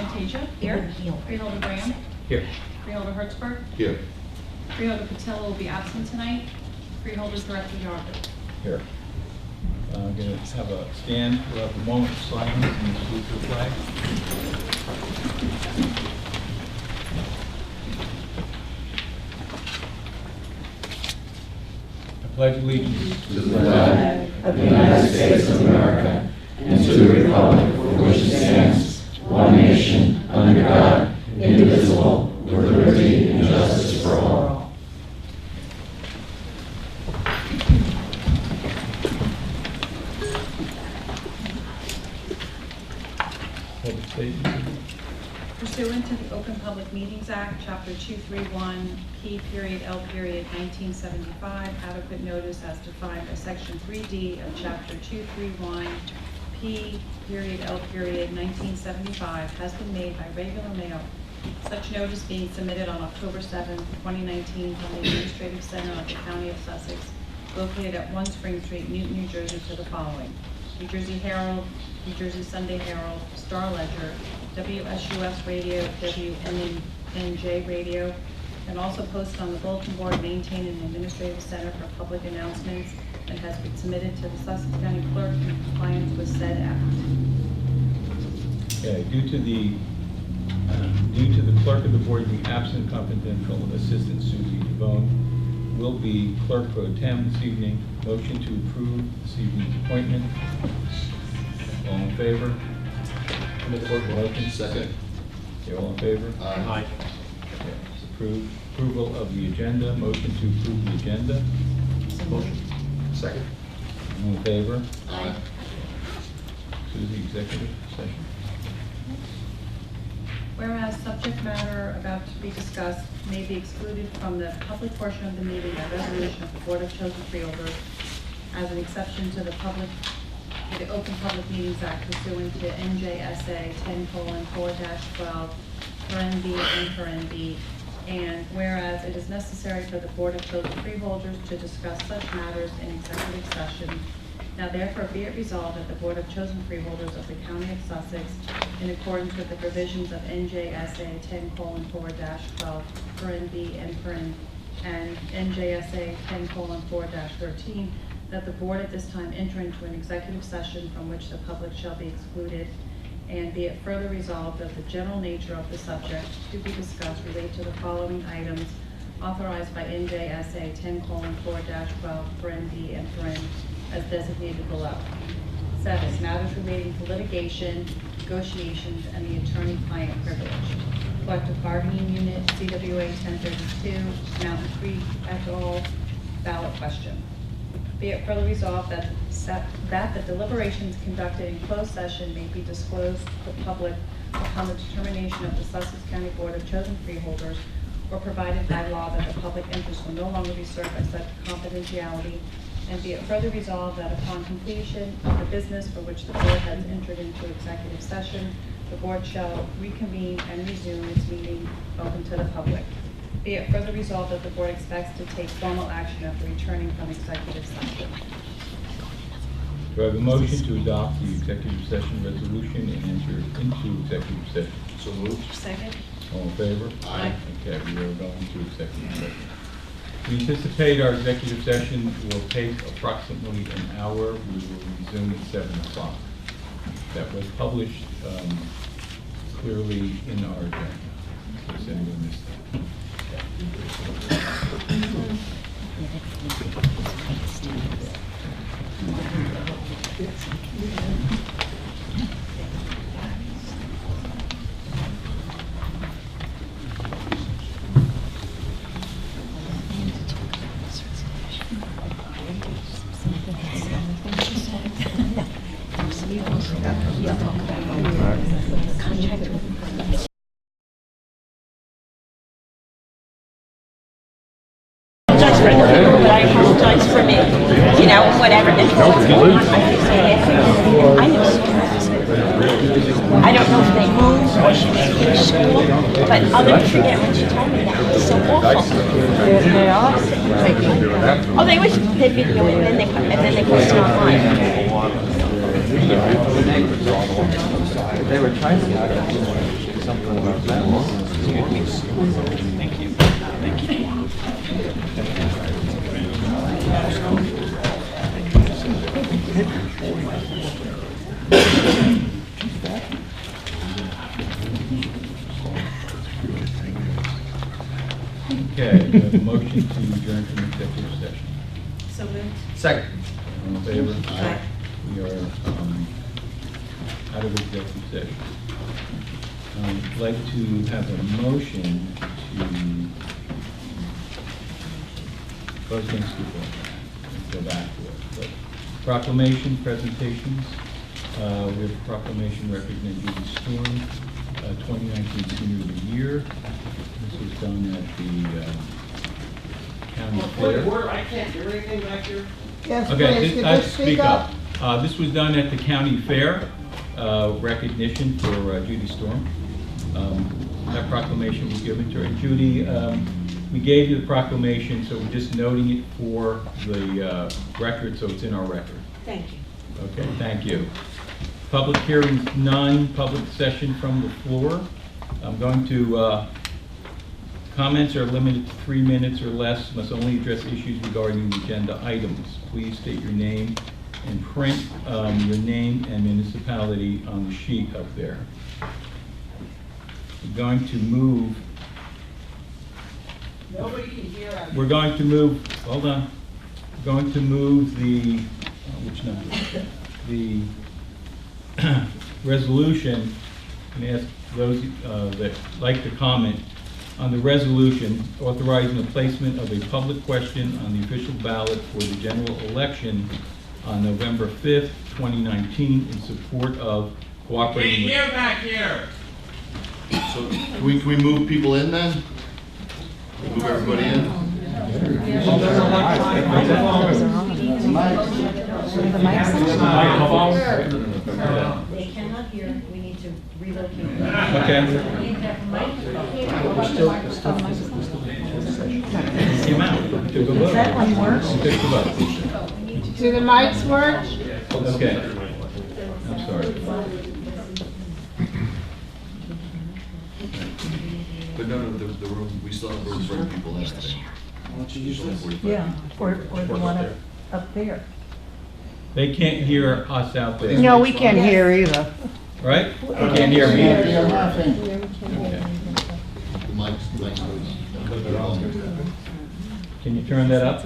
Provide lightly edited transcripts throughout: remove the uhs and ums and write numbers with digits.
Fantasia. Here. Freeholder Graham. Here. Freeholder Hertzberg. Here. Freeholder Patella will be absent tonight. Freeholders Director Yarwood. Here. I'm going to have a stand. We'll have a moment of silence and salute the flag. I pledge allegiance to the flag of the United States of America and to the republic for which it stands, one nation, under God, indivisible, with liberty and justice for all. Public statement. Pursuant to the Open Public Meetings Act, Chapter 231, P.L. 1975, adequate notice as defined by Section 3D of Chapter 231, P.L. 1975 has been made by regular mail. Such notice being submitted on October 7, 2019 from the Administrative Center of the County of Sussex, located at 1 Spring Street, Newton, New Jersey, to the following: New Jersey Herald, New Jersey Sunday Herald, Star Ledger, WSUS Radio, WNNJ Radio, and also posted on the bulletin board maintained in the Administrative Center for Public Announcements, and has been submitted to the Sussex County Clerk in compliance with said act. Okay, due to the clerk of the board being absent, confidential assistant Susie Devone will be clerk pro tem this evening. Motion to approve this evening's appointment. All in favor? Motion. Second. Okay, all in favor? Aye. Okay, it's approved. Approval of the agenda. Motion to approve the agenda. Motion. Second. All in favor? Aye. Susie, executive session. Whereas subject matter about to be discussed may be excluded from the public portion of the meeting by resolution of the Board of Chosen Freeholders as an exception to the Open Public Meetings Act pursuant to NJSA 10:4-12 (B) and B. And whereas it is necessary for the Board of Chosen Freeholders to discuss such matters in executive session, now therefore be it resolved that the Board of Chosen Freeholders of the County of Sussex, in accordance with the provisions of NJSA 10:4-12 (B) and NJSA 10:4-13, that the board at this time enter into an executive session from which the public shall be excluded, and be it further resolved that the general nature of the subject to be discussed relate to the following items authorized by NJSA 10:4-12 (B) and as designated below. 7, matters relating to litigation, negotiations, and the attorney-client privilege. Collective bargaining unit, CWA 1032, Mountain Creek et al., ballot question. Be it further resolved that the deliberations conducted in closed session may be disclosed to the public upon the determination of the Sussex County Board of Chosen Freeholders, or provided by law that the public interest will no longer be served by such confidentiality. And be it further resolved that upon completion of the business for which the board has entered into executive session, the board shall reconvene and resume its meeting open to the public. Be it further resolved that the board expects to take formal action after returning from executive session. Do I have a motion to adopt the executive session resolution and enter into executive session? So moved. Second. All in favor? Aye. Okay, we are going to executive session. We anticipate our executive session will take approximately an hour. We will resume at 7 o'clock. That was published clearly in our agenda. Does anyone miss that? I apologize for me, you know, whatever. I don't know if they moved or she was in school, but I'll never forget when she told me that. It was so awful. They are? Oh, they video it and then they post it online. They were trying to Thank you. Thank you. Okay, we have a motion to adjourn from executive session. So moved. Second. All in favor? Aye. We are out of executive session. I'd like to have a motion to close things to go back to it. But proclamation presentations. We have a proclamation recognizing Judy Storm, 2019 Senior of the Year. This was done at the county fair. I can't do anything back here. Yes, Okay, please, this- could you speak up? This was done at the county fair, recognition for Judy Storm. That proclamation was given to her. And Judy, we gave you the proclamation, so we're just noting it for the record, so it's in our record. Thank you. Okay, thank you. Public hearings, none. Public session from the floor. I'm going to, comments are limited to 3 minutes or less, must only address issues regarding the agenda items. Please state your name and print your name and municipality on the sheet up there. We're going to move, Nobody can hear us. we're going to move, hold on. We're going to move the, which number? The resolution, and ask those that like to comment on the resolution authorizing the placement of a public question on the official ballot for the general election on November 5th, 2019, in support of cooperating with... back here. So can we move people in then? Move everybody in? They cannot hear, we need to relocate. Okay. Came out, took a vote. That one works? Took the vote. Do the mics work? Okay. I'm sorry. But no, the room, we still have room for people in today. Yeah, or the one up there. They can't hear us out there. No, we can't hear either. Right? You can't hear me. Okay. The mic's Can you turn that up?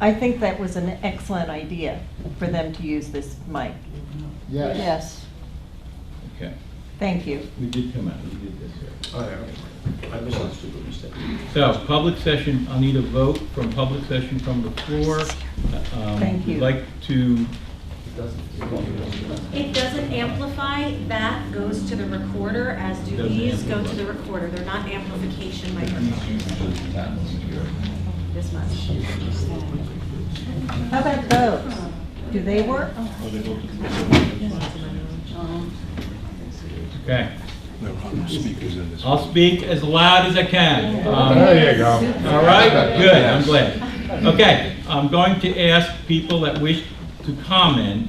I think that was an excellent idea for them to use this mic. Yes, Okay. thank you. We did come out, we did this here. Oh, yeah. I misunderstood what you said. So, public session, I'll need a vote from public session from the floor. Thank you. We'd like to, It doesn't amplify, that goes to the recorder, as do Doesn't these go to amplify. the recorder. They're not amplification microphones, this much. How about those? Do they work? okay. I'll speak as loud as I can. There you go. All right, good, I'm glad. Okay, I'm going to ask people that wish to comment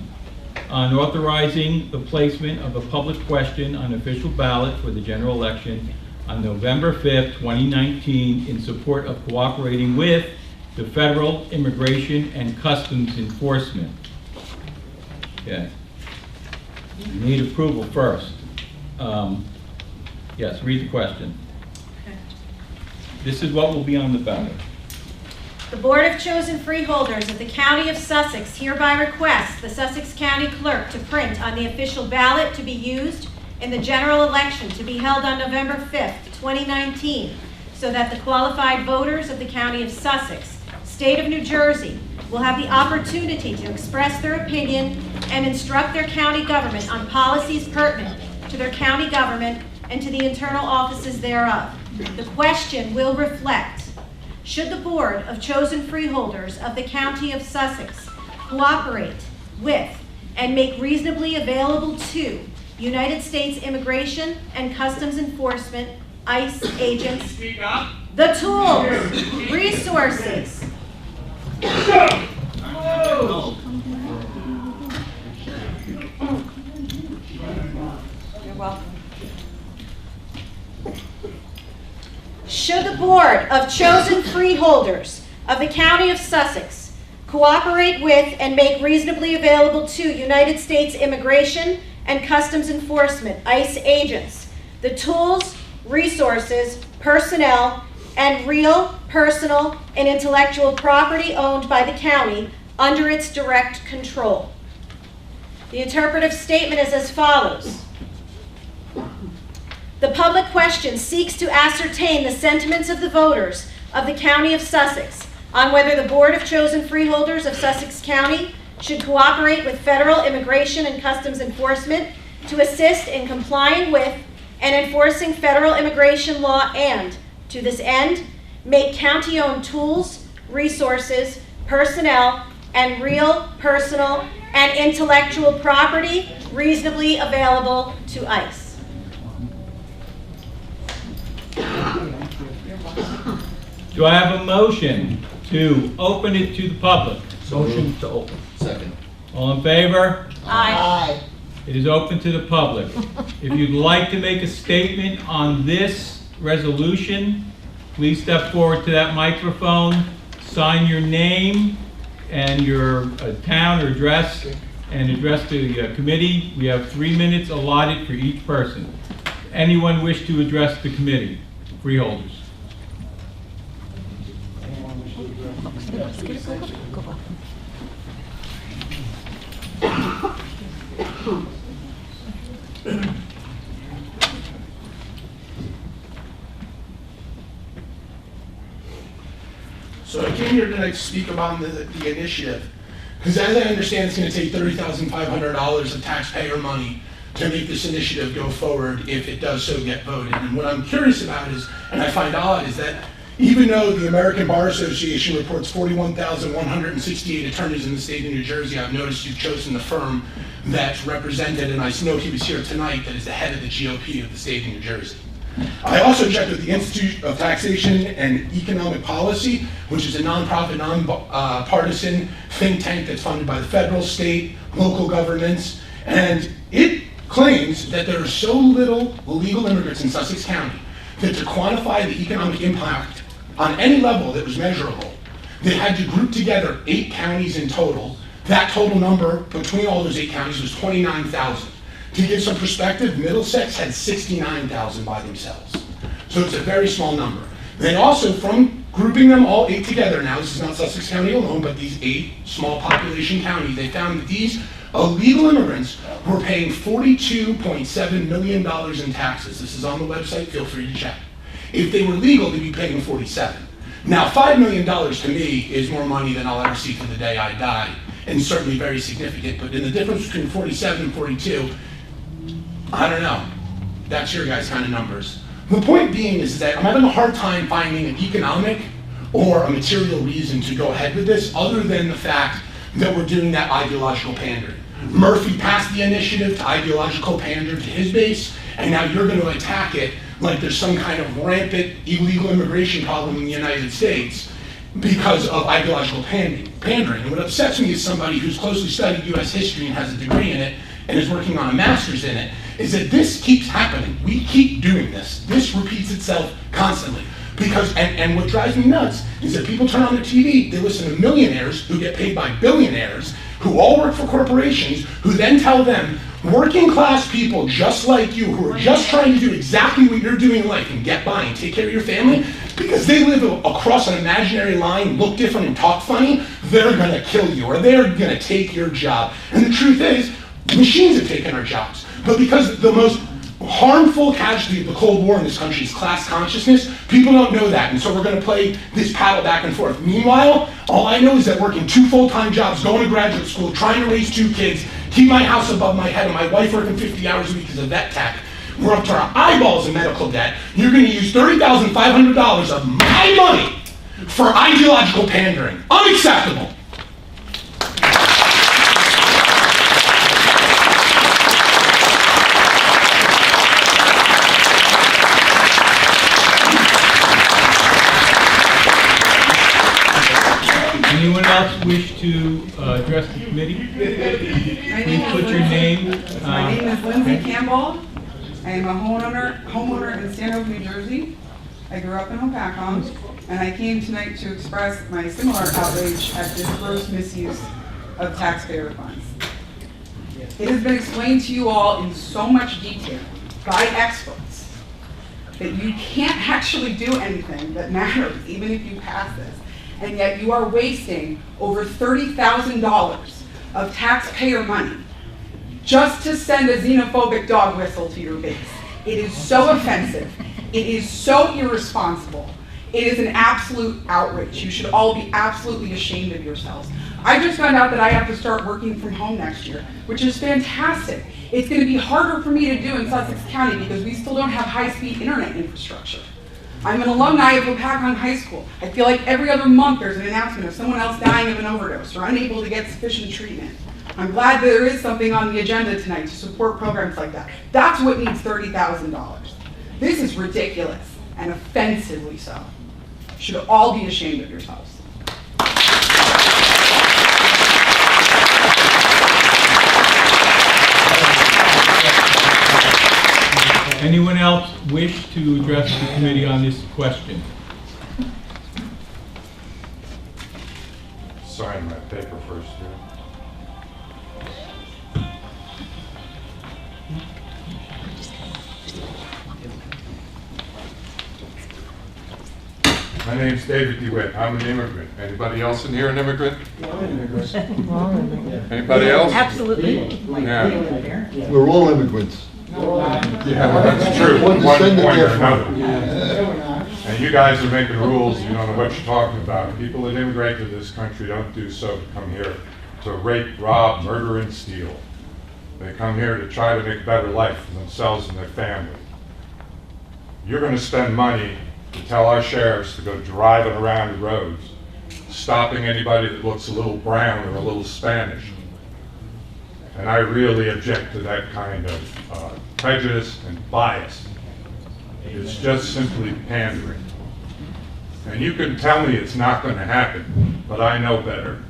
on authorizing the placement of a public question on official ballot for the general election on November 5th, 2019, in support of cooperating with the Federal Immigration and Customs Enforcement. Okay. You need approval first. Yes, read the question. This is what will be on the ballot. The Board of Chosen Freeholders of the County of Sussex hereby requests the Sussex County Clerk to print on the official ballot to be used in the general election to be held on November 5th, 2019, so that the qualified voters of the County of Sussex, State of New Jersey, will have the opportunity to express their opinion and instruct their county government on policies pertinent to their county government and to the internal offices thereof. The question will reflect: should the Board of Chosen Freeholders of the County of Sussex cooperate with and make reasonably available to United States Immigration and Customs Enforcement, ICE agents, the tools, resources, should the Board of Chosen Freeholders of the County of Sussex cooperate with and make reasonably available to United States Immigration and Customs Enforcement, ICE agents, the tools, resources, personnel, and real, personal, and intellectual property owned by the county under its direct control. The interpretive statement is as follows. The public question seeks to ascertain the sentiments of the voters of the County of Sussex on whether the Board of Chosen Freeholders of Sussex County should cooperate with federal immigration and customs enforcement to assist in complying with and enforcing federal immigration law and, to this end, make county-owned tools, resources, personnel, and real, personal, and intellectual property reasonably available to ICE. Do I have a motion to open it to the public? Motion to open. Second. All in favor? Aye. It is open to the public. If you'd like to make a statement on this resolution, please step forward to that microphone, sign your name and your town or address, and address the committee. We have 3 minutes allotted for each person. Anyone wish to address the committee? Freeholders. So I came here tonight to speak about the initiative, because as I understand, it's going to take $30,500 of taxpayer money to make this initiative go forward if it does so get voted. And what I'm curious about is, and I find odd, is that even though the American Bar Association reports 41,168 attorneys in the state of New Jersey, I've noticed you've chosen the firm that's represented, and I know he was here tonight, that is the head of the GOP of the state of New Jersey. I also checked with the Institute of Taxation and Economic Policy, which is a nonprofit, nonpartisan think tank that's funded by the federal, state, local governments, and it claims that there are so little illegal immigrants in Sussex County that to quantify the economic impact on any level that was measurable, they had to group together 8 counties in total. That total number between all those 8 counties was 29,000. To give some perspective, Middlesex had 69,000 by themselves. So it's a very small number. Then also, from grouping them all 8 together, now this is not Sussex County alone, but these 8 small population counties, they found that these illegal immigrants were paying $42.7 million in taxes. This is on the website, feel free to check. If they were legal, they'd be paying 47. Now, $5 million to me is more money than I'll ever see to the day I die, and certainly very significant, but in the difference between 47 and 42, I don't know. That's your guys' kind of numbers. The point being is that I'm having a hard time finding an economic or a material reason to go ahead with this other than the fact that we're doing that ideological pandering. Murphy passed the initiative to ideological pander to his base, and now you're going to attack it like there's some kind of rampant illegal immigration problem in the United States because of ideological pandering. And what upsets me as somebody who's closely studied U.S. history and has a degree in it and is working on a master's in it, is that this keeps happening. We keep doing this. This repeats itself constantly. Because, and what drives me nuts is that people turn on their TV, they listen to millionaires who get paid by billionaires, who all work for corporations, who then tell them, working class people just like you, who are just trying to do exactly what you're doing in life and get by and take care of your family, because they live across an imaginary line, look different and talk funny, they're gonna kill you, or they're gonna take your job. And the truth is, machines have taken our jobs. But because the most harmful casualty of the Cold War in this country is class consciousness, people don't know that, and so we're going to play this paddle back and forth. Meanwhile, all I know is that working 2 full-time jobs, going to graduate school, trying to raise 2 kids, keep my house above my head, and my wife working 50 hours a week as a vet tech, we're up to our eyeballs in medical debt. You're going to use $30,500 of my money for ideological pandering. Unacceptable. Anyone else wish to address the committee? Please put your name. My name is Lindsay Campbell. I am a homeowner in Stanhope, New Jersey. I grew up in Hopakam, and I came tonight to express my similar outrage at this gross misuse of taxpayer funds. It has been explained to you all in so much detail by experts that you can't actually do anything that matters, even if you pass this, and yet you are wasting over $30,000 of taxpayer money just to send a xenophobic dog whistle to your base. It is so offensive. It is so irresponsible. It is an absolute outrage. You should all be absolutely ashamed of yourselves. I just found out that I have to start working from home next year, which is fantastic. It's going to be harder for me to do in Sussex County because we still don't have high-speed internet infrastructure. I'm an alumni of Hopakam High School. I feel like every other month there's an announcement of someone else dying of an overdose or unable to get sufficient treatment. I'm glad there is something on the agenda tonight to support programs like that. That's what needs $30,000. This is ridiculous and offensively so. You should all be ashamed of yourselves. Anyone else wish to address the committee on this question? Sign my paper first, yeah. My name's David DeWitt. I'm an immigrant. Anybody else in here an immigrant? Anybody else? Absolutely. Yeah. We're all immigrants. Yeah, that's true. One One descendant point or different. another. And you guys are making rules, you don't know what you're talking about. People that immigrate to this country don't do so to come here to rape, rob, murder, and steal. They come here to try to make a better life for themselves and their family. You're going to spend money to tell our sheriffs to go driving around the roads, stopping anybody that looks a little brown or a little Spanish. And I really object to that kind of prejudice and bias. It's just simply pandering. And you can tell me it's not going to happen, but I know better.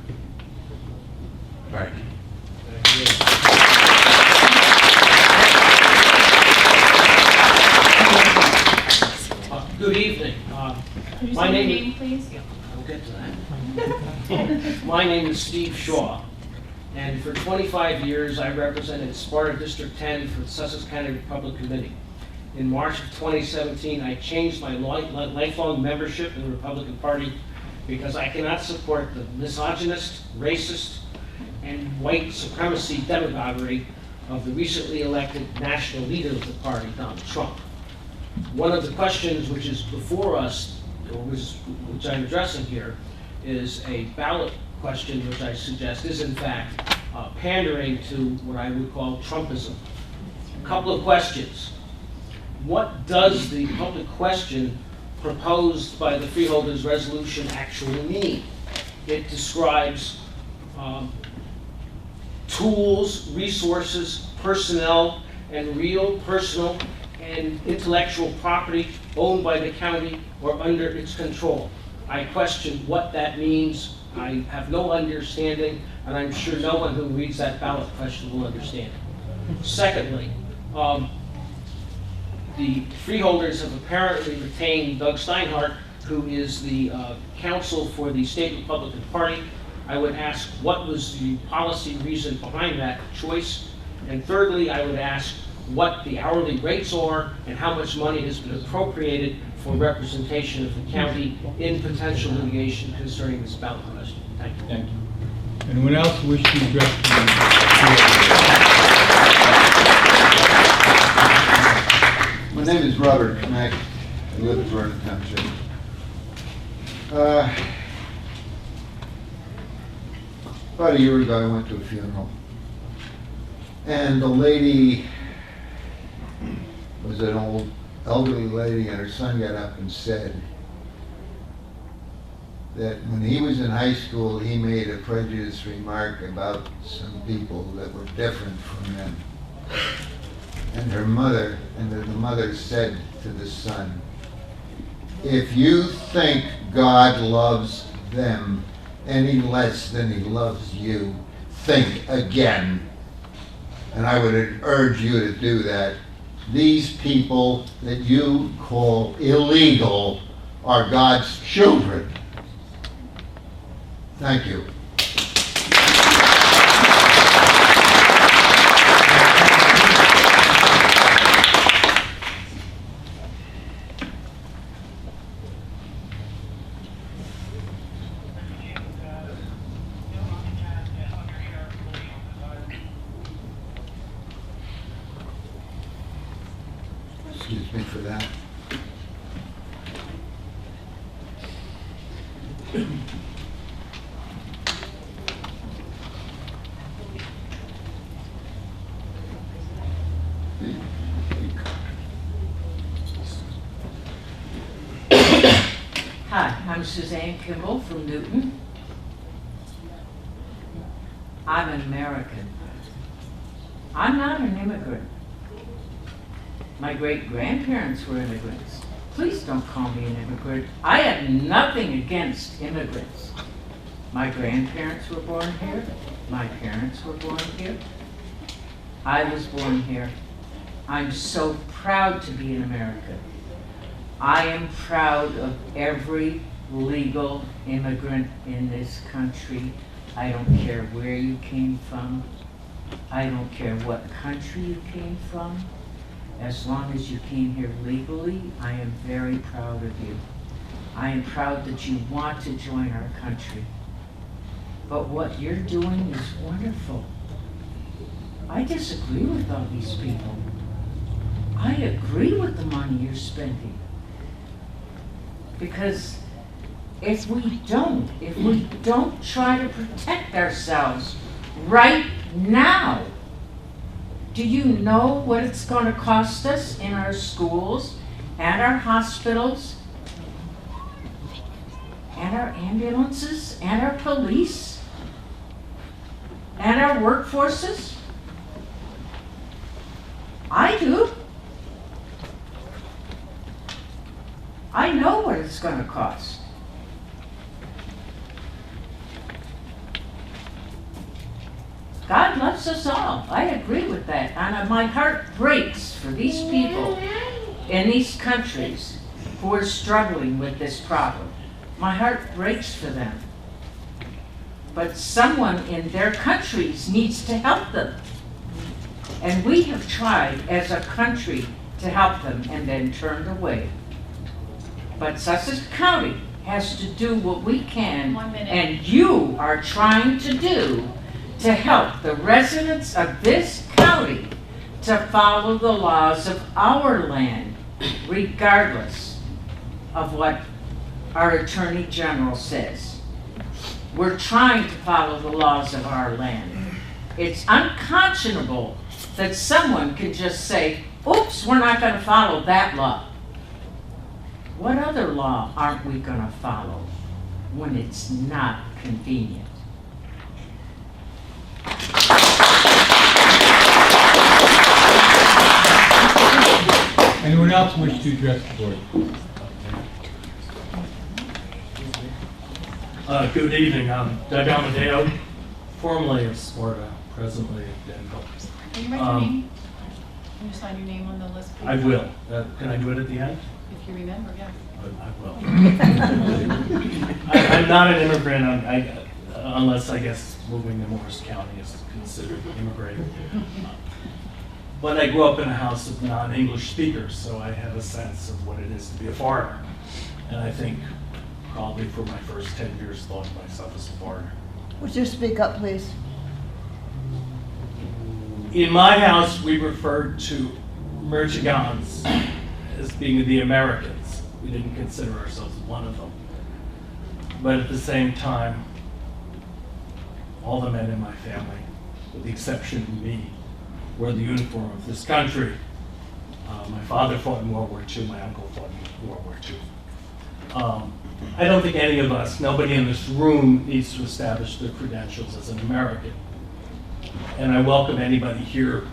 Thank you. Good evening. My name, please? I'll get to that. My name is Steve Shaw, and for 25 years I represented Sparta District 10 for the Sussex County Republican Committee. In March of 2017, I changed my lifelong membership in the Republican Party because I cannot support the misogynist, racist, and white supremacy demagoguery of the recently elected national leader of the party, Donald Trump. One of the questions which is before us, or which I'm addressing here, is a ballot question which I suggest is in fact pandering to what I would call Trumpism. A couple of questions. What does the public question proposed by the Freeholders resolution actually mean? It describes tools, resources, personnel, and real personal and intellectual property owned by the county or under its control. I question what that means. I have no understanding, and I'm sure no one who reads that ballot question will understand it. Secondly, the Freeholders have apparently retained Doug Steinhardt, who is the counsel for the State Republican Party. I would ask what was the policy reason behind that choice. And thirdly, I would ask what the hourly rates are and how much money has been appropriated for representation of the county in potential litigation concerning this ballot question. Thank you. Thank you. Anyone else wish to address the My name is Robert Knack. I live in Vernon Township. About a year ago, I went to a funeral. And the lady was an old elderly lady, and her son got up and said that when he was in high school, he made a prejudiced remark about some people that were different from them. And her mother, and the mother said to the son, if you think God loves them any less than he loves you, think again. And I would urge you to do that these people that you call illegal are God's children. Thank you. Excuse me for that. Hi, I'm Suzanne Kimball from Newton. I'm an American. I'm not an immigrant. My great-grandparents were immigrants. Please don't call me an immigrant. I have nothing against immigrants. My grandparents were born here. My parents were born here. I was born here. I'm so proud to be an American. I am proud of every legal immigrant in this country. I don't care where you came from. I don't care what country you came from. As long as you came here legally, I am very proud of you. I am proud that you want to join our country. But what you're doing is wonderful. I disagree with all these people. I agree with the money you're spending. Because if we don't try to protect ourselves right now, do you know what it's going to cost us in our schools and our hospitals and our ambulances and our police and our workforces? I do. I know what it's going to cost. God loves us all. I agree with that. And my heart breaks for these people in these countries who are struggling with this problem. My heart breaks for them. But someone in their countries needs to help them. And we have tried as a country to help them and then turned away. But Sussex County has to do what we can, and you are trying to do to help the residents of this county to follow the laws of our land, regardless of what our Attorney General says. We're trying to follow the laws of our land. It's unconscionable that someone can just say, oops, we're not going to follow that law. What other law aren't we going to follow when it's not convenient? Anyone else wish to address the board? Good evening. I'm Doug Amadeo, formerly of Sparta, presently of Denville. Can you write your name? Can you sign your name on the list, please? I will. Can I do it at the end? If you remember, yeah. I will. I'm not an immigrant, unless I guess moving to Morris County is considered immigrating. But I grew up in a house of non-English speakers, so I have a sense of what it is to be a foreigner. And I think probably for my first 10 years thought of myself as a foreigner. Would you speak up, please? In my house, we referred to Merchigans as being the Americans. We didn't consider ourselves one of them. But at the same time, all the men in my family, with the exception of me, wore the uniform of this country. My father fought in World War II, my uncle fought in World War II. I don't think any of us, nobody in this room needs to establish their credentials as an American. And I welcome anybody here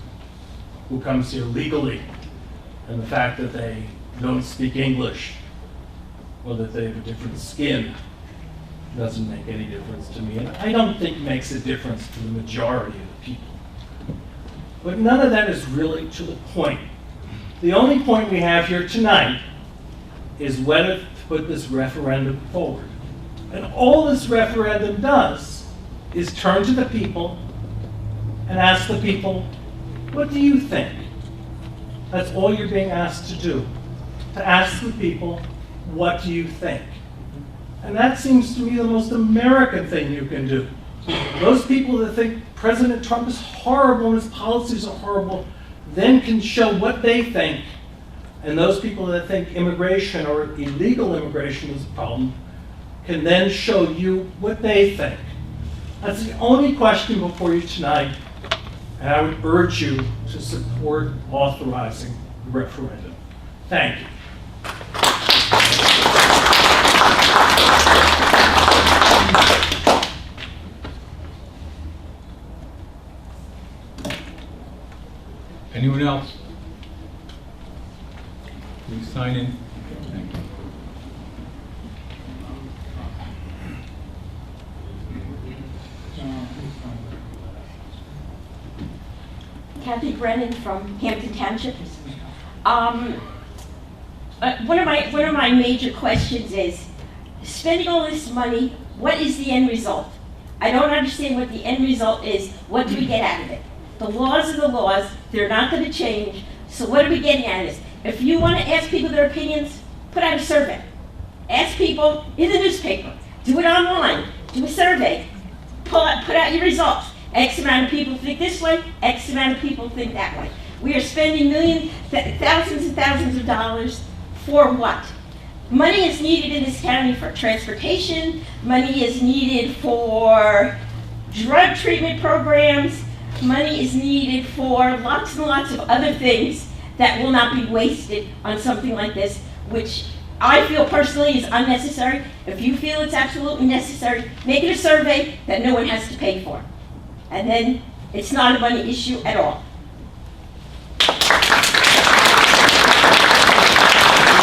who comes here legally, and the fact that they don't speak English or that they have a different skin doesn't make any difference to me. And I don't think makes a difference to the majority of the people. But none of that is really to the point. The only point we have here tonight is whether to put this referendum forward. And all this referendum does is turn to the people and ask the people, what do you think? That's all you're being asked to do, to ask the people, what do you think? And that seems to me the most American thing you can do. Those people that think President Trump is horrible and his policies are horrible then can show what they think. And those people that think immigration or illegal immigration is a problem can then show you what they think. That's the only question before you tonight. And I would urge you to support authorizing the referendum. Thank you. Anyone else? Please sign in. Thank you. Kathy Brennan from Hampton Township. One of my major questions is, spending all this money, what is the end result? I don't understand what the end result is. What do we get out of it? The laws are the laws. They're not going to change. So what are we getting out of this? If you want to ask people their opinions, put out a survey. Ask people in the newspaper. Do it online. Do a survey. Put out your results. X amount of people think this way, X amount of people think that way. We are spending thousands and thousands of dollars for what? Money is needed in this county for transportation. Money is needed for drug treatment programs. Money is needed for lots and lots of other things that will not be wasted on something like this, which I feel personally is unnecessary. If you feel it's absolutely necessary, make it a survey that no one has to pay for. And then it's not a money issue at all.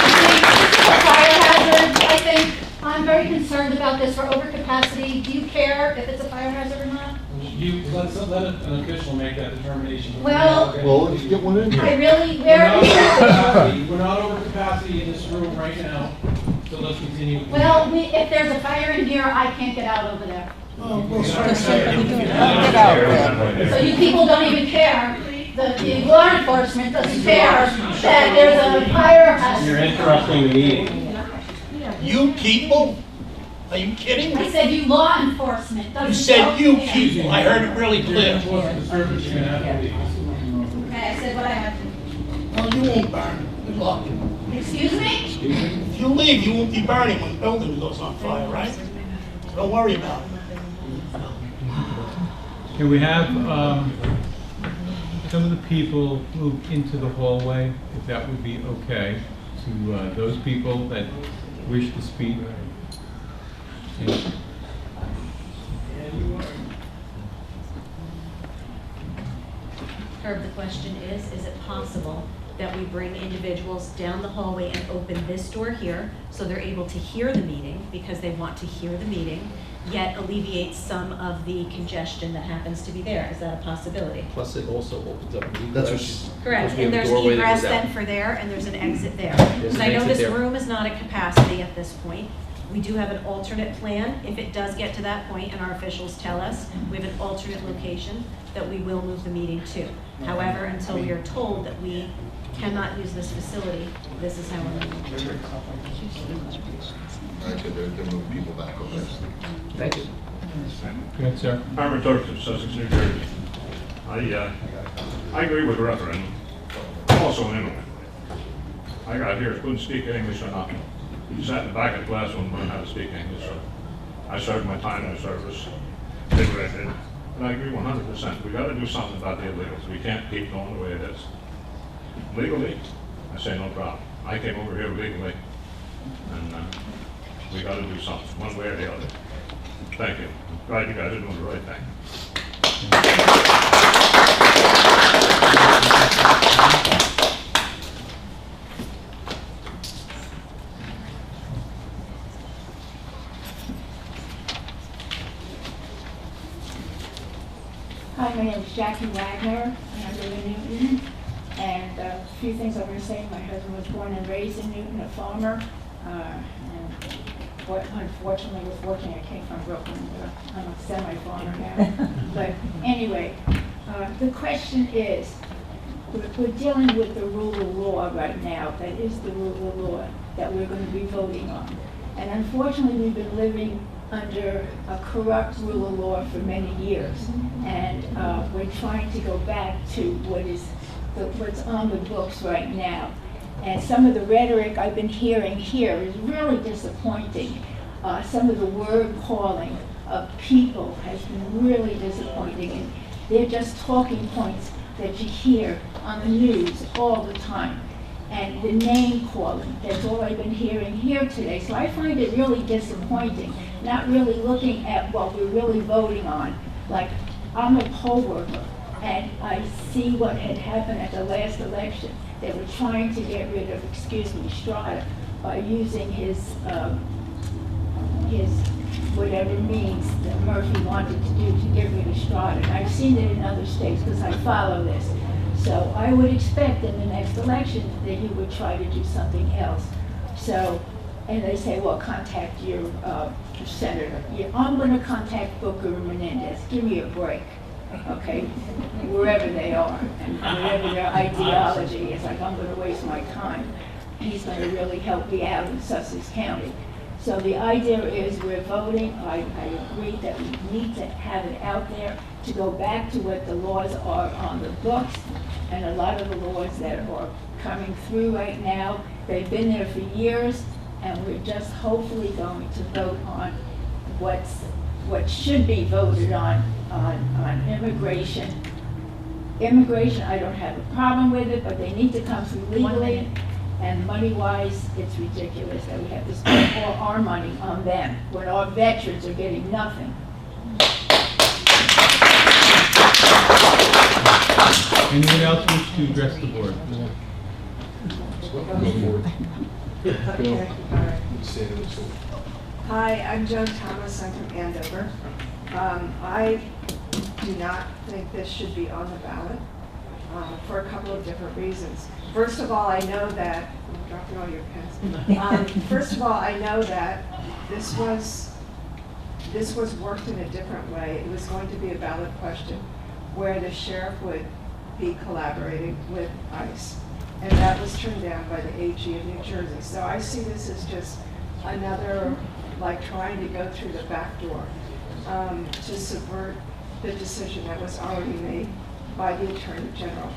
Fire hazard, I think I'm very concerned about this for overcapacity. Do you care if it's a fire hazard or not? Let an official make that determination. Well, let's get one in here. I really, We're not over capacity in this room right now, so let's continue. well, if there's a fire in here, I can't get out over there. Oh, So you people don't even care. The law enforcement doesn't care that there's a fire hazard. You're interrupting the meeting. You people? Are you kidding I me? said you law enforcement. You said you people. I heard it really clear. Okay, I said what I had to. Well, you won't burn. Good luck. Excuse me? If you leave, you won't be burning when the building goes on fire, right? So don't worry about it. Can we have some of the people move into the hallway, if that would be okay, to those people that wish to speak? Herb, the question is it possible that we bring individuals down the hallway and open this door here so they're able to hear the meeting because they want to hear the meeting, yet alleviate some of the congestion that happens to be there? Is that a possibility? Plus, it also opens up an That's what egress. Correct, Because we have and a there's doorway that egress goes then out. for there, and there's an exit there. There's Because an I know exit this there. room is not at capacity at this point. We do have an alternate plan. If it does get to that point, and our officials tell us, we have an alternate location that we will move the meeting to. However, until we are told that we cannot use this facility, this is how we're moving. Actually, they're moving people back over there. Thank you. Go ahead, sir. I'm Turks of Sussex, New Jersey. I agree with the referendum. I'm also an immigrant. I got here, couldn't speak English or nothing. Sat in the back of the class and learned how to speak English. So I served my time in the service, did what I did. And I agree 100%. We got to do something about the illegals. We can't keep going the way it is. Legally, I say no problem. I came over here legally, and we got to do something, one way or the other. Thank you. I'm glad you guys are doing the right thing. Hi, my name is Jackie Wagner, and I live in Newton. And And a few things I'm going to say. My husband was born and raised in Newton, a farmer. And unfortunately, or fortunately, I came from Brooklyn. But I'm a semi-farmer now. But anyway, the question is, we're dealing with the rule of law right now. That is the rule of law that we're going to be voting on. And unfortunately, we've been living under a corrupt rule of law for many years. And we're trying to go back to what's on the books right now. And some of the rhetoric I've been hearing here is really disappointing. Some of the word calling of people has been really disappointing. And they're just talking points that you hear on the news all the time. And the name calling, that's all I've been hearing here today. So I find it really disappointing, not really looking at what we're really voting on. Like, I'm a poll worker, and I see what had happened at the last election. They were trying to get rid of, Strada by using his whatever means that Murphy wanted to do to get rid of Strada. And I've seen it in other states because I follow this. So I would expect in the next election that he would try to do something else. So, and they say, well, contact your senator. Yeah, I'm going to contact Booker and Menendez. Give me a break, okay? Wherever they are and whatever their ideology is, like, I'm going to waste my time. He's going to really help me out in Sussex County. So the idea is we're voting. I agree that we need to have it out there to go back to what the laws are on the books. And a lot of the laws that are coming through right now, they've been there for years, and we're just hopefully going to vote on what should be voted on immigration. Immigration, I don't have a problem with it, but they need to come through legally. And money-wise, it's ridiculous that we have to spend all our money on them when our veterans are getting nothing. Anyone else wish to address the board? Okay, all right. Hi, I'm Joan Thomas. I'm from Andover. I do not think this should be on the ballot for a couple of different reasons. First of all, I know that, I'm dropping all your pens. First of all, I know that this was worked in a different way. It was going to be a ballot question where the sheriff would be collaborating with ICE. And that was turned down by the AG of New Jersey. So I see this as just another, like, trying to go through the back door to subvert the decision that was already made by the Attorney General.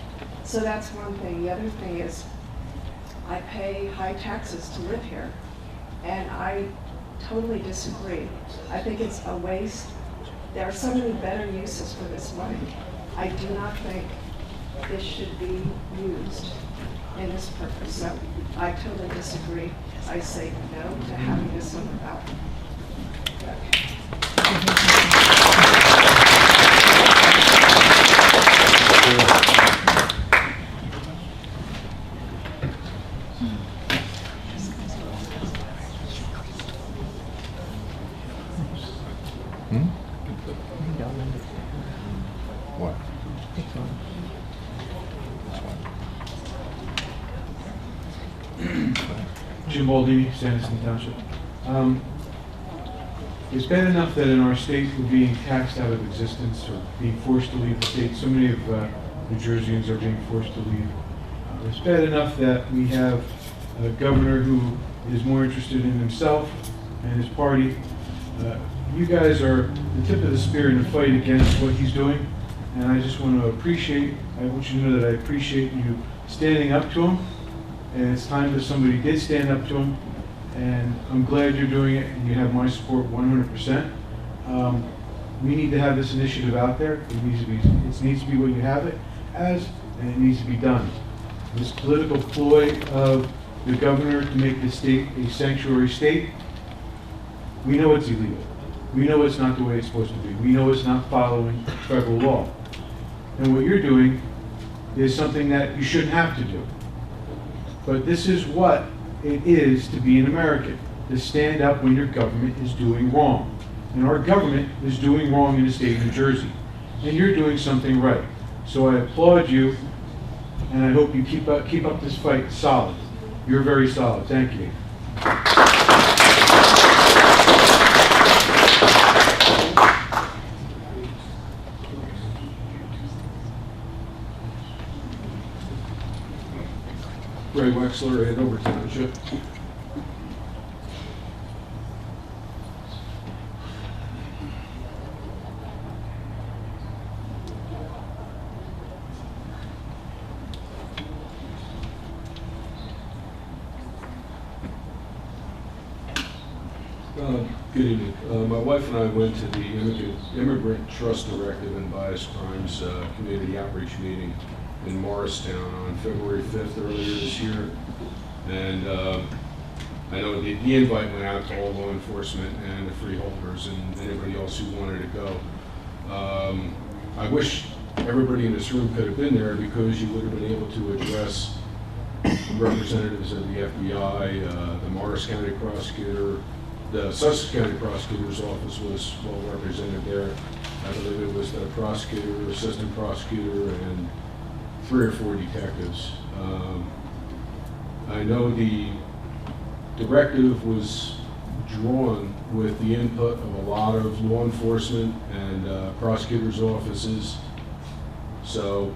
So that's one thing. The other thing is I pay high taxes to live here, and I totally disagree. I think it's a waste. There are so many better uses for this money. I do not think this should be used in this purpose. So I totally disagree. I say no to having this on the ballot. What? Jim Baldini, Sanderson Township. It's bad enough that in our state we're being taxed out of existence or being forced to leave the state. So many of New Jerseyans are being forced to leave. It's bad enough that we have a governor who is more interested in himself and his party. You guys are the tip of the spear in the fight against what he's doing, and I just want to I want you to know that I appreciate you standing up to him, and it's time that somebody did stand up to him, and I'm glad you're doing it, and you have my support 100%. We need to have this initiative out there. It needs to be what you have it as, and it needs to be done. This political ploy of the governor to make the state a sanctuary state, we know it's illegal. We know it's not the way it's supposed to be. We know it's not following federal law. And what you're doing is something that you shouldn't have to do. But this is what it is to be an American, to stand up when your government is doing wrong. And our government is doing wrong in the state of New Jersey. And you're doing something right. So I applaud you and I hope you keep up this fight solid. You're very solid. Thank you. Ray Wexler, Andover Township. Good evening. My wife and I went to the Immigrant Trust Directive and Bias Crimes Community Outreach Meeting in Morristown on February 5th earlier this year. And I know the invite went out to all law enforcement and the freeholders and anybody else who wanted to go. I wish everybody in this room could have been there because you would have been able to address representatives of the FBI, the Morris County prosecutor. The Sussex County Prosecutor's Office was well represented there. I believe it was the prosecutor, assistant prosecutor, and 3 or 4 detectives. I know the directive was drawn with the input of a lot of law enforcement and prosecutors' offices. So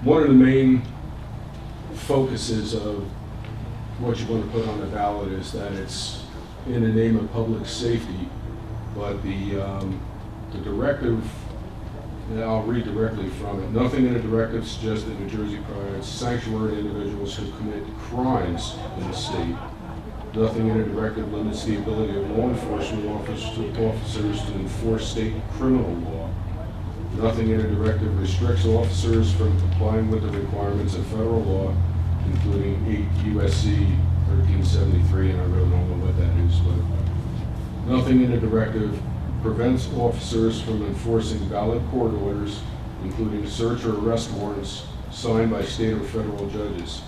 one of the main focuses of what you want to put on the ballot is that it's in the name of public safety, but the directive, and I'll read directly from it. Nothing in the directive suggests that New Jersey provides sanctuary to individuals who commit crimes in the state. Nothing in the directive limits the ability of law enforcement officers to enforce state criminal law. Nothing in the directive restricts officers from complying with the requirements of federal law, including 8 U.S.C. 1373, and I really don't know what that is, but nothing in the directive prevents officers from enforcing valid court orders, including search or arrest warrants signed by state or federal judges.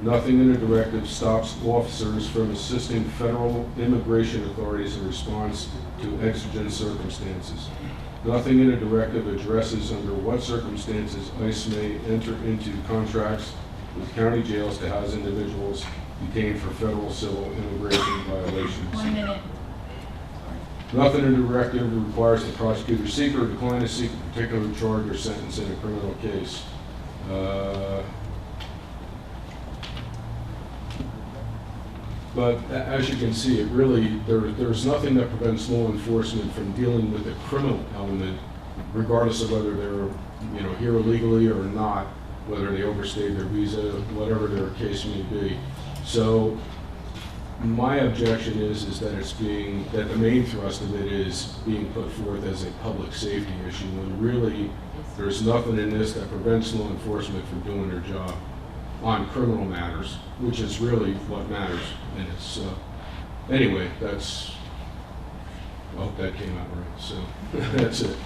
Nothing in the directive stops officers from assisting federal immigration authorities in response to exigent circumstances. Nothing in the directive addresses under what circumstances ICE may enter into contracts with county jails to house individuals detained for federal civil immigration violations. 1 minute. Nothing in the directive requires the prosecutor seek or decline to seek a particular charge or sentence in a criminal case. But as you can see, it really, there's nothing that prevents law enforcement from dealing with the criminal element, regardless of whether they're here illegally or not, whether they overstayed their visa, whatever their case may be. So my objection is that that the main thrust of it is being put forth as a public safety issue, when really there's nothing in this that prevents law enforcement from doing their job on criminal matters, which is really what matters. And it's, anyway, I hope that came out right, so that's it.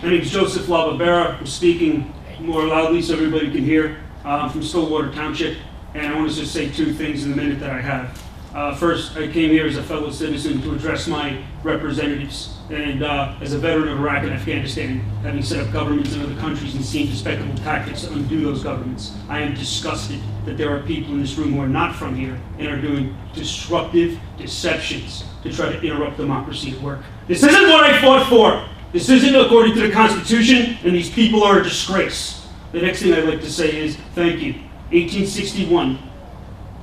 My name is Joseph LaBarbera. I'm speaking more loudly so everybody can hear. I'm from Stillwater Township, and I want to just say 2 things in the minute that I have. First, I came here as a fellow citizen to address my representatives, and as a veteran of Iraq and Afghanistan, having set up governments in other countries and seen despicable tactics to undo those governments, I am disgusted that there are people in this room who are not from here and are doing destructive deceptions to try to interrupt democracy at work. This isn't what I fought for. This isn't according to the Constitution, and these people are a disgrace. The next thing I'd like to say is thank you. 1861,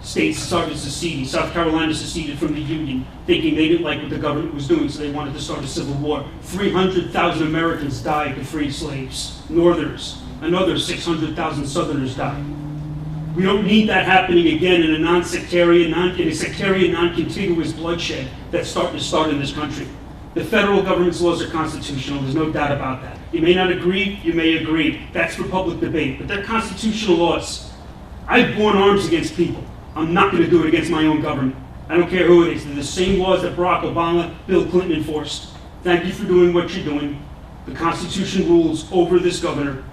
states started seceding. South Carolina seceded from the Union, thinking they didn't like what the government was doing, so they wanted to start a civil war. 300,000 Americans died to free slaves. Northerners, another 600,000 Southerners died. We don't need that happening again in a sectarian, non-contiguous bloodshed that's starting to start in this country. The federal government's laws are constitutional. There's no doubt about that. You may not agree. You may agree. That's for public debate. But they're constitutional laws. I've borne arms against people. I'm not going to do it against my own government. I don't care who it is. They're the same laws that Barack Obama, Bill Clinton enforced. Thank you for doing what you're doing. The Constitution rules over this governor.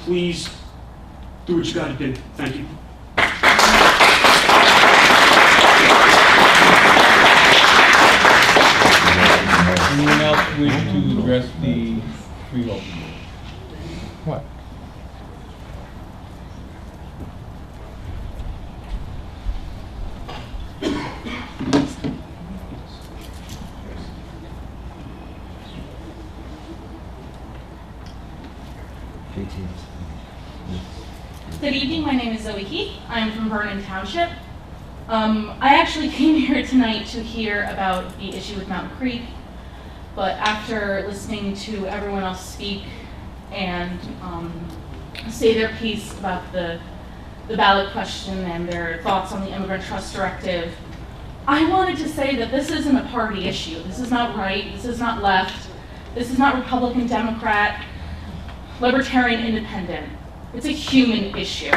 please do what you gotta do. Thank you. Anyone else wish to address the freeholders? What? Good evening, my name is Zoe Heath. I'm from Vernon Township. I actually came here tonight to hear about the issue with Mountain Creek, but after listening to everyone else speak and say their piece about the ballot question and their thoughts on the Immigrant Trust Directive, I wanted to say that this isn't a party issue. This is not right, this is not left, this is not Republican, Democrat, Libertarian, Independent. It's a human issue.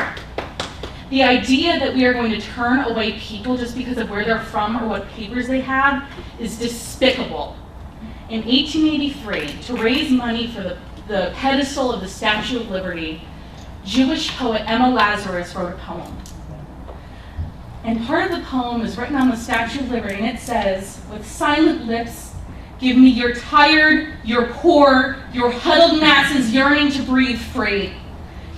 The idea that we are going to turn away people just because of where they're from or what papers they have is despicable. In 1883, to raise money for the pedestal of the Statue of Liberty, Jewish poet Emma Lazarus wrote a poem. And part of the poem is written on the Statue of Liberty, and it says, "With silent lips, give me your tired, your poor, your huddled masses yearning to breathe free.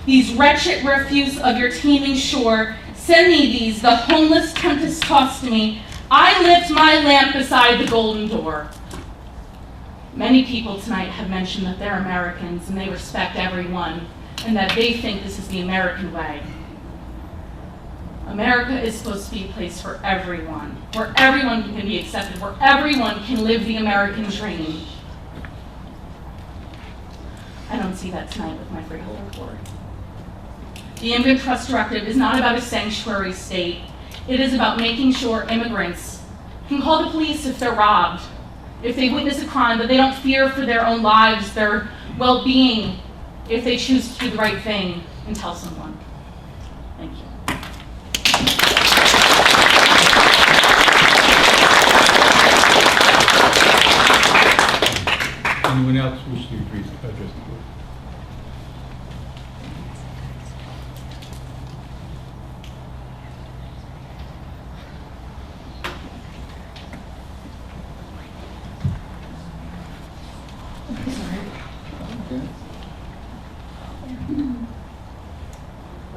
These wretched refuse of your teeming shore, send me these, the homeless tempest tossed to me. I lift my lamp beside the golden door." Many people tonight have mentioned that they're Americans and they respect everyone and that they think this is the American way. America is supposed to be a place for everyone, where everyone can be accepted, where everyone can live the American dream. I don't see that tonight with my Freeholder Board. The Immigrant Trust Directive is not about a sanctuary state. It is about making sure immigrants can call the police if they're robbed, if they witness a crime, that they don't fear for their own lives, their well-being, if they choose to do the right thing and tell someone. Thank you. Anyone else wish to address the board?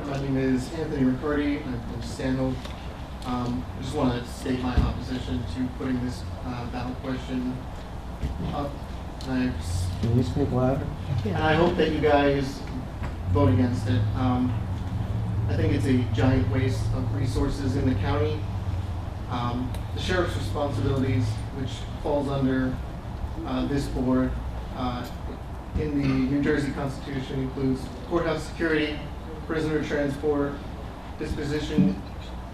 My name is Anthony Riccardi. I'm from Stanhope. I just want to state my opposition to putting this ballot question up. Can you speak louder? And I hope that you guys vote against it. I think it's a giant waste of resources in the county. The sheriff's responsibilities, which falls under this board, in the New Jersey Constitution includes courthouse security, prisoner transport, disposition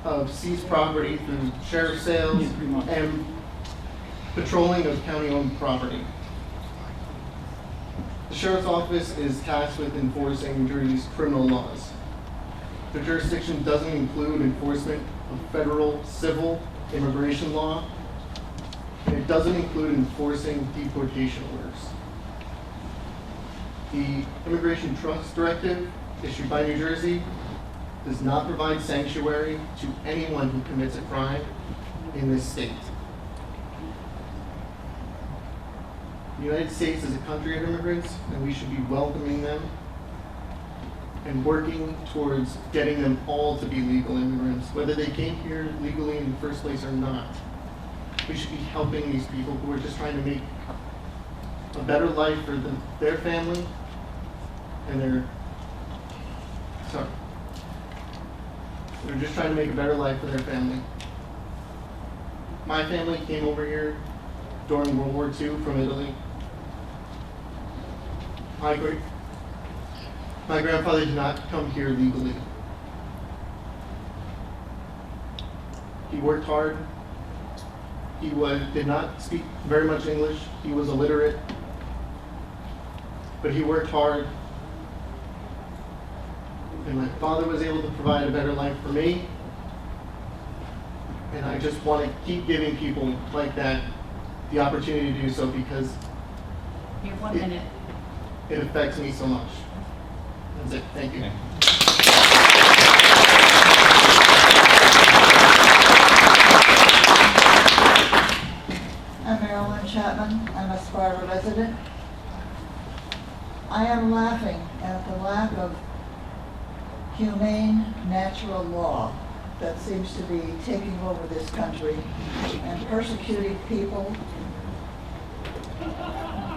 of seized property through sheriff sales, and patrolling of county-owned property. The sheriff's office is tasked with enforcing New Jersey's criminal laws. The jurisdiction doesn't include enforcement of federal civil immigration law, and it doesn't include enforcing deportation orders. The Immigration Trust Directive, issued by New Jersey, does not provide sanctuary to anyone who commits a crime in this state. The United States is a country of immigrants, and we should be welcoming them and working towards getting them all to be legal immigrants, whether they came here legally in the first place or not. We should be helping these people who are just trying to make a better life for their family and they're just trying to make a better life for their family. My family came over here during World War II from Italy. My grandfather did not come here legally. He worked hard. He did not speak very much English. He was illiterate. But he worked hard. And my father was able to provide a better life for me. And I just want to keep giving people like that the opportunity to do so because You have 1 minute. it affects me so much. That's it, thank you. I'm Marilyn Chapman. I'm a Sparta resident. I am laughing at the lack of humane natural law that seems to be taking over this country and persecuting people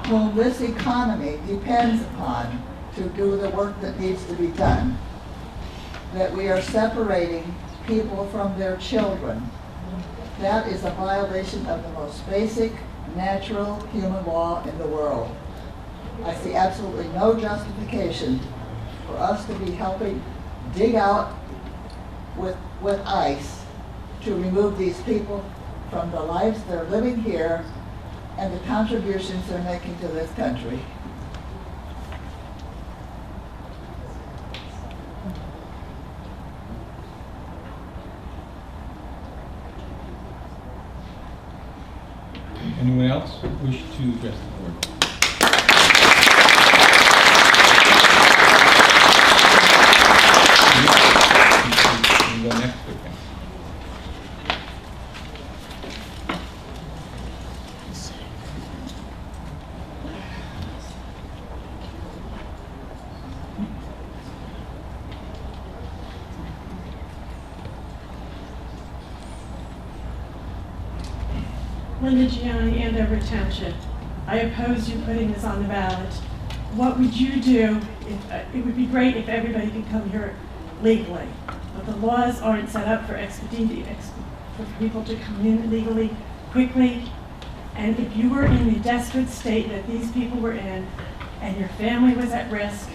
whom this economy depends upon to do the work that needs to be done. That we are separating people from their children. That is a violation of the most basic, natural human law in the world. I see absolutely no justification for us to be helping dig out with ice to remove these people from the lives they're living here and the contributions they're making to this country. Anyone else wish to address the board? You go next, okay. Linda Gianni, Andover Township. I oppose you putting this on the ballot. What would you do if, it would be great if everybody could come here legally, but the laws aren't set up for for people to come in legally, quickly. And if you were in the desperate state that these people were in, and your family was at risk,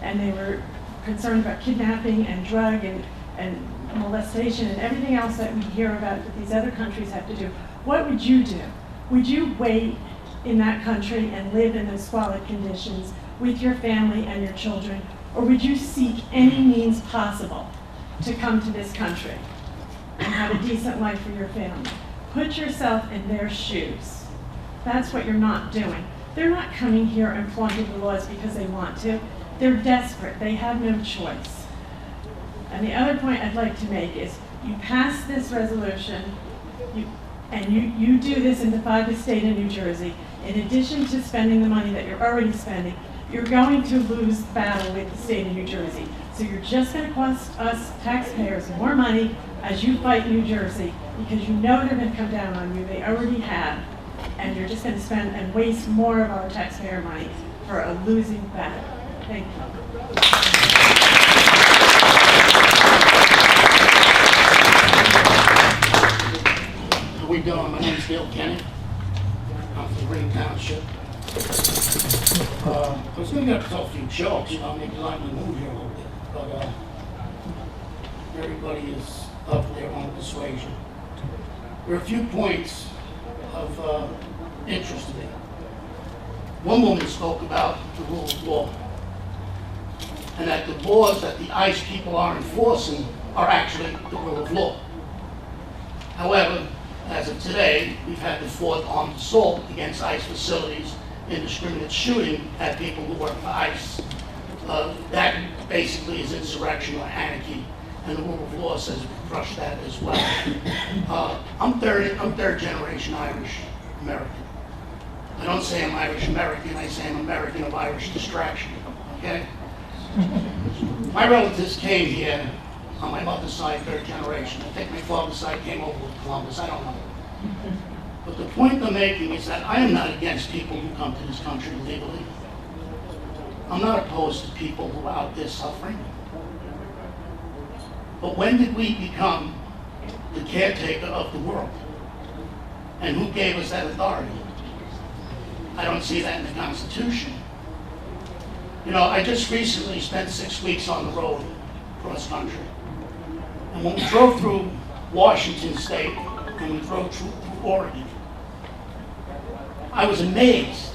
and they were concerned about kidnapping and drug and molestation and everything else that we hear about that these other countries have to do, what would you do? Would you wait in that country and live in those squalid conditions with your family and your children? Or would you seek any means possible to come to this country and have a decent life for your family? Put yourself in their shoes. That's what you're not doing. They're not coming here and flaunting the laws because they want to. They're desperate. They have no choice. And the other point I'd like to make is you pass this resolution, you do this and defy the state of New Jersey. In addition to spending the money that you're already spending, you're going to lose the battle with the state of New Jersey. So you're just going to cost us taxpayers more money as you fight New Jersey, because you know they're going to come down on you. They already have. And you're just going to spend and waste more of our taxpayer money for a losing battle. Thank you. How we doing? My name's Dale Kenny. I'm from Green Township. I was going to tell a few jokes, maybe lighten the mood here a little bit, but everybody is of their own persuasion. There are a few points of interest to me. One woman spoke about the rule of law, and that the laws that the ICE people are enforcing are actually the rule of law. However, as of today, we've had the fourth armed assault against ICE facilities, indiscriminate shooting at people who work for ICE. That basically is insurrection or anarchy, and the rule of law says we crush that as well. I'm third generation Irish American. I don't say I'm Irish American, I say I'm American of Irish distraction, okay? My relatives came here on my mother's side, third generation. I think my father's side came over with Columbus, I don't know. But the point they're making is that I am not against people who come to this country legally. I'm not opposed to people who are out there suffering. But when did we become the caretaker of the world? And who gave us that authority? I don't see that in the Constitution. I just recently spent 6 weeks on the road cross country. And when we drove through Washington State and we drove through Oregon, I was amazed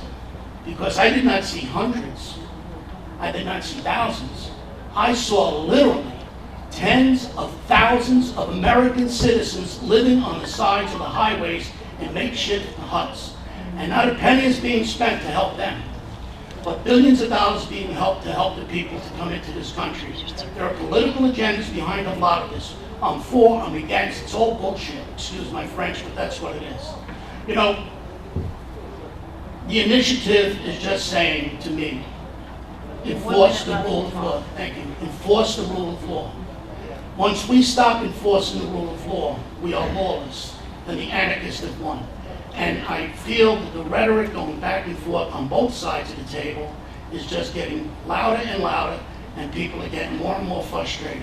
because I did not see hundreds. I did not see thousands. I saw literally tens of thousands of American citizens living on the sides of the highways in makeshift huts. And not a penny is being spent to help them. but billions of dollars being helped to help the people to come into this country. There are political agendas behind a lot of this. I'm for, I'm against, it's all bullshit. Excuse my French, but that's what it is. You know, the initiative is just saying to me, enforce the rule of law. Thank you. Enforce the rule of law. Once we stop enforcing the rule of law, we are lawless. Then the anarchists have won. And I feel that the rhetoric going back and forth on both sides of the table is just getting louder and louder, and people are getting more and more frustrated.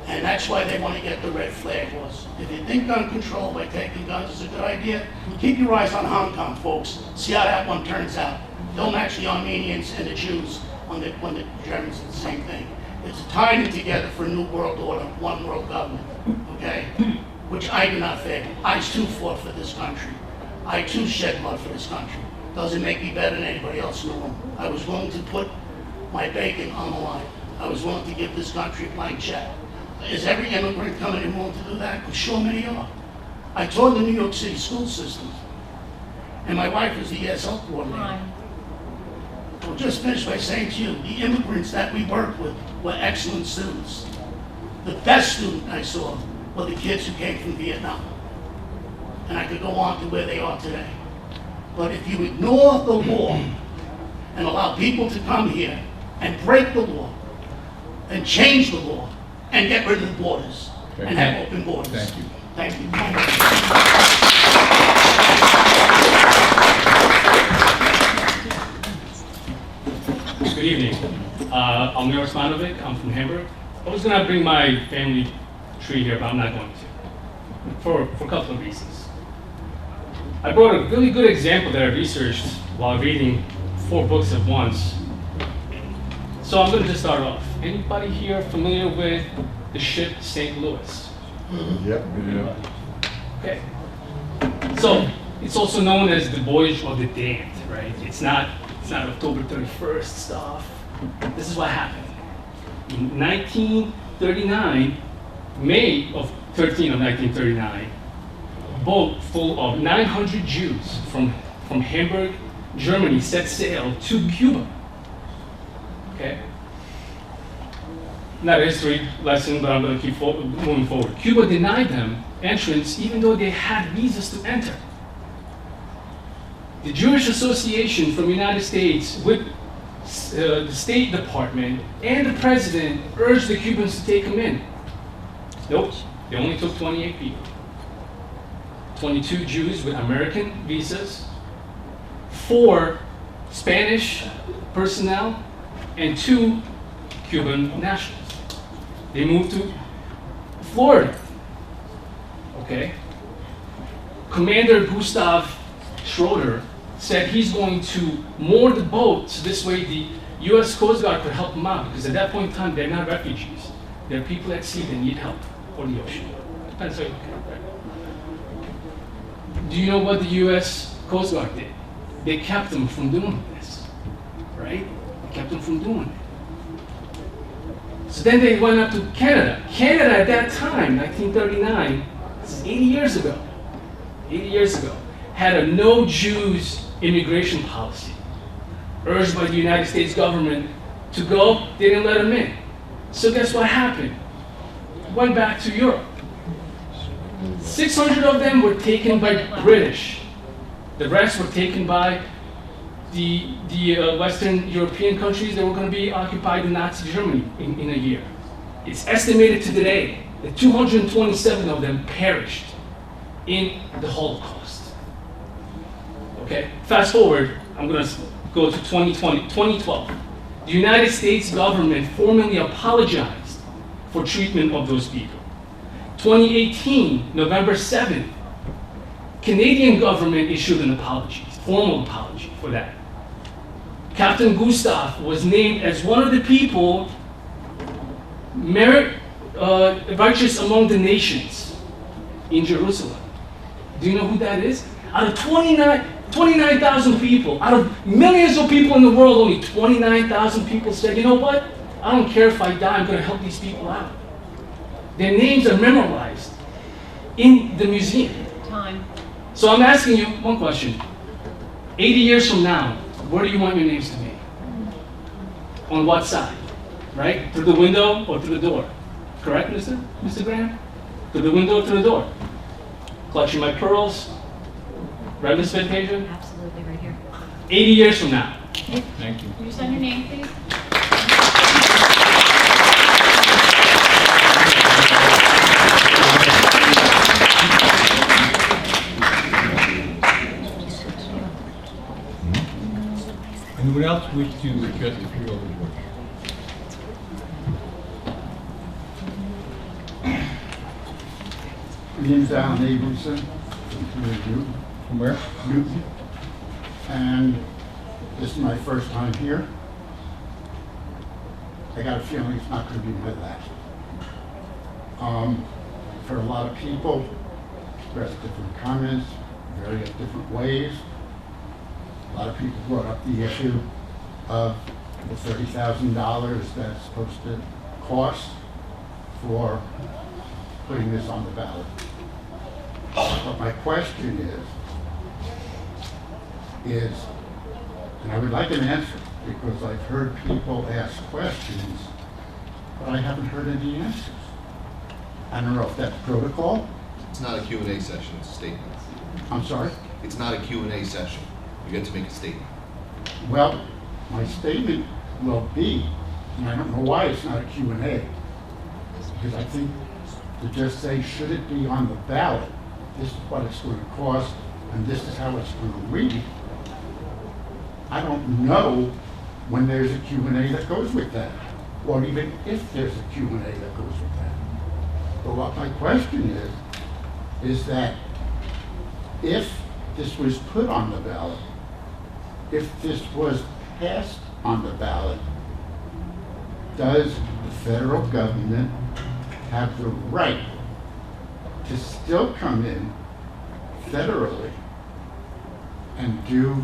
And that's why they want to get the red flag laws. If you think gun control by taking guns is a good idea, keep your eyes on Hong Kong, folks. See how that one turns out. Don't match the Armenians and the Jews when the Germans did the same thing. It's tying it together for a new world order, one world government, okay? Which I do not favor. I too fought for this country. I too shed blood for this country. Doesn't make me better than anybody else in the room. I was willing to put my bacon on the line. I was willing to give this country a blank check. Is every immigrant coming in willing to do that? Well, sure many are. I taught in the New York City school system, and my wife was the ESL coordinator. I'll just finish by saying to you, the immigrants that we worked with were excellent students. The best student I saw were the kids who came from Vietnam. And I could go on to where they are today. But if you ignore the law and allow people to come here and break the law and change the law and get rid of the borders and have open borders. Thank you. Thank you. Good evening. I'm Leor Osmanovic. I'm from Hamburg. I was going to bring my family tree here, but I'm not going to, for a couple of reasons. I brought a really good example that I researched while reading 4 books at once. So I'm going to just start off. Anybody here familiar with the ship St. Louis? Yep. Okay. So it's also known as the Voyage of the Damned, right? It's not October 31st stuff. This is what happened. In 1939, May of 13 of 1939, a boat full of 900 Jews from Hamburg, Germany set sail to Cuba. Okay? Not a history lesson, but I'm going to keep moving forward. Cuba denied them entrance even though they had visas to enter. The Jewish Association from the United States with the State Department and the President urged the Cubans to take them in. Nope, they only took 28 people. 22 Jews with American visas, 4 Spanish personnel, and 2 Cuban nationals. They moved to Florida. Okay? Commander Gustav Schroeder said he's going to moor the boat so this way the U.S. Coast Guard could help them out, because at that point in time they're not refugees. They're people at sea that need help, or the ocean. Depends how you look at it, right? Do you know what the U.S. Coast Guard did? They kept them from doing this, right? They kept them from doing it. So then they went up to Canada. Canada at that time, 1939, this is 80 years ago, had a no Jews immigration policy urged by the United States government to go. They didn't let them in. So guess what happened? Went back to Europe. 600 of them were taken by British. The rest were taken by the Western European countries that were going to be occupied in Nazi Germany in a year. It's estimated to today that 227 of them perished in the Holocaust. Okay, fast forward, I'm going to go to 2012. The United States government formally apologized for treatment of those people. 2018, November 7th, Canadian government issued an apology, formal apology for that. Captain Gustav was named as one of the people righteous among the nations in Jerusalem. Do you know who that is? Out of 29,000 people, out of millions of people in the world, only 29,000 people said, you know what? I don't care if I die, I'm going to help these people out. Their names are memorized in the museum. Time. So I'm asking you one question. 80 years from now, where do you want your names to be? On what side? Right? Through the window or through the door? Correct, Mr. Graham? Through the window or through the door? Clutching my pearls? Right, Ms. Fantasia? Absolutely, right here. 80 years from now. Thank you. Can you send your name, please? Anyone else wish to address the freeholder board? My name's Alan Abramson. From where? Newton. And this is my first time here. I got a feeling it's not going to be my last. For a lot of people, expressed different comments, various different ways. A lot of people brought up the issue of the $30,000 that's supposed to cost for putting this on the ballot. But my question is, and I would like an answer, because I've heard people ask questions, but I haven't heard any answers. I don't know if that's protocol. It's not a Q&A session, it's a statement. I'm sorry? It's not a Q&A session. You get to make a statement. Well, my statement will be, and I don't know why it's not a Q&A, because I think to just say, should it be on the ballot, this is what it's going to cost, and this is how it's going to read. I don't know when there's a Q&A that goes with that, or even if there's a Q&A that goes with that. But what my question is that if this was put on the ballot, if this was passed on the ballot, does the federal government have the right to still come in federally and do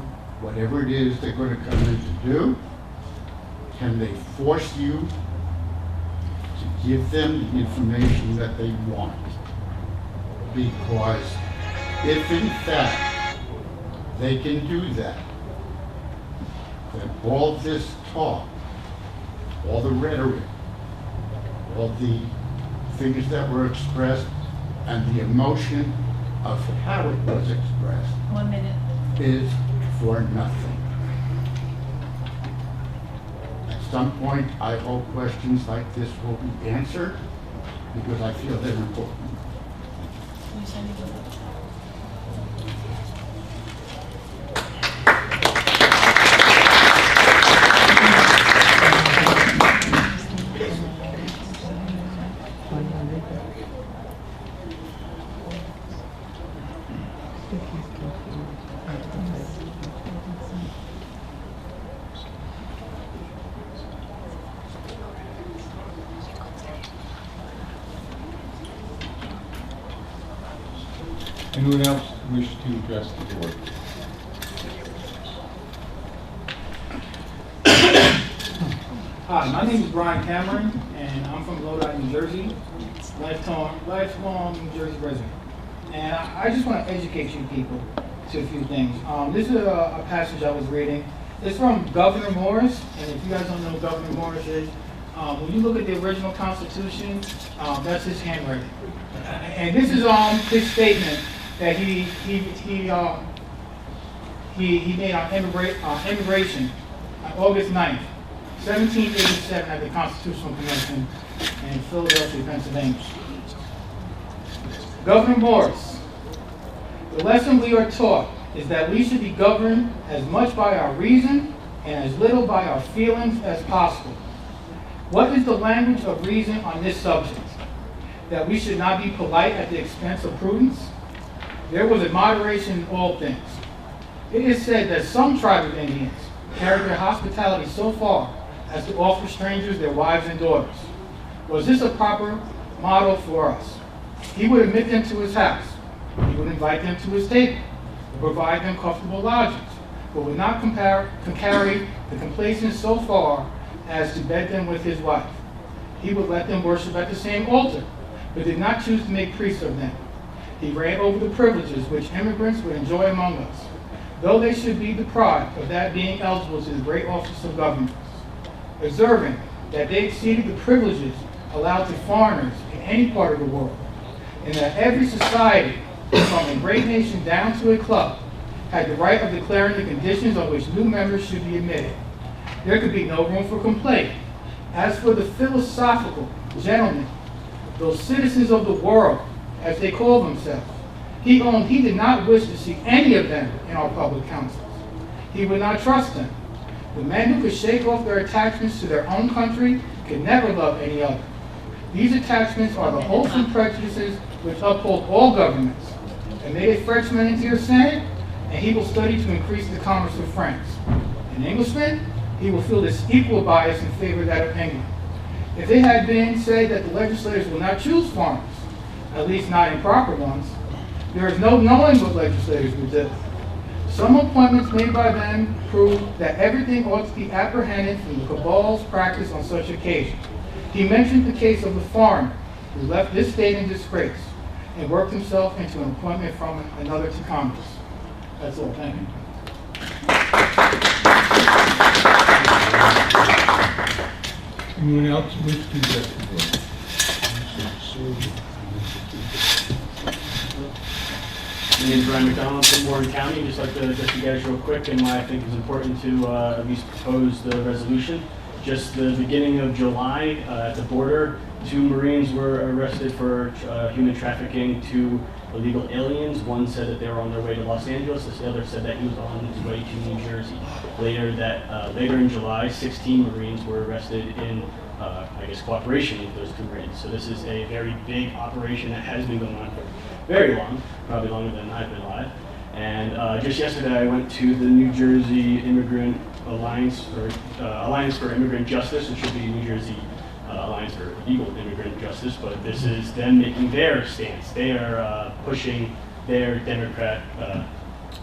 whatever it is they're going to come in to do? Can they force you to give them the information that they want? Because if in fact they can do that, then all this talk, all the rhetoric, all the things that were expressed, and the emotion of how it was expressed 1 minute. is for nothing. At some point, I hope questions like this will be answered, because I feel they're important. Can you send me the- Anyone else wish to address the board? Hi, my name is Brian Cameron, and I'm from Lodi, New Jersey, lifelong New Jersey resident. And I just want to educate you people to a few things. This is a passage I was reading. It's from Governor Morris, and if you guys don't know who Governor Morris is, when you look at the original Constitution, that's his handwriting. And this is his statement that he made on immigration on August 9th, 1787 at the Constitutional Convention in Philadelphia, Pennsylvania. Governor Morris, the lesson we are taught is that we should be governed as much by our reason and as little by our feelings as possible. What is the language of reason on this subject? That we should not be polite at the expense of prudence? There was a moderation in all things. It is said that some tribe of Indians carried their hospitality so far as to offer strangers their wives and daughters. Was this a proper model for us? He would admit them to his house. He would invite them to his table, and provide them comfortable lodgings, but would not carry the complacence so far as to bed them with his wife. He would let them worship at the same altar, but did not choose to make priests of them. He ran over the privileges which immigrants would enjoy among us, though they should be deprived of that being eligible to the great office of government. observing that they exceeded the privileges allowed to foreigners in any part of the world, and that every society, from a great nation down to a club, had the right of declaring the conditions on which new members should be admitted. There could be no room for complaint. As for the philosophical gentlemen, those citizens of the world, as they call themselves, he did not wish to see any of them in our public councils. He would not trust them. The men who could shake off their attachments to their own country could never love any other. These attachments are the hopes and prejudices which uphold all governments. Admit a Frenchman into your Senate, and he will study to increase the commerce of France. An Englishman, he will feel this equal bias in favor of that of England. If it had been said that the legislators will not choose foreigners, at least not improper ones, there is no knowing what legislators would do. Some appointments made by them prove that everything ought to be apprehended from the cabal's practice on such occasions. He mentioned the case of the foreigner who left this state in disgrace and worked himself into an appointment from another to Congress. That's all. Thank you. Anyone else wish to address the board? My name is Ryan McDonald from Warren County. Just like to address you guys real quick and why I think it's important to at least propose the resolution. Just the beginning of July at the border, 2 Marines were arrested for human trafficking to illegal aliens. One said that they were on their way to Los Angeles. The other said that he was on his way to New Jersey. Later in July, 16 Marines were arrested in cooperation with those 2 Marines. So this is a very big operation that has been going on for very long, probably longer than I've been alive. And just yesterday, I went to the New Jersey Immigrant Alliance for Immigrant Justice. It should be New Jersey Alliance for Legal Immigrant Justice, but this is them making their stance. They are pushing their Democrat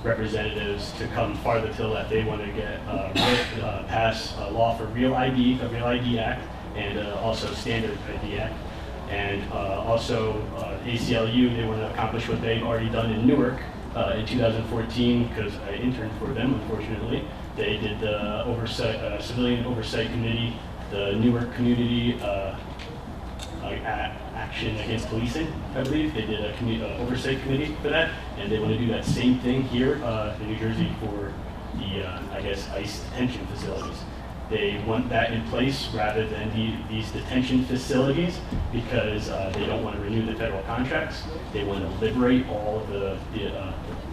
representatives to come farther to the left. They want to get pass a law for Real ID, a Real ID Act, and also Standard ID Act. And also ACLU, they want to accomplish what they've already done in Newark in 2014, because I interned for them, unfortunately. They did the Civilian Oversight Committee, the Newark Community Action Against Policing, I believe. They did a oversight committee for that, and they want to do that same thing here in New Jersey for the, ICE detention facilities. They want that in place rather than these detention facilities because they don't want to renew the federal contracts. They want to liberate all of the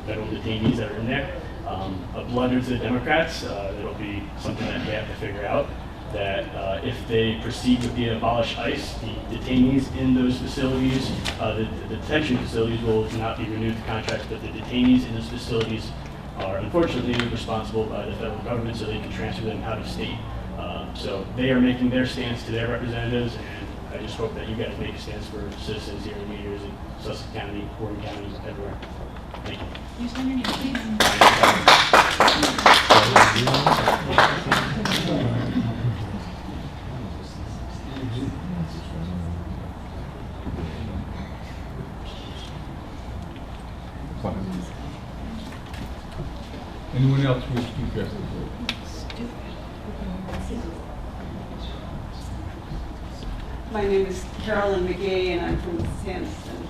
federal detainees that are in there. A blunder to the Democrats, it'll be something that they have to figure out, that if they proceed with the abolish ICE, the detainees in those facilities, the detention facilities will not be renewed the contracts, but the detainees in those facilities are unfortunately responsible by the federal government, so they can transfer them out of state. So they are making their stance to their representatives, and I just hope that you guys make a stance for citizens here in New Jersey, Sussex County, Warren County, everywhere. Thank you. You send your name, please. Anyone else wish to address the board? My name is Carolyn McGee, and I'm from Sandston.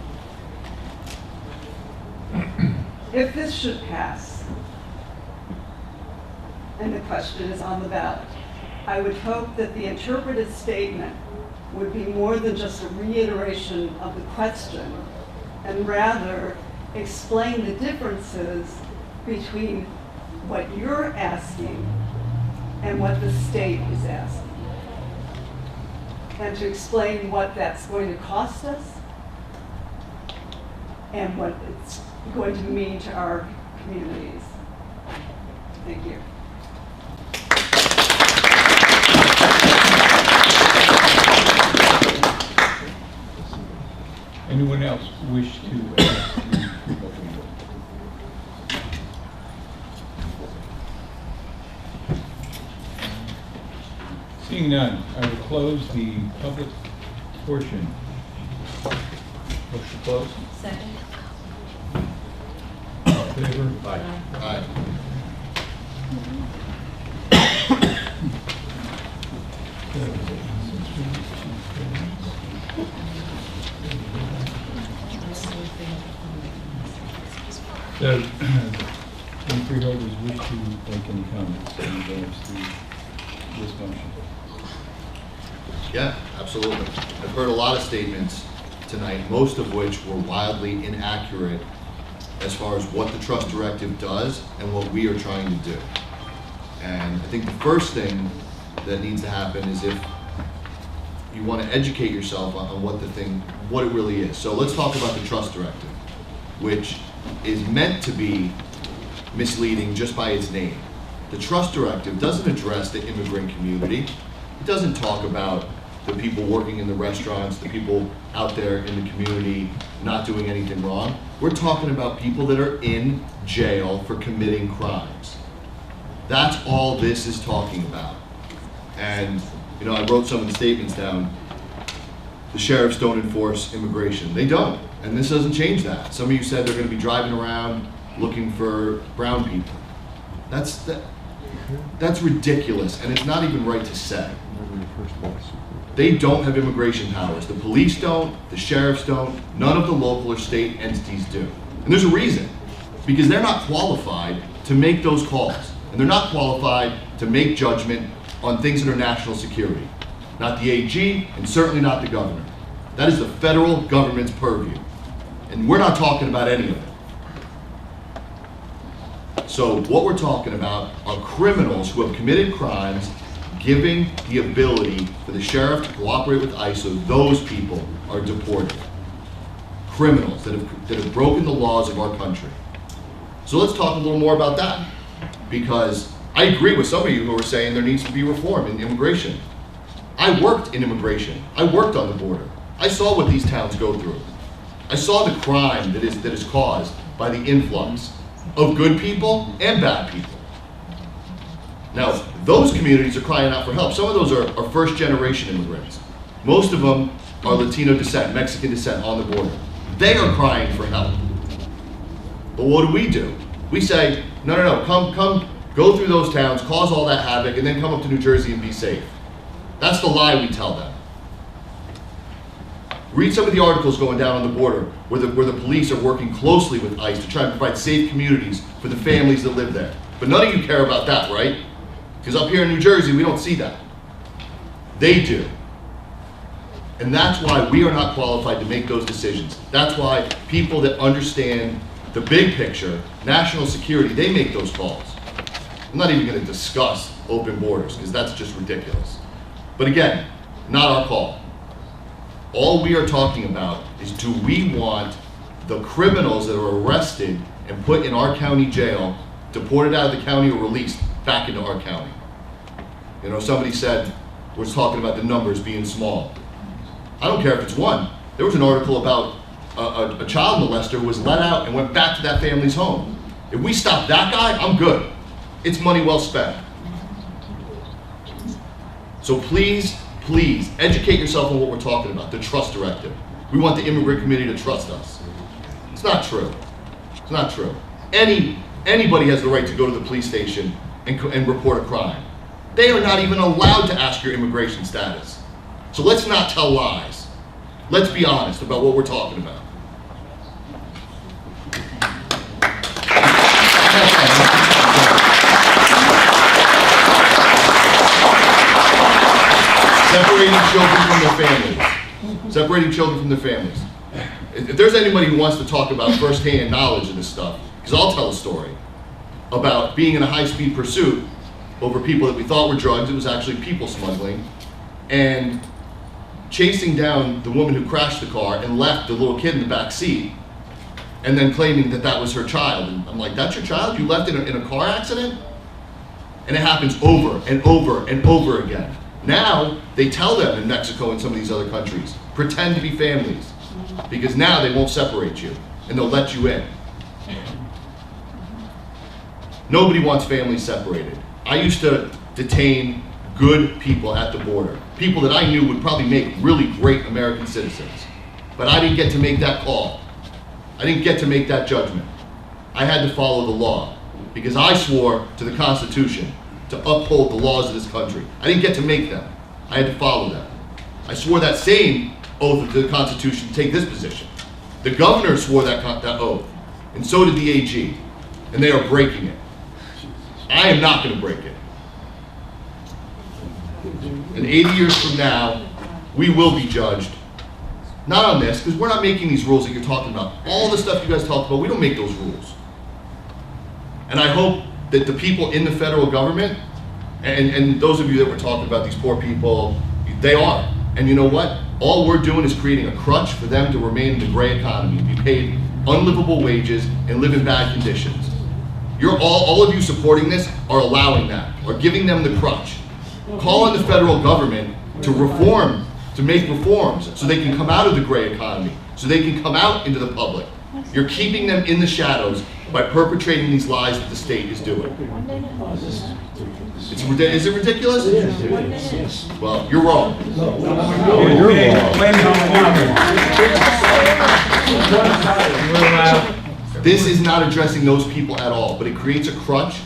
If this should pass, and the question is on the ballot, I would hope that the interpreted statement would be more than just a reiteration of the question, and rather explain the differences between what you're asking and what the state is asking. And to explain what that's going to cost us and what it's going to mean to our communities. Thank you. Anyone else wish to address the open board? Seeing none, I will close the public portion. Motion to close. Second. All in favor? Aye. Aye. So, any freeholders wish to make any comments in regards to this motion? Yeah, absolutely. I've heard a lot of statements tonight, most of which were wildly inaccurate as far as what the trust directive does and what we are trying to do. And I think the first thing that needs to happen is if you want to educate yourself on what it really is. So let's talk about the trust directive, which is meant to be misleading just by its name. The trust directive doesn't address the immigrant community. It doesn't talk about the people working in the restaurants, the people out there in the community not doing anything wrong. We're talking about people that are in jail for committing crimes. That's all this is talking about. And, you know, I wrote some of the statements down. The sheriffs don't enforce immigration. They don't, and this doesn't change that. Some of you said they're going to be driving around looking for brown people. That's ridiculous, and it's not even right to say. They don't have immigration powers. The police don't, the sheriffs don't, none of the local or state entities do. And there's a reason, because they're not qualified to make those calls, and they're not qualified to make judgment on things that are national security. Not the AG, and certainly not the governor. That is the federal government's purview, and we're not talking about any of it. So what we're talking about are criminals who have committed crimes, giving the ability for the sheriff to cooperate with ICE so those people are deported. Criminals that have broken the laws of our country. So let's talk a little more about that, because I agree with some of you who are saying there needs to be reform in immigration. I worked in immigration. I worked on the border. I saw what these towns go through. I saw the crime that is caused by the influx of good people and bad people. Now, those communities are crying out for help. Some of those are first-generation immigrants. Most of them are Latino descent, Mexican descent on the border. They are crying for help. But what do? We say, no, come, go through those towns, cause all that havoc, and then come up to New Jersey and be safe. That's the lie we tell them. Read some of the articles going down on the border where the police are working closely with ICE to try and provide safe communities for the families that live there. But none of you care about that, right? Because up here in New Jersey, we don't see that. They do. And that's why we are not qualified to make those decisions. That's why people that understand the big picture, national security, they make those calls. I'm not even going to discuss open borders because that's just ridiculous. But again, not our call. All we are talking about is, do we want the criminals that are arrested and put in our county jail, deported out of the county or released back into our county? You know, somebody said, we're talking about the numbers being small. I don't care if it's one. There was an article about a child molester who was let out and went back to that family's home. If we stop that guy, I'm good. It's money well spent. So please, educate yourself on what we're talking about, the trust directive. We want the immigrant community to trust us. It's not true. It's not true. Anybody has the right to go to the police station and report a crime. They are not even allowed to ask your immigration status. So let's not tell lies. Let's be honest about what we're talking about. Separating children from their families. If there's anybody who wants to talk about first-hand knowledge of this stuff, because I'll tell a story about being in a high-speed pursuit over people that we thought were drugs. It was actually people smuggling, and chasing down the woman who crashed the car and left the little kid in the back seat, and then claiming that that was her child. And I'm like, that's your child? You left in a car accident? And it happens over and over and over again. Now, they tell them in Mexico and some of these other countries, pretend to be families, because now they won't separate you, and they'll let you in. Nobody wants families separated. I used to detain good people at the border, people that I knew would probably make really great American citizens. But I didn't get to make that call. I didn't get to make that judgment. I had to follow the law, because I swore to the Constitution to uphold the laws of this country. I didn't get to make them. I had to follow them. I swore that same oath to the Constitution to take this position. The governor swore that oath. And so did the AG. And they are breaking it. I am not going to break it. And 80 years from now, we will be judged. Not on this, because we're not making these rules that you're talking about. All the stuff you guys talked about, we don't make those rules. And I hope that the people in the federal government, and those of you that were talking about these poor people, they are. And you know what? All we're doing is creating a crutch for them to remain in the gray economy, be paid unlivable wages, and live in bad conditions. You're all of you supporting this are allowing that, are giving them the crutch. Call on the federal government to reform, to make reforms, so they can come out of the gray economy, so they can come out into the public. You're keeping them in the shadows by perpetrating these lies that the state is doing. Is it ridiculous? Yes. Well, you're wrong. You're wrong. This is not addressing those people at all, but it creates a crutch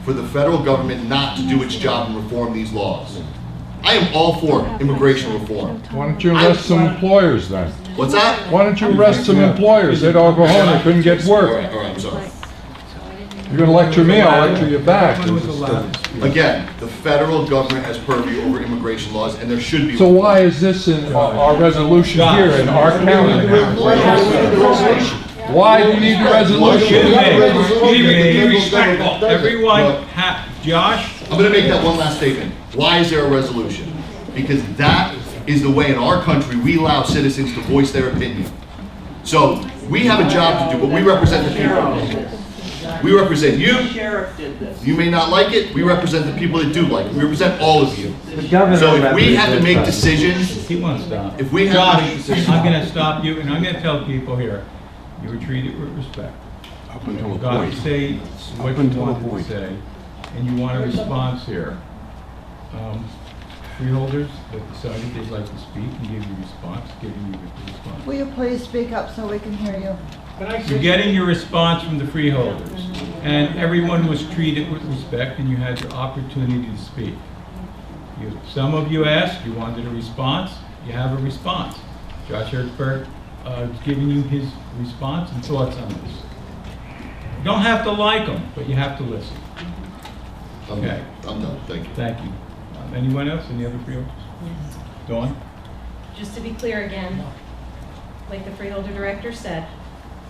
for the federal government not to do its job and reform these laws. I am all for immigration reform. Why don't you arrest some employers then? What's that? Why don't you arrest some employers? They'd all go home, they couldn't get work. All right, I'm sorry. You're gonna lecture me, I'll lecture you back. Again, the federal government has purview over immigration laws, and there should be. So why is this in our resolution here in our county? Why do you need the resolution? Be respectful. Everyone, Josh? I'm going to make that one last statement. Why is there a resolution? Because that is the way in our country we allow citizens to voice their opinion. So we have a job to do, but we represent the people. We represent you. You may not like it. We represent the people that do like it. We represent all of you. So if we have to make decisions, He won't stop. if we have Josh, I'm going to stop you, and I'm going to tell people here, you were treated with respect. Up until You a got point. to say what you wanted to say, and you want a response here. Freeholders that decided they'd like to speak and give you a response, giving you the response. Will you please speak up so we can hear you? You're getting your response from the freeholders, and everyone was treated with respect, and you had your opportunity to speak. Some of you asked, you wanted a response, you have a response. Josh Hertzberg is giving you his response and thoughts on this. You don't have to like them, but you have to listen. Okay. I'm done. Thank you. Thank you. Anyone else? Any other freeholders? Yes. Dawn? Just to be clear again, like the freeholder director said,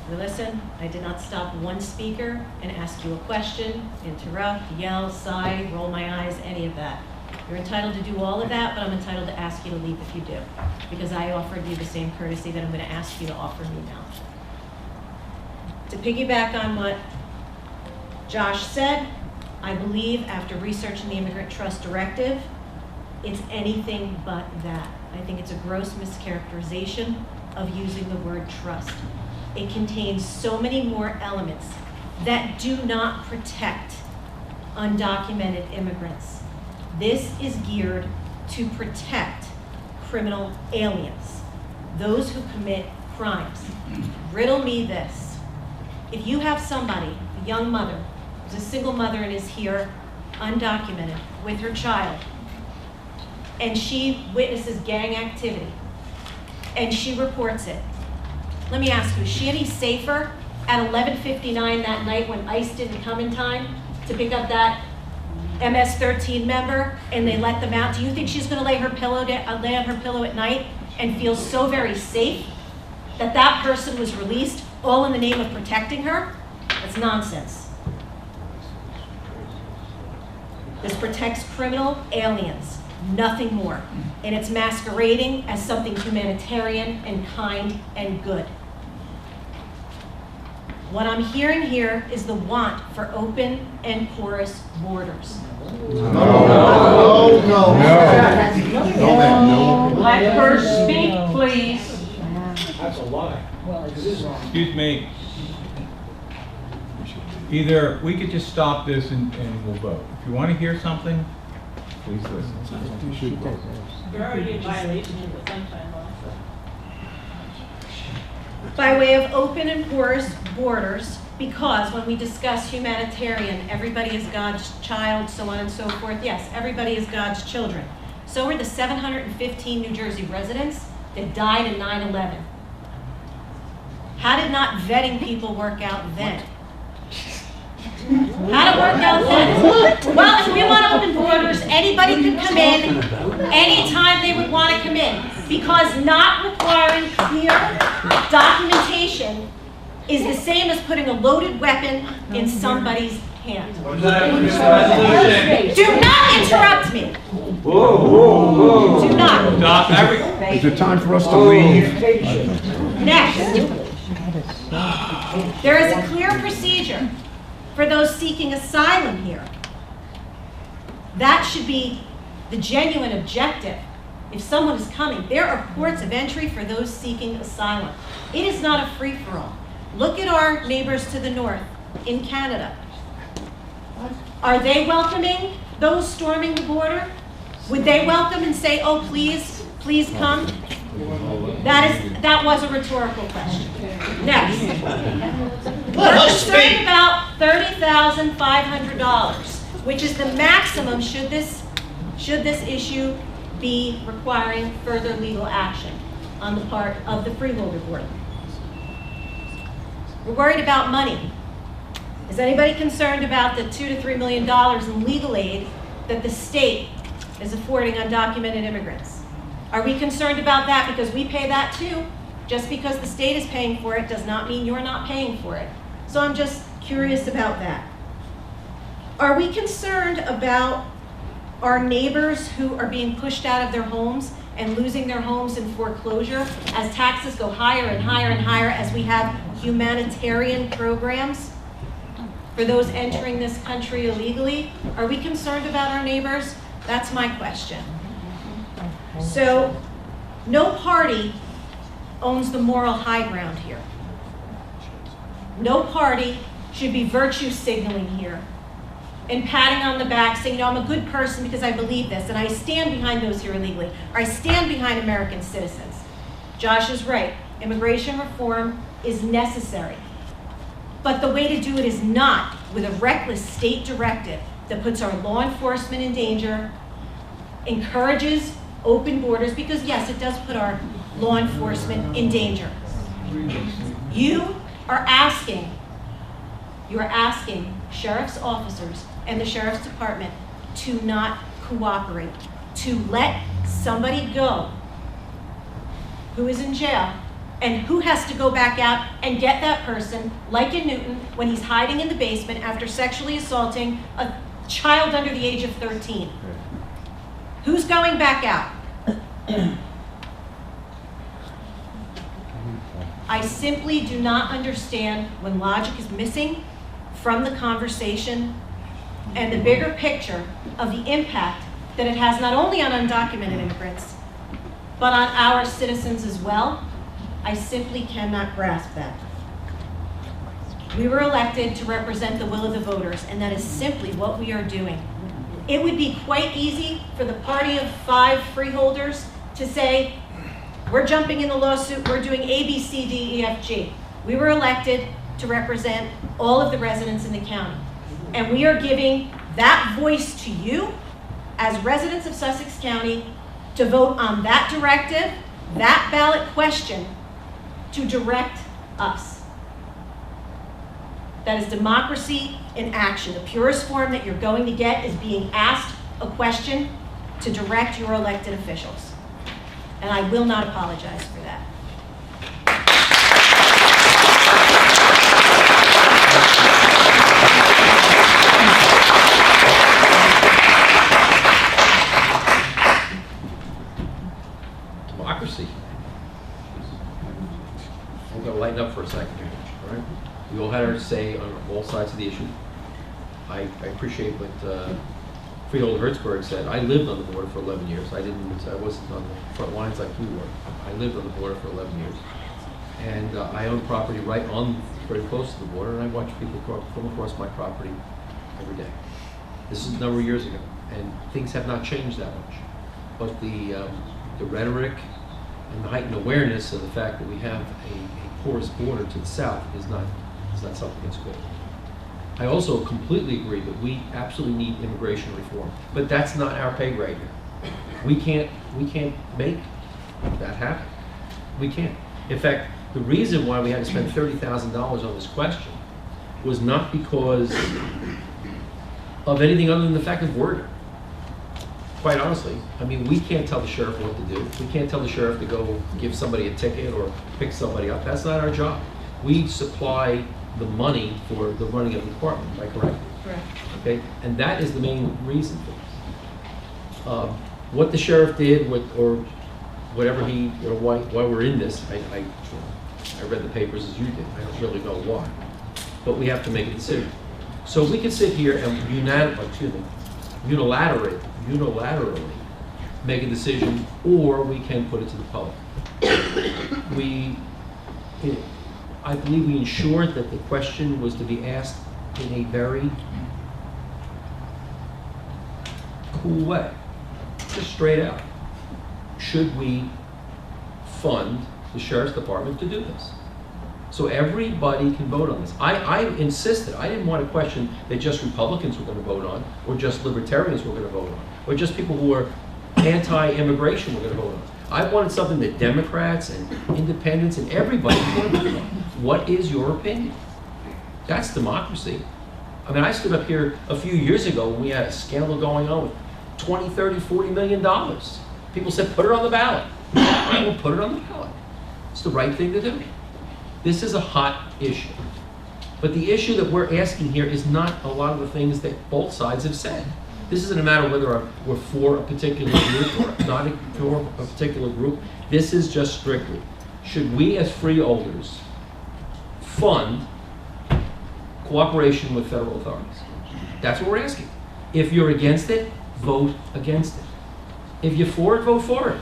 we listen. I did not stop one speaker and ask you a question, interrupt, yell, sigh, roll my eyes, any of that. You're entitled to do all of that, but I'm entitled to ask you to leave if you do, because I offered you the same courtesy that I'm going to ask you to offer me now. To piggyback on what Josh said, I believe after researching the Immigrant Trust Directive, it's anything but that. I think it's a gross mischaracterization of using the word trust. It contains so many more elements that do not protect undocumented immigrants. This is geared to protect criminal aliens, those who commit crimes. Riddle me this. If you have somebody, a young mother, who's a single mother and is here undocumented with her child, and she witnesses gang activity, and she reports it, let me ask you, is she any safer at 11:59 that night when ICE didn't come in time to pick up that MS-13 member and they let them out? Do you think she's going to lay on her pillow at night and feel so very safe that that person was released all in the name of protecting her? That's nonsense. This protects criminal aliens, nothing more. And it's masquerading as something humanitarian and kind and good. What I'm hearing here is the want for open and porous borders. No. Let her speak, please. That's a lie. Excuse me. Either we could just stop this and we'll vote. If you want to hear something, please listen. You're already in violation of the Sunshine Law. By way of open and porous borders, because when we discuss humanitarian, everybody is God's child, so on and so forth. Yes, everybody is God's children. So are the 715 New Jersey residents that died in 9/11. How did not vetting people work out then? How to work out then? Well, if we want open borders, anybody could come in anytime they would want to come in, because not requiring clear documentation is the same as putting a loaded weapon in somebody's hand. Do not interrupt me. Do not. Is it time for us to leave? Next. There is a clear procedure for those seeking asylum here. That should be the genuine objective. If someone is coming, there are ports of entry for those seeking asylum. It is not a free-for-all. Look at our neighbors to the north in Canada. Are they welcoming those storming the border? Would they welcome and say, oh, please, please come? That was a rhetorical question. Next. We're concerned about $30,500, which is the maximum should this issue be requiring further legal action on the part of the Freeholder Board. We're worried about money. Is anybody concerned about the $2 to $3 million in legal aid that the state is affording undocumented immigrants? Are we concerned about that? Because we pay that too. Just because the state is paying for it does not mean you're not paying for it. So I'm just curious about that. Are we concerned about our neighbors who are being pushed out of their homes and losing their homes in foreclosure as taxes go higher and higher and higher as we have humanitarian programs for those entering this country illegally? Are we concerned about our neighbors? That's my question. So, no party owns the moral high ground here. No party should be virtue signaling here and patting on the back saying, I'm a good person because I believe this and I stand behind those here illegally, or I stand behind American citizens. Josh is right. Immigration reform is necessary. But the way to do it is not with a reckless state directive that puts our law enforcement in danger, encourages open borders, because yes, it does put our law enforcement in danger. You are asking sheriff's officers and the sheriff's department to not cooperate, to let somebody go who is in jail and who has to go back out and get that person, like in Newton, when he's hiding in the basement after sexually assaulting a child under the age of 13. Who's going back out? I simply do not understand when logic is missing from the conversation and the bigger picture of the impact that it has not only on undocumented immigrants, but on our citizens as well. I simply cannot grasp that. We were elected to represent the will of the voters, and that is simply what we are doing. It would be quite easy for the party of 5 freeholders to say, we're jumping in the lawsuit, we're doing A, B, C, D, E, F, G. We were elected to represent all of the residents in the county. And we are giving that voice to you as residents of Sussex County to vote on that directive, that ballot question, to direct us. That is democracy in action. The purest form that you're going to get is being asked a question to direct your elected officials. And I will not apologize for that. Democracy. We're going to lighten up for a second here, all right? We all had our say on all sides of the issue. I appreciate what Freeholder Hertzberg said. I lived on the border for 11 years. I wasn't on the front lines like you were. I lived on the border for 11 years. And I own property very close to the border, and I watch people come across my property every day. This is a number of years ago, and things have not changed that much. But the rhetoric and the heightened awareness of the fact that we have a porous border to the south is not something that's good. I also completely agree that we absolutely need immigration reform, but that's not our pay grade here. We can't make that happen. We can't. In fact, The reason why we had to spend $30,000 on this question was not because of anything other than the fact of wording. Quite honestly, I mean, we can't tell the sheriff what to do. We can't tell the sheriff to go give somebody a ticket or pick somebody up. That's not our job. We supply the money for the running of the department, am I correct? Correct. Okay, and that is the main reason for this. What the sheriff did, or whatever he, or why we're in this, I read the papers as you did. I don't really know why, but we have to make a decision. So we can sit here and unilaterally make a decision, or we can put it to the public. I believe we ensured that the question was to be asked in a very cool way, just straight out. Should we fund the sheriff's department to do this? So everybody can vote on this. I insisted, I didn't want a question that just Republicans were going to vote on, or just libertarians were going to vote on, or just people who are anti-immigration were going to vote on. I wanted something that Democrats and independents and everybody was going to vote on. What is your opinion? That's democracy. I mean, I stood up here a few years ago when we had a scandal going on with $20, $30, $40 million. People said, put it on the ballot. I will put it on the ballot. It's the right thing to do. This is a hot issue. But the issue that we're asking here is not a lot of the things that both sides have said. This isn't a matter of whether we're for a particular group or not for a particular group. This is just strictly, should we as freeholders fund cooperation with federal authorities? That's what we're asking. If you're against it, vote against it. If you're for it, vote for it.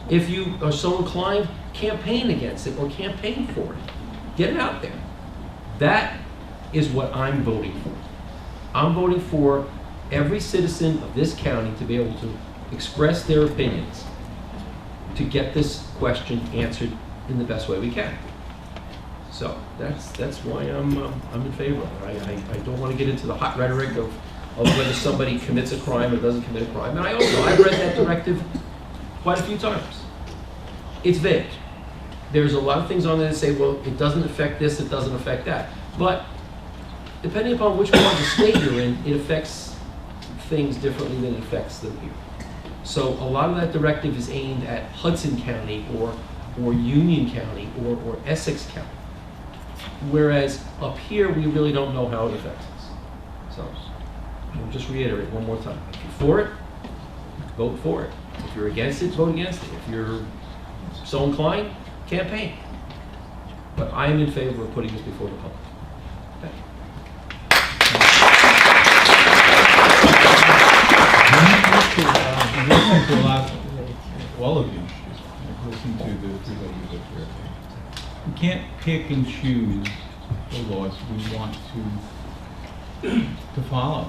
If you are so inclined, campaign against it or campaign for it. Get it out there. That is what I'm voting for. I'm voting for every citizen of this county to be able to express their opinions, to get this question answered in the best way we can. So that's why I'm in favor of it. I don't want to get into the hot rhetoric of whether somebody commits a crime or doesn't commit a crime. And I've read that directive quite a few times. It's vague. There's a lot of things on there that say, well, it doesn't affect this, it doesn't affect that. But depending upon which part of the state you're in, it affects things differently than it affects them here. So a lot of that directive is aimed at Hudson County or Union County or Essex County. Whereas up here, we really don't know how it affects us. So I'll just reiterate one more time. If you're for it, vote for it. If you're against it, vote against it. If you're so inclined, campaign. But I am in favor of putting this before the public. Thank you. Listening to all of you, listen to the three ladies up here. We can't pick and choose the laws we want to follow.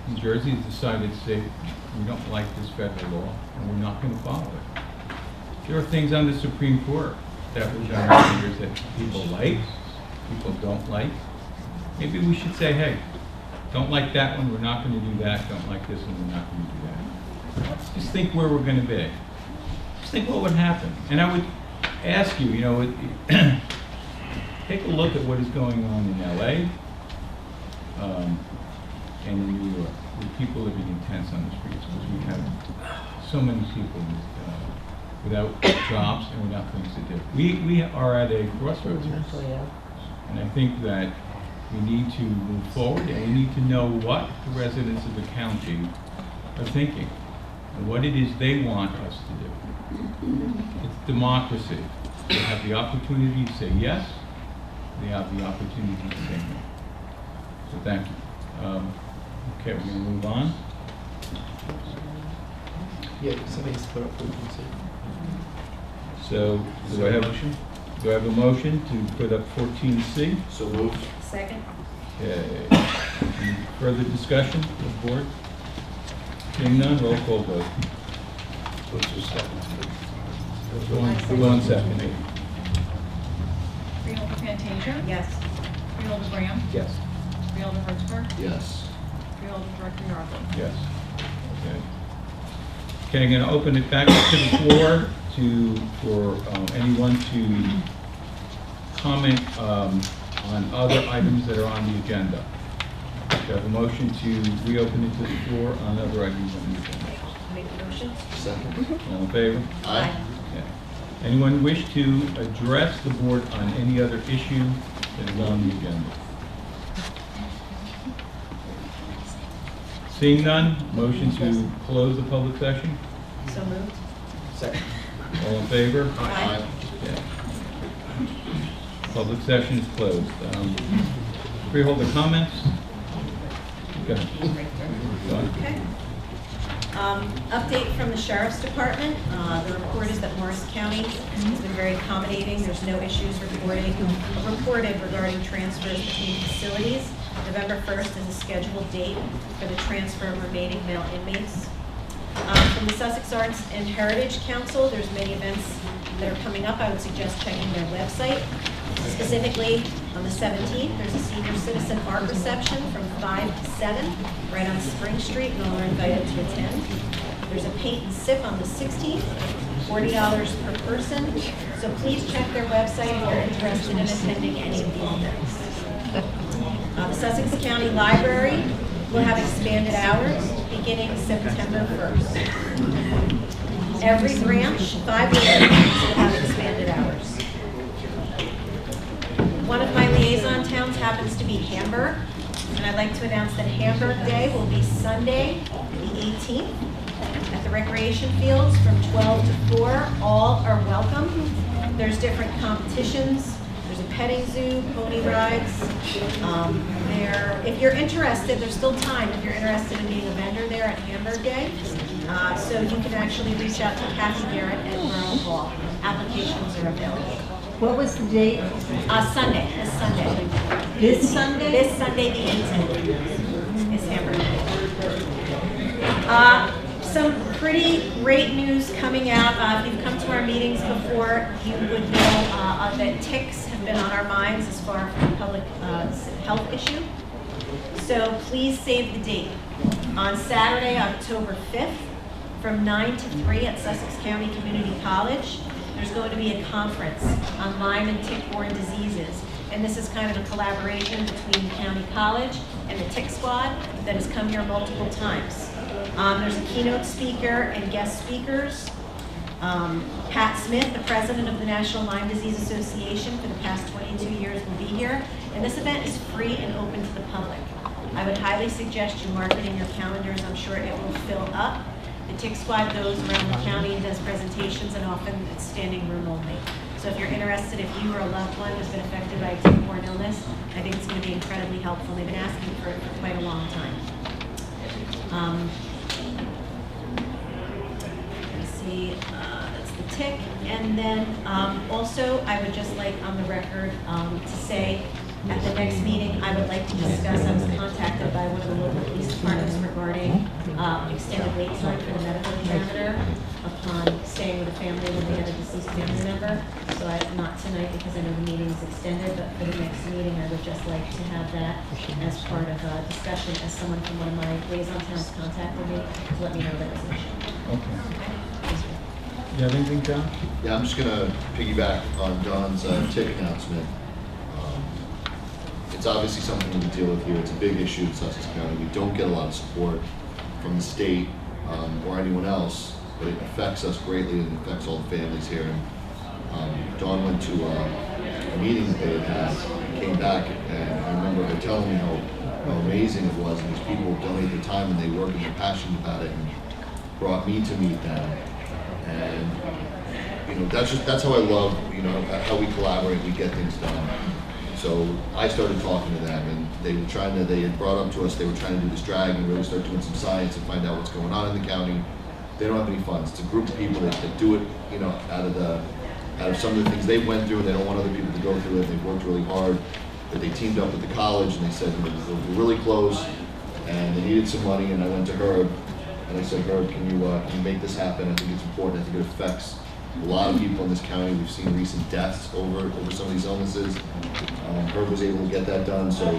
New Jersey has decided to say we don't like this federal law and we're not going to follow it. There are things on the Supreme Court that were done over the years that people like, people don't like. Maybe we should say, hey, don't like that one, we're not going to do that. Don't like this one, we're not going to do that. Just think where we're going to be. Just think what would happen. And I would ask you, take a look at what is going on in LA and in New York, where people are living in tents on the streets because we have so many people without jobs and without things to do. We are at a crossroads here. And I think that we need to move forward and we need to know what the residents of the county are thinking and what it is they want us to do. It's democracy. They have the opportunity to say yes, they have the opportunity to say no. So thank you. Okay, we're going to move on. Yeah, somebody has to put up 14C. So do I have a motion to put up 14C? So moved. Second. Okay. Any further discussion of the board? Seeing none, roll call vote. One second. Freeholder Fantasia? Yes. Freeholder Graham? Yes. Freeholder Hertzberg? Yes. Freeholder Director Yardley? Yes. Okay. Okay, I'm going to open it back up to the floor for anyone to comment on other items that are on the agenda. Do you have a motion to reopen it to the floor on other items on the agenda? Make the motion? Second. All in favor? Aye. Okay. Anyone wish to address the board on any other issue that is on the agenda? Seeing none, motion to close the public session? So moved. Second. All in favor? Aye. Okay. Public session is closed. Freeholder comments? Go ahead. Go on. Okay. Update from the Sheriff's Department. The report is that Morris County has been very accommodating. There's no issues reported regarding transfers between facilities. November 1st is a scheduled date for the transfer of remaining male inmates. From the Sussex Arts and Heritage Council, there's many events that are coming up. I would suggest checking their website. Specifically, on the 17th, there's a senior citizen art reception from 5 to 7, right on Spring Street, and all are invited to attend. There's a paint and sip on the 16th, $40 per person. So please check their website if you're interested in attending any of these events. The Sussex County Library will have expanded hours beginning September 1st. Every branch, 5 libraries will have expanded hours. One of my liaison towns happens to be Hamburg, and I'd like to announce that Hamburg Day will be Sunday, the 18th, at the recreation fields from 12 to 4. All are welcome. There's different competitions. There's a petting zoo, pony rides. If you're interested, there's still time if you're interested in being a vendor there at Hamburg Day. So you can actually reach out to Kathy Garrett at Borough Hall. Applications are available. What was the date? Sunday, this Sunday. This Sunday? This Sunday, the 18th, is Hamburg Day. Some pretty great news coming out. If you've come to our meetings before, you would know that ticks have been on our minds as far as a public health issue. So please save the date. On Saturday, October 5th, from 9 to 3 at Sussex County Community College, there's going to be a conference on Lyme and tick-borne diseases. And this is kind of a collaboration between the county college and the tick squad that has come here multiple times. There's a keynote speaker and guest speakers. Pat Smith, the president of the National Lyme Disease Association for the past 22 years, will be here. And this event is free and open to the public. I would highly suggest you mark it in your calendars. I'm sure it will fill up. The tick squad goes around the county and does presentations, and often it's standing room only. So if you're interested, if you or a loved one has been affected by a tick-borne illness, I think it's going to be incredibly helpful. They've been asking for it for quite a long time. Let me see, that's the tick. And then also, I would just like on the record to say at the next meeting, I would like to discuss, I was contacted by one of the local police departments regarding extended wait time for the medical examiner upon staying with a family when they have a deceased family member. So not tonight because I know the meeting is extended, but for the next meeting, I would just like to have that as part of a discussion as someone from one of my liaison towns contacted me to let me know that it's an issue. Okay. You have anything, John? Yeah, I'm just gonna piggyback on John's tick announcement. It's obviously something we deal with here. It's a big issue in Sussex County. We don't get a lot of support from the state or anyone else, but it affects us greatly and it affects all the families here. And Dawn went to a meeting that they had came back, and I remember her telling me how amazing it was, and these people donate their time and they work and they're passionate about it, and brought me to meet them. And that's how I love, how we collaborate, we get things done. So I started talking to them, and they had brought up to us, they were trying to do this drag and really start doing some science and find out what's going on in the county. They don't have any funds. It's a group of people that do it, out of some of the things they went through, and they don't want other people to go through it. They've worked really hard. But they teamed up with the college, and they said we're really close, and they needed some money. And I went to Herb, and I said, Herb, can you make this happen? I think it's important. I think it affects a lot of people in this county. We've seen recent deaths over some of these illnesses. Herb was able to get that done, so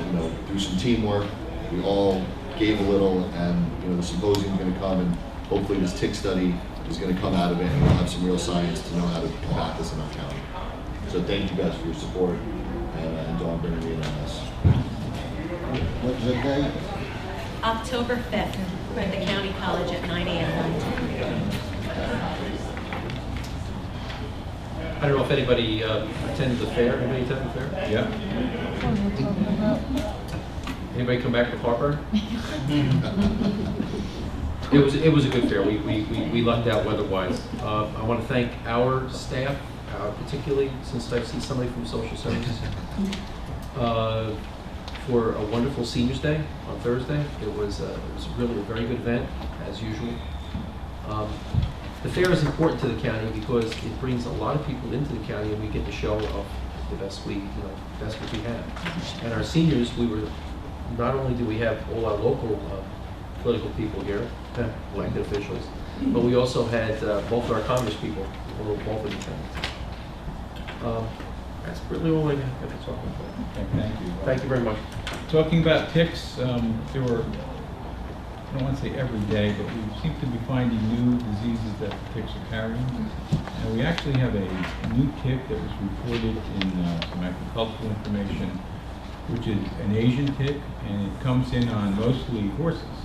through some teamwork, we all gave a little, and the symposium is going to come, and hopefully this tick study is going to come out of it, and we'll have some real science to know how to combat this in our county. So thank you guys for your support and Dawn bringing me in on this. What's the date? October 5th, at the county college at 9 a.m. I don't know if anybody attended the fair. Anybody attended the fair? Yeah. Anybody come back to Harper? It was a good fair. We lucked out weather-wise. I want to thank our staff, particularly since I see somebody from social services, for a wonderful Seniors Day on Thursday. It was really a very good event, as usual. The fair is important to the county because it brings a lot of people into the county, and we get to show off the best we have. And our seniors, not only do we have all our local political people here, elected officials, but we also had both our Congress people, both of the counties. That's really all I have to talk about. Okay, thank you. Thank you very much. Talking about ticks, there were, I don't want to say every day, but we seem to be finding new diseases that the ticks are carrying. And we actually have a new tick that was reported in some agricultural information, which is an Asian tick, and it comes in on mostly horses.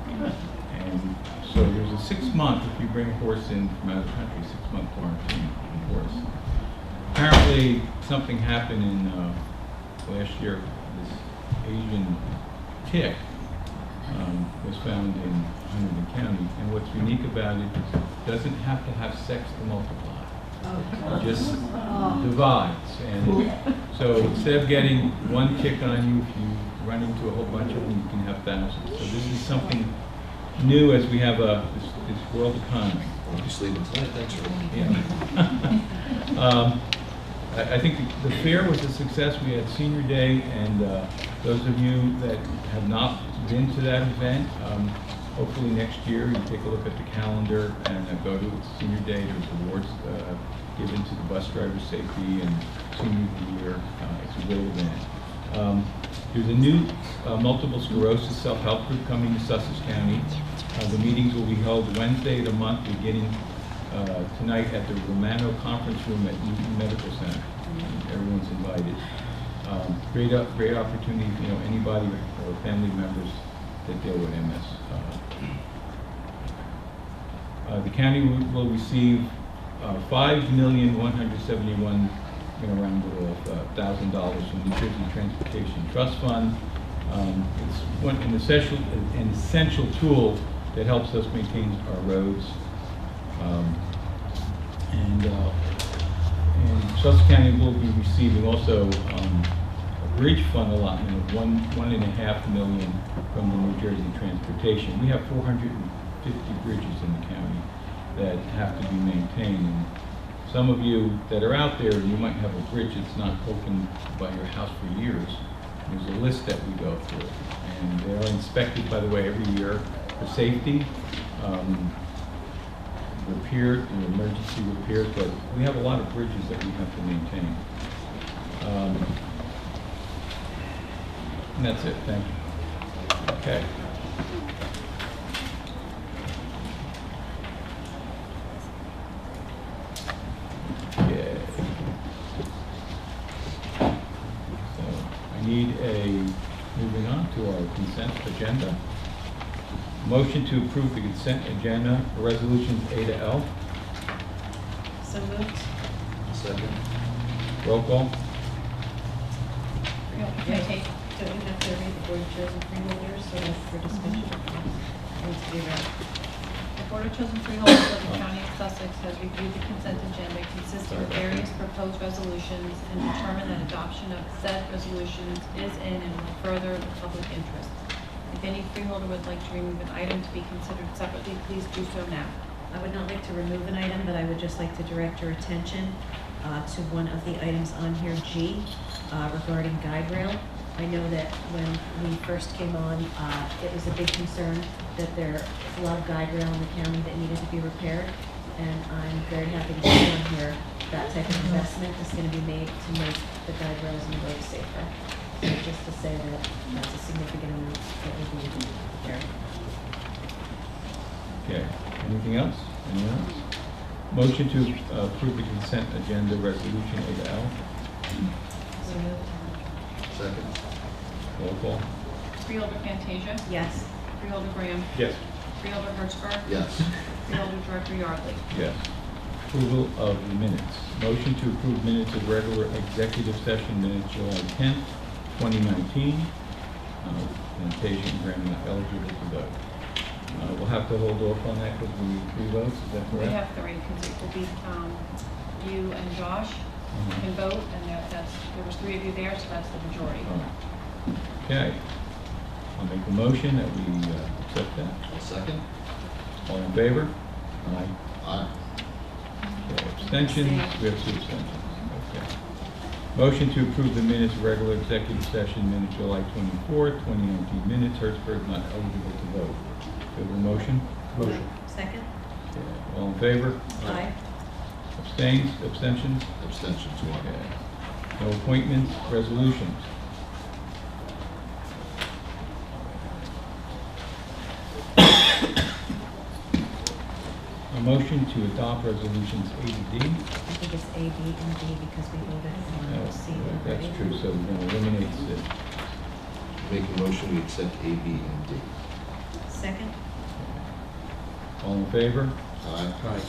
And so there's a 6-month, if you bring a horse in from out of the country, 6-month quarantine on the horse. Apparently, something happened in last year. This Asian tick was found in Hunterdon County, and what's unique about it is it doesn't have to have sex to multiply. It just divides, and so instead of getting one tick on you, if you run into a whole bunch of them, you can have thousands. So this is something new as we have this world economy. Won't be sleeping tonight, thanks for Yeah. I think the fair was a success. We had Senior Day, and those of you that have not been to that event, hopefully next year you take a look at the calendar and go to Senior Day. There's awards given to the bus driver safety and Senior of the Year. It's a great event. There's a new multiple sclerosis self-help group coming to Sussex County. The meetings will be held Wednesday of the month, beginning tonight at the Romano Conference Room at Newton Medical Center. Everyone's invited. Great opportunity, anybody or family members that deal with MS. The county will receive $5,171,000 from New Jersey Transportation Trust Fund. It's an essential tool that helps us maintain our roads. And Sussex County will be receiving also a bridge fund allotment of $1.5 million from the New Jersey Transportation. We have 450 bridges in the county that have to be maintained. And some of you that are out there, you might have a bridge that's not open by your house for years. There's a list that we go through, and they are inspected, by the way, every year for safety. Repaired, emergency repairs, but we have a lot of bridges that we have to maintain. And that's it, thank you. Okay. Okay. So I need moving on to our consent agenda. Motion to approve the consent agenda, resolutions A to L. So moved. Second. Roll call. Do we have to read the Board of Chosen Freeholders so that's for discussion? Needs to be read. The Board of Chosen Freeholders of the County of Sussex has reviewed the consent agenda consisting of various proposed resolutions and determined that adoption of said resolutions is in and will further the public interest. If any freeholder would like to remove an item to be considered separately, please do so now. I would not like to remove an item, but I would just like to direct your attention to one of the items on here, G, regarding guide rail. I know that when we first came on, it was a big concern that there are a lot of guide rail in the county that needed to be repaired. And I'm very happy to see on here that type of investment is going to be made to make the guide rails and the roads safer. So just to say that that's a significant amount that will be repaired. Okay, anything else? Anyone else? Motion to approve the consent agenda resolution A to L. So moved. Second. Roll call. Freeholder Fantasia? Yes. Freeholder Graham? Yes. Freeholder Hertzberg? Yes. Freeholder Director Yardley? Yes. Approval of the minutes. Motion to approve minutes of regular executive session minutes July 10th, 2019. Fantasia and Graham not eligible to vote. We'll have to hold off on that because we need 3 votes, is that We correct? have 3, because it will be you and Josh can vote, and there was 3 of you there, so that's the majority. All right. Okay. I'll make a motion that we accept that. I'll second. All in favor? Aye. Aye. Okay, abstentions? We have 2 abstentions. Okay. Motion to approve the minutes of regular executive session minutes July 24th, 2019 minutes. Hertzberg not eligible to vote. Do we have a motion? Motion. Second? Okay. All in favor? Aye. Abstains? Abstentions? Abstentions, 1. Okay. No appointments? Resolutions? A motion to adopt resolutions A to D. I think it's A, B, and D because we voted No, on C already. that's true, so we're going to eliminate C. Make a motion, we accept A, B, and D. Second? All in favor? Aye.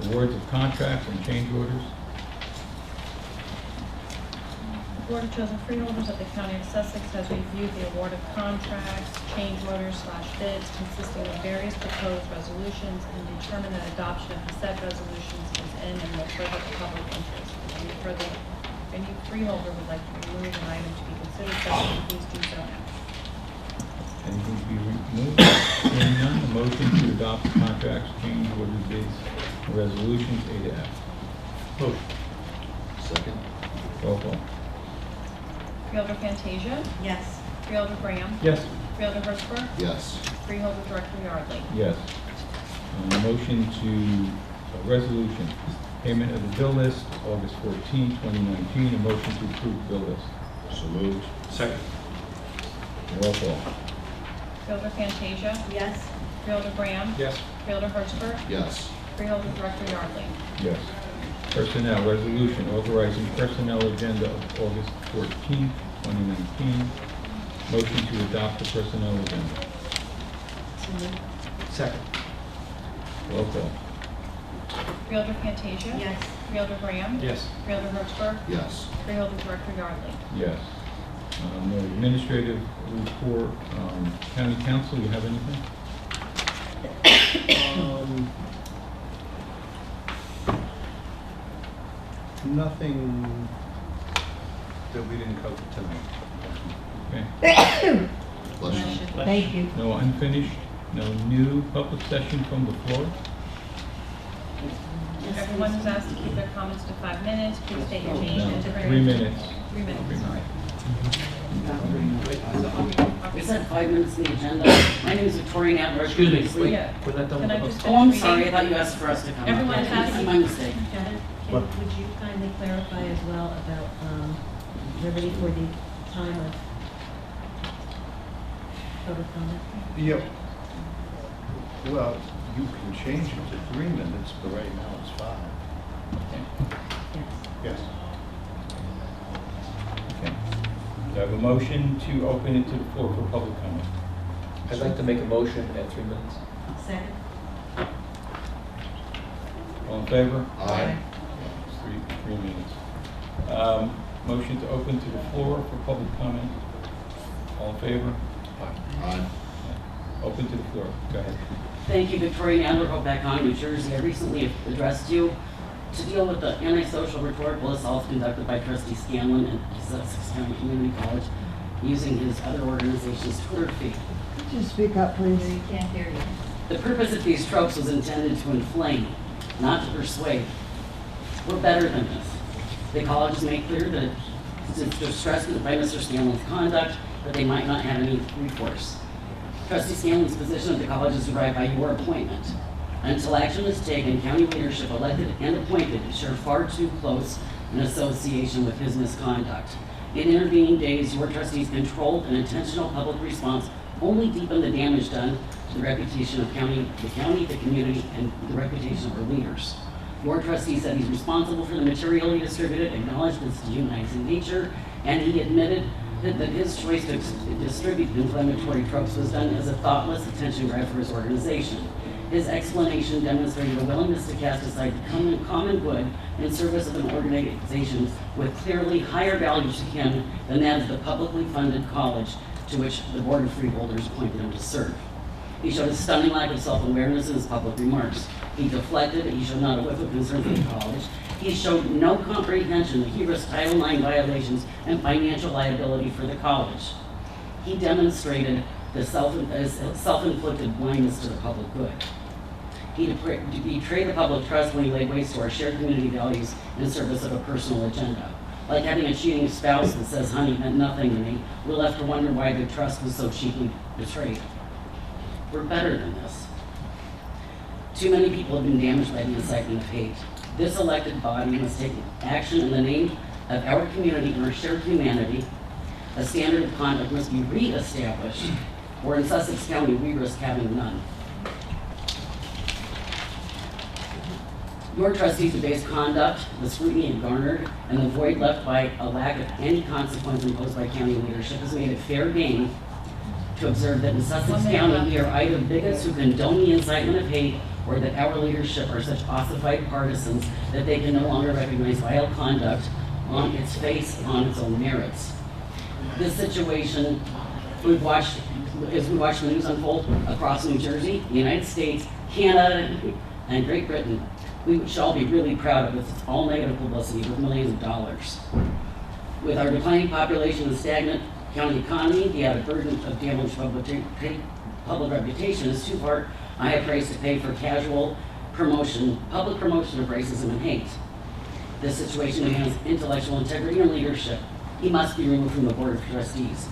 Awards of contracts and change orders. The Board of Chosen Freeholders of the County of Sussex has reviewed the award of contracts, change orders / bids consisting of various proposed resolutions and determined that adoption of the said resolutions is in and will further the public interest. If any freeholder would like to remove an item to be considered subject, please do so now. Anything to be removed? Hearing none, a motion to adopt the contracts, change orders, bids, and resolutions A to F. Motion. Second. Roll call. Freeholder Fantasia? Yes. Freeholder Graham? Yes. Freeholder Hertzberg? Yes. Freeholder Director Yardley? Yes. Motion to, resolution, payment of the bill list, August 14, 2019. A motion to approve the bill list. So moved. Second. Roll call. Freeholder Fantasia? Yes. Freeholder Graham? Yes. Freeholder Hertzberg? Yes. Freeholder Director Yardley? Yes. Personnel, resolution authorizing personnel agenda of August 14, 2019. Motion to adopt the personnel agenda. So moved. Second. Roll call. Freeholder Fantasia? Yes. Freeholder Graham? Yes. Freeholder Hertzberg? Yes. Freeholder Director Yardley? Yes. No administrative report. County Council, you have anything? Nothing that we didn't cover tonight. Okay. Bless you. Thank you. No unfinished, no new public session from the floor? Everyone is asked to keep their comments to 5 minutes. Please state your name and different. 3 minutes. 3 minutes, sorry. We said 5 minutes in the agenda. My name is Victoria Nadler. Excuse me, wait, Yeah. we're not done Can I with just the... Oh, I'm finish sorry, I reading? thought you asked for us to come up. Everyone is That's asking. my mistake. Janet, What? would you kindly clarify as well about liberty for the time of public comment? Yep. Well, you can change it to 3 minutes, but right now it's 5. Yes. Yes. Okay. Do I have a motion to open it to the floor for public comment? I'd like to make a motion at 3 minutes. Second? All in favor? Aye. It's 3 minutes. Motion to open to the floor for public comment. All in favor? Aye. Open to the floor. Go ahead. Thank you, Victoria Nadler, Hoboken, New Jersey. I recently addressed you to deal with the antisocial rhetorical assaults conducted by Trustee Scanlon at Sussex County Community College using his other organization's Twitter feed. Could you speak up, please? We can't hear you. The purpose of these tropes was intended to inflame, not to persuade. We're better than this. The college has made clear that it's distressed by Mr. Scanlon's conduct, but they might not have any recourse. Trustee Scanlon's position at the college is derived by your appointment. Until action is taken, county leadership, elected and appointed, share far too close an association with his misconduct. In intervening days, your trustees controlled an intentional public response only deepen the damage done to the reputation of the county, the community, and the reputation of our leaders. Your trustee said he's responsible for the material he distributed, acknowledged its dehumanizing nature, and he admitted that his choice to distribute inflammatory tropes was done as a thoughtless attention grab for his organization. His explanation demonstrated a willingness to cast aside the common good in service of an organization with clearly higher values to him than that of the publicly funded college to which the Board of Freeholders appointed him to serve. He showed a stunning lack of self-awareness in his public remarks. He deflected, he showed not a whiff of concern for the college. He showed no comprehension that he risked Title IX violations and financial liability for the college. He demonstrated the self-inflicted blindness to the public good. He betrayed the public trust when he laid waste to our shared community values in service of a personal agenda. Like having a cheating spouse that says honey meant nothing to me, we're left to wonder why the trust was so cheaply betrayed. We're better than this. Too many people have been damaged by the incitement of hate. This elected body must take action in the name of our community and our shared humanity. A standard of conduct must be re-established, or in Sussex County, we risk having none. Your trustees' debased conduct, the scrutiny it garnered, and the void left by a lack of any consequence imposed by county leadership has made it fair game to observe that in Sussex County, we are either bigots who condone the incitement of hate, or that our leadership are such ossified partisans that they can no longer recognize vile conduct on its face, on its own merits. This situation, as we watch the news unfold across New Jersey, the United States, Canada, and Great Britain, we should all be really proud of its all negative publicity with millions of dollars. With our declining population and stagnant county economy, the added burden of damaged public reputation is too high a price to pay for casual public promotion of racism and hate. This situation demands intellectual integrity and leadership. He must be removed from the Board of Trustees.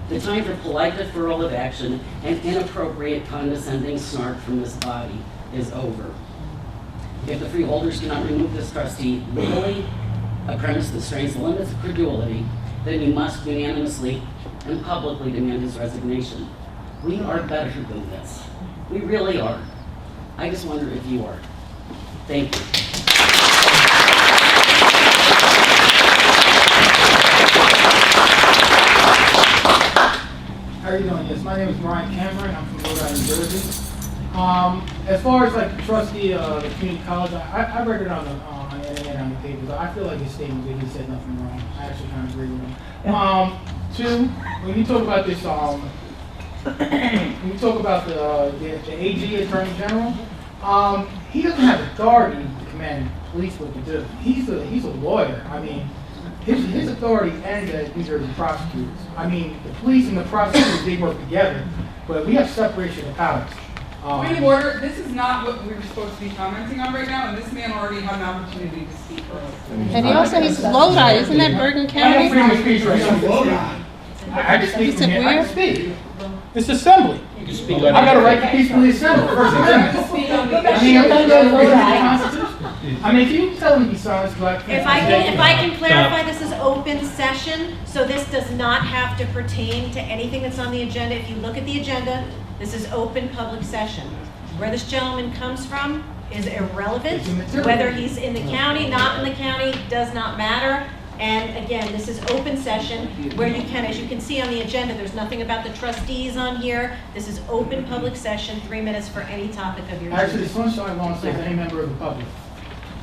The time for polite deferral of action and inappropriate condescending snark from this body is over. If the freeholders cannot remove this trustee legally, a premise that strains the limits of credulity, then you must unanimously and publicly demand his resignation. We are better than this. We really are. I just wonder if you are. Thank you. How are you doing? Yes, my name is Brian Cameron. I'm from Rhode Island, New Jersey. As far as like the trustee of the community college, I read it on the internet, on the papers. I feel like his statement that he said nothing wrong. I actually kind of agree with him. Two, when you talk about this, when you talk about the AG, Attorney General, he doesn't have authority to command police what to do. He's a lawyer. I mean, his authority ends at New Jersey prosecutors. I mean, the police and the prosecutors, they work together, but we have separation of powers. Point of order, this is not what we were supposed to be commenting on right now, and this man already had an opportunity to speak earlier. And he also needs Lodi, isn't that Bergen County? I have freedom of speech right now. I can speak from here. I can speak. It's assembly. You can speak I got a right to peacefully assemble. First Amendment. I mean, can you tell me to be silent? If I can clarify, this is open session, so this does not have to pertain to anything that's on the agenda. If you look at the agenda, this is open public session. Where this gentleman comes from is irrelevant. Whether he's in the county, not in the county, does not matter. And again, this is open session where you can, as you can see on the agenda, there's nothing about the trustees on here. This is open public session, 3 minutes for any topic of your choice. Actually, Sunshine wants to say any member of the public.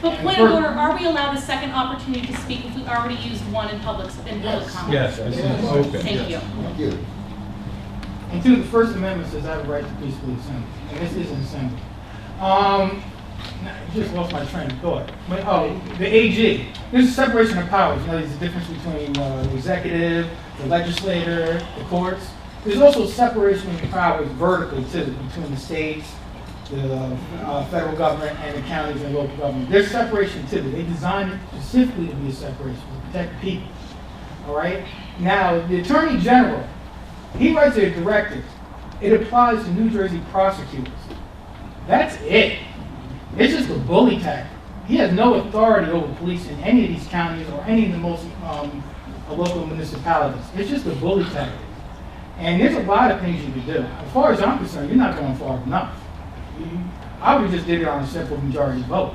But point of order, are we allowed a second opportunity to speak if we already used one in public comment? Yes, this is open. Thank you. Thank you. And two, the First Amendment says I have a right to peacefully assemble, and this is an assembly. I just lost my train of thought. But, the AG. There's a separation of powers. You know, there's a difference between the executive, the legislator, the courts. There's also separation of powers vertically too, between the states, the federal government, and the counties and local government. There's separation too. They designed it specifically to be a separation to protect people. All right. Now, the Attorney General, he writes a directive. It applies to New Jersey prosecutors. That's it. It's just a bully tactic. He has no authority over police in any of these counties or any of the most local municipalities. It's just a bully tactic. And there's a lot of things you could do. As far as I'm concerned, you're not going far enough. I would just did it on a simple majority vote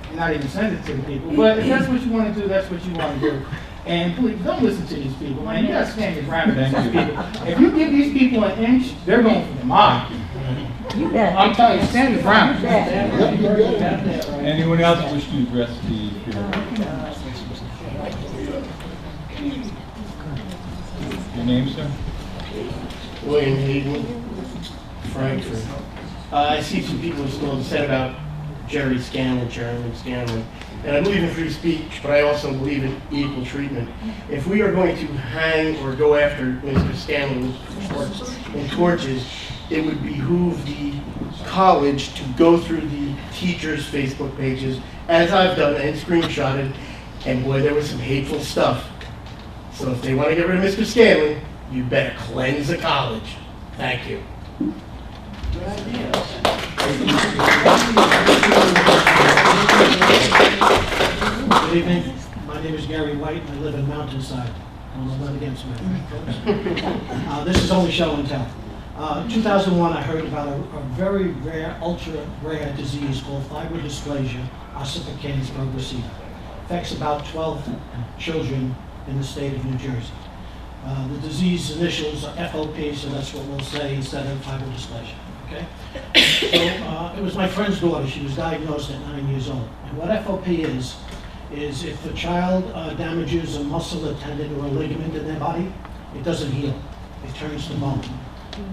and not even send it to the people. But if that's what you want to do, that's what you want to do. And please, don't listen to these people, man. You gotta stand your ground against these people. If you give these people an inch, they're going for the mile. I'm telling you, stand your ground. Anyone else wish to address the Your name, sir? William Hayden, Frankfurt. I see some people still said about Jerry Scanlon, Chairman Scanlon. And I believe in free speech, but I also believe in equal treatment. If we are going to hang or go after Mr. Scanlon with torches, it would behoove the college to go through the teachers' Facebook pages, as I've done and screenshotted, and boy, there was some hateful stuff. So if they want to get rid of Mr. Scanlon, you better cleanse the college. Thank you. Good evening. My name is Gary White, and I live in Mountainside. I'm not against me, folks. This is only show and tell. 2001, I heard about a very rare, ultra-rare disease called fibrodysplasia ossificans progressiva. Affects about 12 children in the state of New Jersey. The disease initials are FOP, so that's what we'll say instead of fibrodysplasia. Okay? So it was my friend's daughter. She was diagnosed at 9 years old. And what FOP is if a child damages a muscle, a tendon, or a ligament in their body, it doesn't heal. It turns to bone.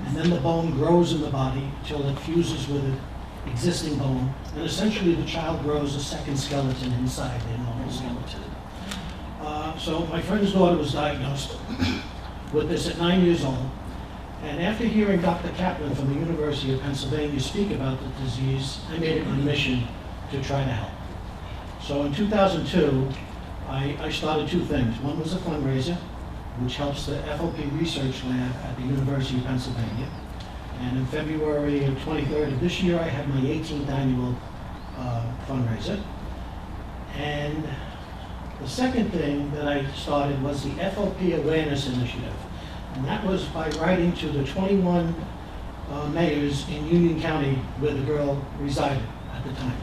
And then the bone grows in the body until it fuses with an existing bone. And essentially the child grows a second skeleton inside their normal skeleton. So my friend's daughter was diagnosed with this at 9 years old. And after hearing Dr. Kaplan from the University of Pennsylvania speak about the disease, I made it my mission to try to help. So in 2002, I started two things. One was a fundraiser, which helps the FOP Research Lab at the University of Pennsylvania. And in February of 23rd of this year, I had my 18th annual fundraiser. And the second thing that I started was the FOP Awareness Initiative. And that was by writing to the 21 mayors in Union County where the girl resided at the time.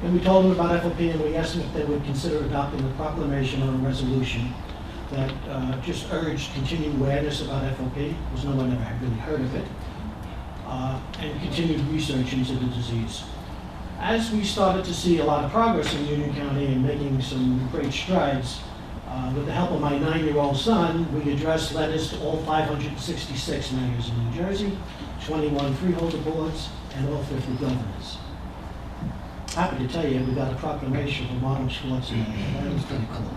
And we told them about FOP and we asked them if they would consider adopting a proclamation or a resolution that just urged continued awareness about FOP, because no one ever had really heard of it, and continued research into the disease. As we started to see a lot of progress in Union County and making some great strides, with the help of my 9-year-old son, we addressed letters to all 566 mayors in New Jersey, 21 freeholder boards, and all 50 governors. Happy to tell you, we got a proclamation from Arnold Schwarzenegger. That was pretty cool.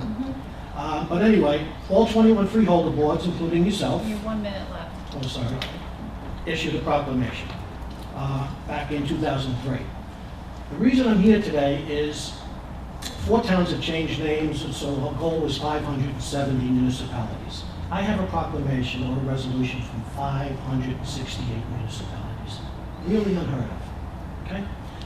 But anyway, all 21 freeholder boards, including yourself. You have 1 minute left. Oh, sorry. Issued a proclamation back in 2003. The reason I'm here today is 4 towns have changed names, and so our goal was 570 municipalities. I have a proclamation or a resolution from 568 municipalities. Really unheard of. Okay?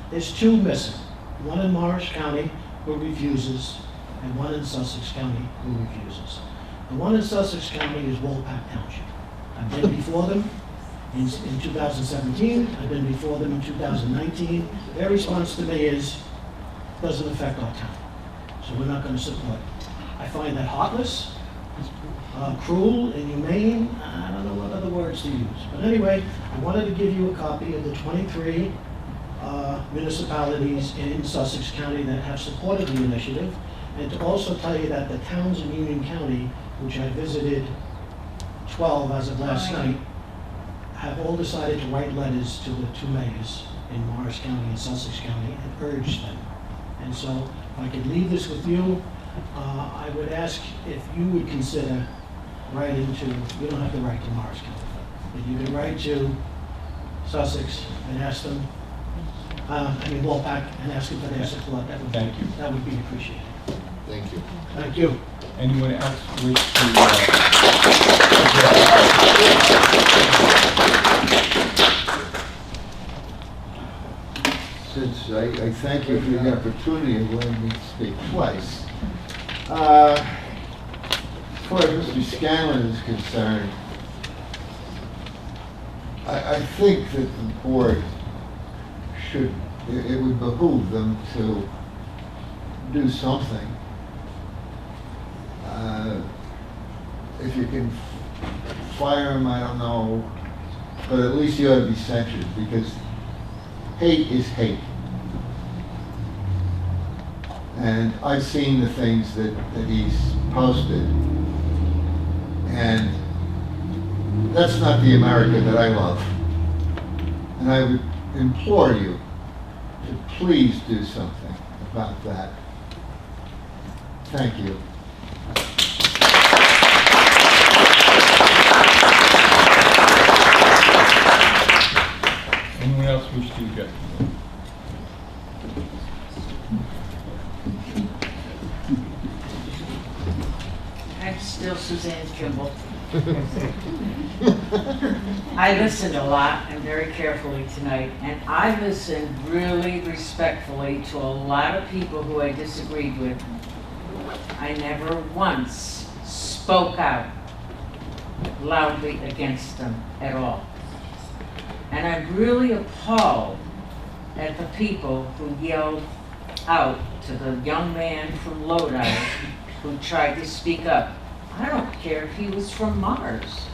There's 2 missing. One in Morris County who refuses, and one in Sussex County who refuses. The one in Sussex County is Woolpack Township. I've been before them in 2017. I've been before them in 2019. Their response to me is, doesn't affect our town, so we're not going to support it. I find that heartless, cruel, inhumane. I don't know what other words to use. But anyway, I wanted to give you a copy of the 23 municipalities in Sussex County that have supported the initiative, and to also tell you that the towns in Union County, which I visited 12 as of last night, have all decided to write letters to the 2 mayors in Morris County and Sussex County and urge them. And so if I could leave this with you, I would ask if you would consider writing to, you don't have to write to Morris County, but you can write to Sussex and ask them, Woolpack, and ask them for their support. That would, Thank you. That would be appreciated. Thank you. Thank you. Anyone else wish Since I thank you for the opportunity of letting me speak twice. As far as Mr. Scanlon is concerned, I think that the board should, it would behoove them to do something. If you can fire him, I don't know, but at least you ought to be censured, because hate is hate. And I've seen the things that he's posted, and that's not the America that I love. And I would implore you to please do something about that. Thank you. Anyone else wish to address the board? I'm still Suzanne Kimball. I listened a lot and very carefully tonight, and I listened really respectfully to a lot of people who I disagreed with. I never once spoke out loudly against them at all. And I'm really appalled at the people who yelled out to the young man from Lodi who tried to speak up. I don't care if he was from Mars.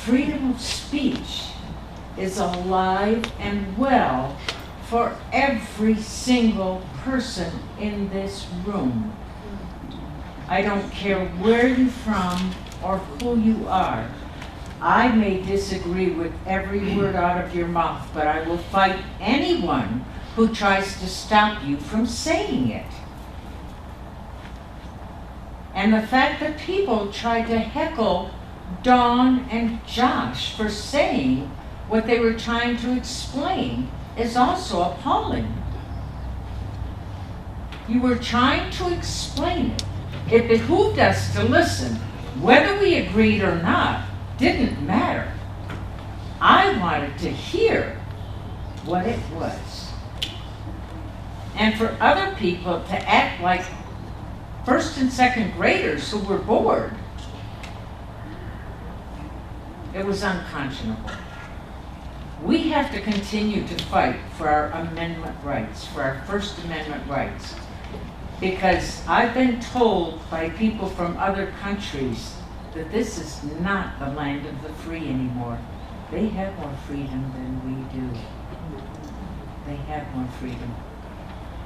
Freedom of speech is alive and well for every single person in this room. I don't care where you're from or who you are. I may disagree with every word out of your mouth, but I will fight anyone who tries to stop you from saying it. And the fact that people tried to heckle Dawn and Josh for saying what they were trying to explain is also appalling. You were trying to explain it. It behooved us to listen. Whether we agreed or not didn't matter. I wanted to hear what it was. And for other people to act like first and second graders who were bored, it was unconscionable. We have to continue to fight for our amendment rights, for our First Amendment rights, because I've been told by people from other countries that this is not the land of the free anymore. They have more freedom than we do. They have more freedom.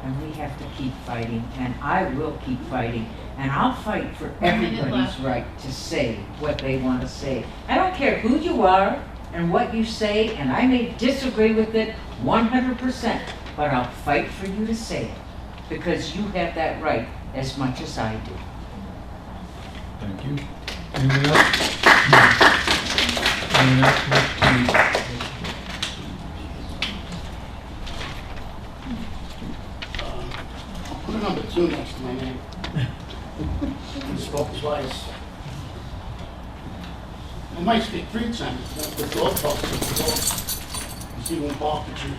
And we have to keep fighting, and I will keep fighting, and I'll fight for everybody's right to say what they want to say. I don't care who you are and what you say, and I may disagree with it 100%, but I'll fight for you to say it, because you have that right as much as I do. Thank you. Anyone else? Anyone else wish to? Put a number 2 next to my name. You spoke twice. I might speak 3 times. The dog talks to the dog. You see one bark at you.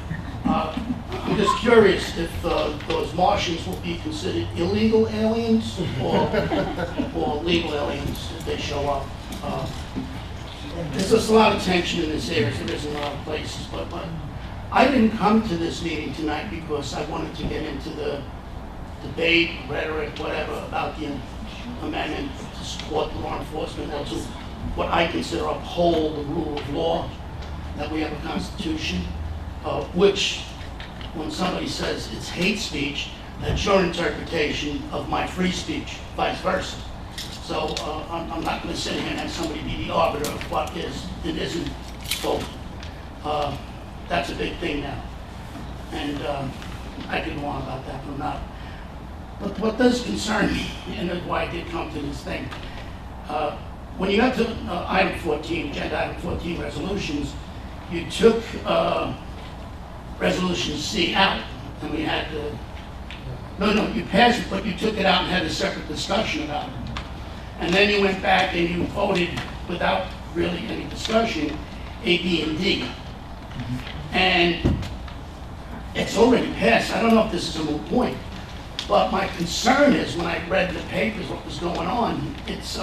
I'm just curious if those Martians will be considered illegal aliens or legal aliens if they show up. There's just a lot of tension in this area. There is in a lot of places, but I didn't come to this meeting tonight because I wanted to get into the debate, rhetoric, whatever, about the amendment to support the law enforcement or to what I consider uphold the rule of law, that we have a constitution, which, when somebody says it's hate speech, that's your interpretation of my free speech, vice versa. So I'm not going to sit here and have somebody be the arbiter of what is and isn't spoken. That's a big thing now. And I could go on about that, but I'm not. But what does concern me, and that's why I did come to this thing, when you got to item 14, agenda item 14, resolutions, you took resolution C out, and we had to, no, you passed it, but you took it out and had a separate discussion about it. And then you went back and you voted without really any discussion, A, B, and D. And it's already passed. I don't know if this is a moot point, but my concern is when I read in the papers what was going on, it's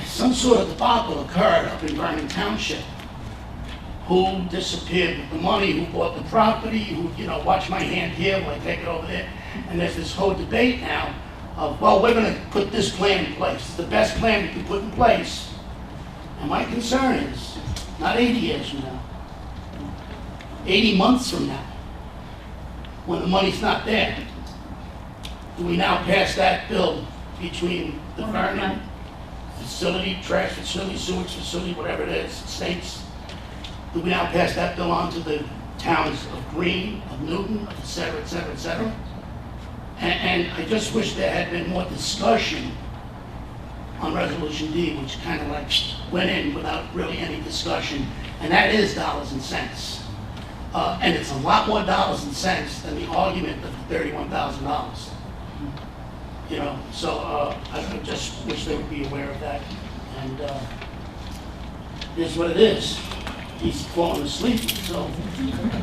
some sort of debacle occurred up in Vernon Township. Who disappeared with the money, who bought the property, who, watch my hand here while I take it over there. And there's this whole debate now of, well, we're gonna put this plan in place. It's the best plan we can put in place. And my concern is, not 80 years from now, 80 months from now, when the money's not there, do we now pass that bill between the Vernon facility, trash facility, sewage facility, whatever it is, states? Do we now pass that bill on to the towns of Greene, of Newton, et cetera, et cetera, et cetera? And I just wish there had been more discussion on Resolution D, which kind of like went in without really any discussion, and that is dollars and cents. And it's a lot more dollars and cents than the argument of the $31,000. So I just wish they would be aware of that. And here's what it is. He's falling asleep, so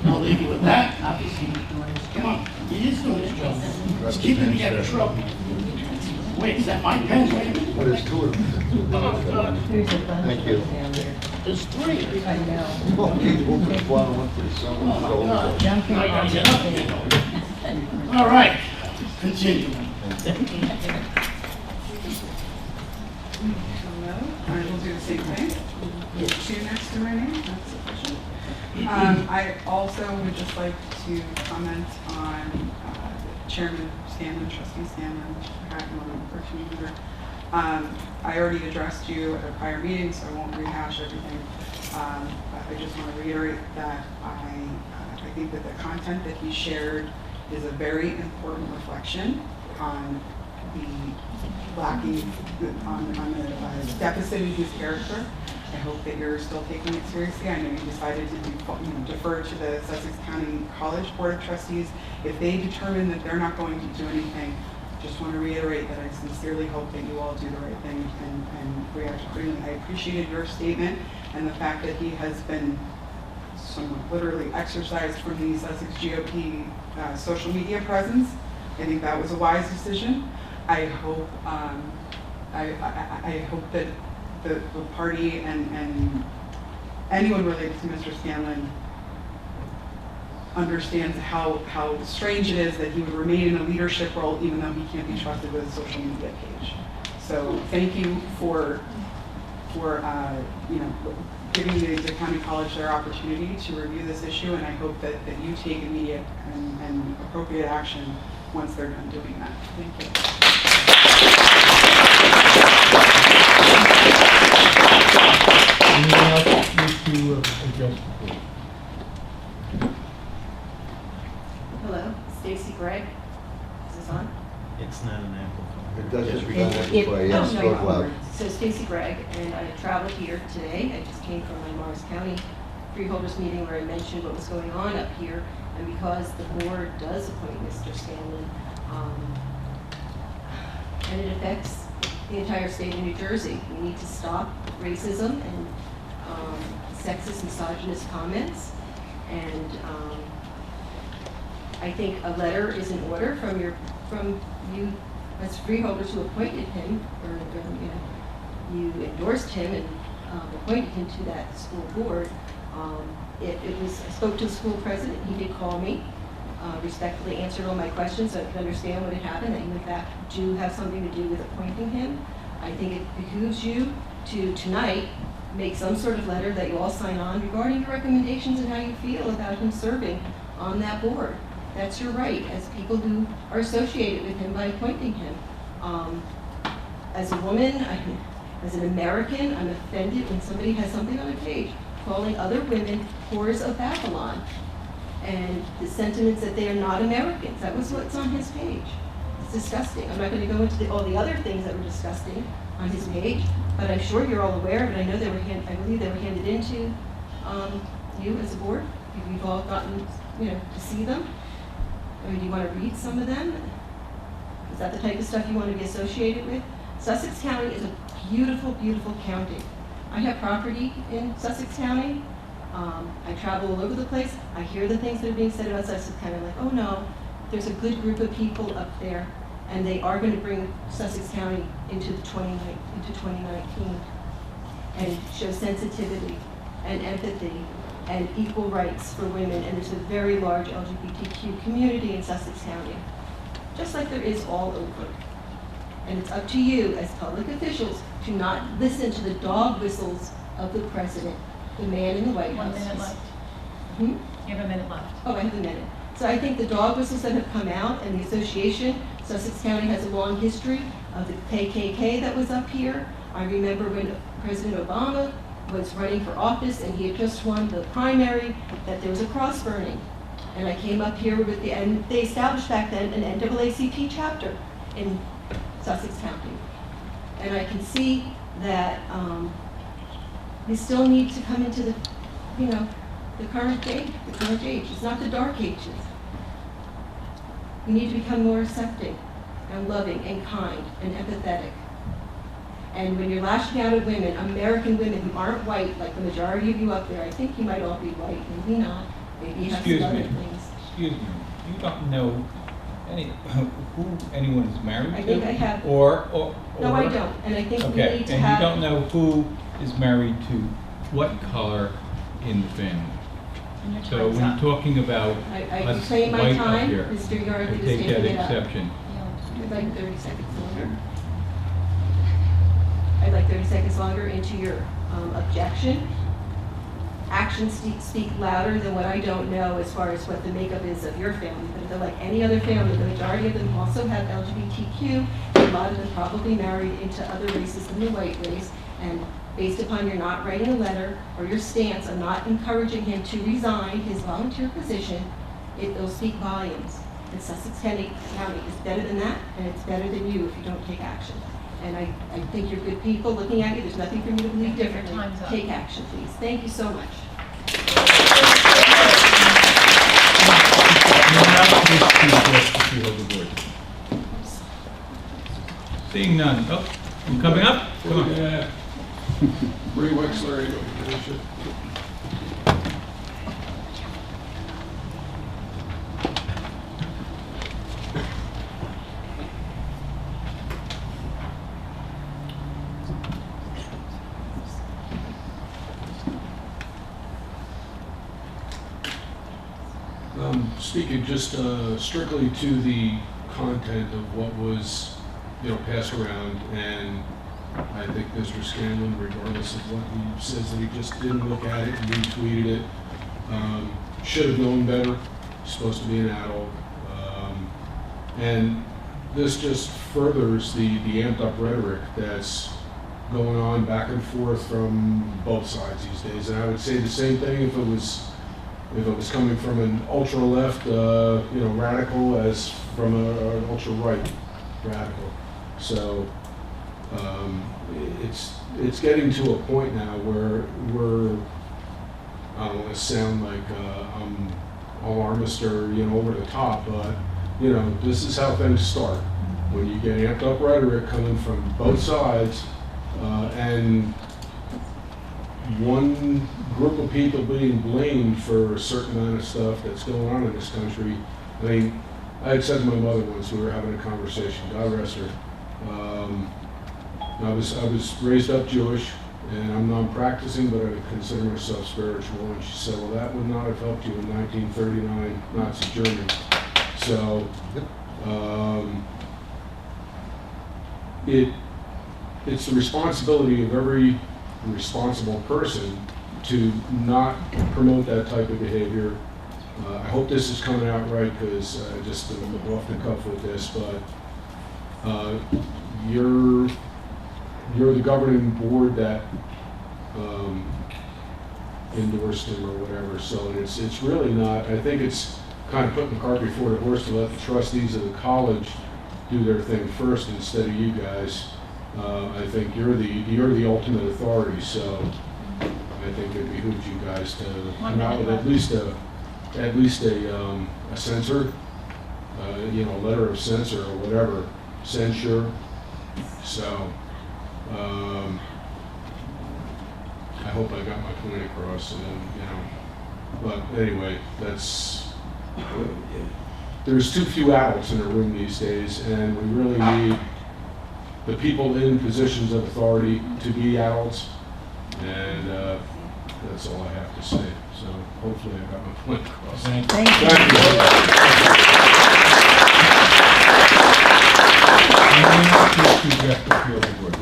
I'll leave you with that. Come on, he is doing his job. He's keeping me out of trouble. Wait, is that my pen? Wait a minute. What is two of them? Thank you. There's three. I know. Well, he's moving the bottom one for the summer. Oh, my God. I gotta get up. All right, continue. Hello, all right, we'll do the same thing. Two next to my name, that's sufficient. I also would just like to comment on Chairman Scanlon, Trustee Scanlon, I already addressed you at a prior meeting, so I won't rehash everything. I just want to reiterate that I think that the content that he shared is a very important reflection on the lacking, on the deficit in his character. I hope that you're still taking it seriously. I know you decided to defer to the Sussex County College Board of Trustees. If they determine that they're not going to do anything, just want to reiterate that I sincerely hope that you all do the right thing and react accordingly. I appreciated your statement and the fact that he has been somewhat literally exercised from the Sussex GOP social media presence. I think that was a wise decision. I hope I hope that the party and anyone related to Mr. Scanlon understands how strange it is that he would remain in a leadership role even though he can't be trusted with a social media page. So thank you for giving the county college their opportunity to review this issue, and I hope that you take immediate and appropriate action once they're done doing that. Thank you. Anything else you need to address? Hello, Stacy Gregg. Is this on? It's not an amplifier. It doesn't Just become amplified, yes, no, talk loud. So Stacy Gregg, and I traveled here today. I just came from my Morris County Freeholders meeting where I mentioned what was going on up here. And because the board does appoint Mr. Scanlon, and it affects the entire state of New Jersey, we need to stop racism and sexist, misogynist comments. And I think a letter is in order from you as freeholders who appointed him, or you endorsed him and appointed him to that school board. I spoke to the school president. He did call me, respectfully answered all my questions so I could understand what had happened, that you in fact do have something to do with appointing him. I think it behooves you to tonight make some sort of letter that you all sign on regarding your recommendations and how you feel about him serving on that board. That's your right as people who are associated with him by appointing him. As a woman, as an American, I'm offended when somebody has something on a page calling other women whores of Babylon, and the sentiments that they are not Americans. That was what's on his page. It's disgusting. I'm not going to go into all the other things that were disgusting on his page, but I'm sure you're all aware of it. I know I believe they were handed into you as a board. We've all gotten, to see them. I mean, do you want to read some of them? Is that the type of stuff you want to be associated with? Sussex County is a beautiful, beautiful county. I have property in Sussex County. I travel all over the place. I hear the things that are being said about Sussex County. I'm like, oh no, there's a good group of people up there And they are going to bring Sussex County into 2019 and show sensitivity and empathy and equal rights for women. And there's a very large LGBTQ community in Sussex County, just like there is all over. And it's up to you as public officials to not listen to the dog whistles of the president, the man in the White House. 1 minute left. Hmm? You have a minute left. Oh, I have a minute. So I think the dog whistles that have come out and the association, Sussex County has a long history of the KKK that was up here. I remember when President Obama was running for office and he had just won the primary, that there was a cross burning. And I came up here with and they established back then an NAACP chapter in Sussex County. And I can see that we still need to come into the, the current age. It's not the dark ages. We need to become more accepting and loving and kind and empathetic. And when you're lashing out at women, American women who aren't white, like the majority of you up there, I think you might all be white, maybe not. Maybe you have some other things. Excuse me, you don't know who anyone is married to? I think I have. Or No, I don't, and I think we okay, need to and have. you don't know who is married to what color in the family? So when you're talking about I us reclaim my white time, up here, Mr. Yardley I was take taking that it up. exception. I'd like 30 seconds longer. I'd like 30 seconds longer into your objection. Actions speak louder than what I don't know as far as what the makeup is of your family. But if they're like any other family, the majority of them also have LGBTQ. A lot of them probably married into other races than the white race. And based upon your not writing a letter or your stance on not encouraging him to resign his volunteer position, it'll speak volumes. And Sussex County is better than that, and it's better than you if you don't take action. And I think you're good people looking at you. There's nothing for me to believe differently. Time's up. Take action, please. Thank you so much. Seeing none. Oh, you coming up? Come on. Yeah. Ray Wexler, I don't finish it. Speaking just strictly to the content of what was, passed around, and I think Mr. Scanlon, regardless of what he says that he just didn't look at it and retweeted it, should have known better. He's supposed to be an adult, and this just furthers the amped up rhetoric that's going on back and forth from both sides these days. And I would say the same thing if it was coming from an ultra left, radical, as from an ultra right radical. So it's getting to a point now where I don't want to sound like I'm alarmist or over the top, but this is how things start when you get amped up rhetoric coming from both sides, and one group of people being blamed for a certain amount of stuff that's going on in this country. I mean, I had said to my mother once, we were having a conversation, God rest her. I was raised up Jewish, and I'm non-practicing, but I consider myself spiritual. And she said, well, that would not have helped you in 1939 Nazi Germany. So it's the responsibility of every responsible person to not promote that type of behavior. I hope this is coming out right, because I just off the cuff with this, but you're the governing board that endorsed him or whatever. So it's really not. I think it's kind of putting the cart before the horse to let the trustees of the college do their thing first instead of you guys. I think you're the ultimate authority, so I think it behooves you guys to come out with at least a censor, letter of censor or whatever, censure. So I hope I got my point across, and but anyway, that's there's too few adults in a room these days, and we really need the people in positions of authority to be adults, and that's all I have to say. So hopefully I got my point across. Thank Thank you. Anyone else wish to address the Freeholder Board?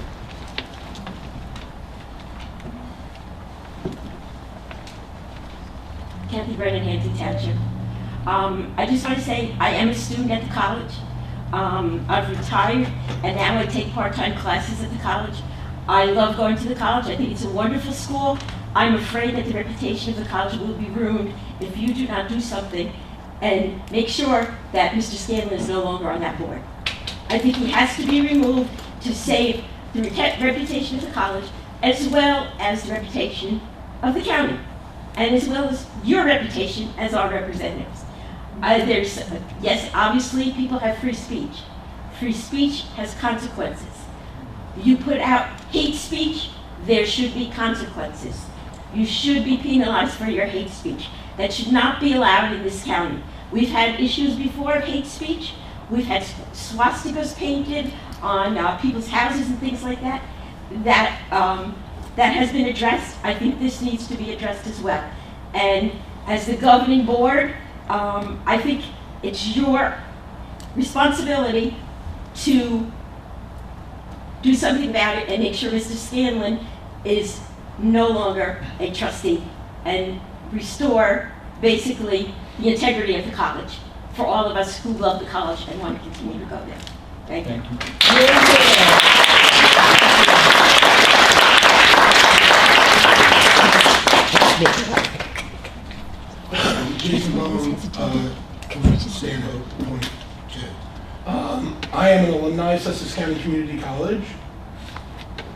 Kathy Brennan, Hampton Township. I just want to say I am a student at the college. I've retired and now I take part-time classes at the college. I love going to the college. I think it's a wonderful school. I'm afraid that the reputation of the college will be ruined if you do not do something and make sure that Mr. Scanlon is no longer on that board. I think he has to be removed to save the reputation of the college as well as the reputation of the county, and as well as your reputation as our representatives. Yes, obviously people have free speech. Free speech has consequences. You put out hate speech, there should be consequences. You should be penalized for your hate speech. That should not be allowed in this county. We've had issues before of hate speech. We've had swastikas painted on people's houses and things like that. That has been addressed. I think this needs to be addressed as well. And as the governing board, I think it's your responsibility to do something about it and make sure Mr. Scanlon is no longer a trustee and restore basically the integrity of the college for all of us who love the college and want to continue to go there. Thank you. Jason Bone, Stanhope, Point 2. I am an alumni of Sussex County Community College.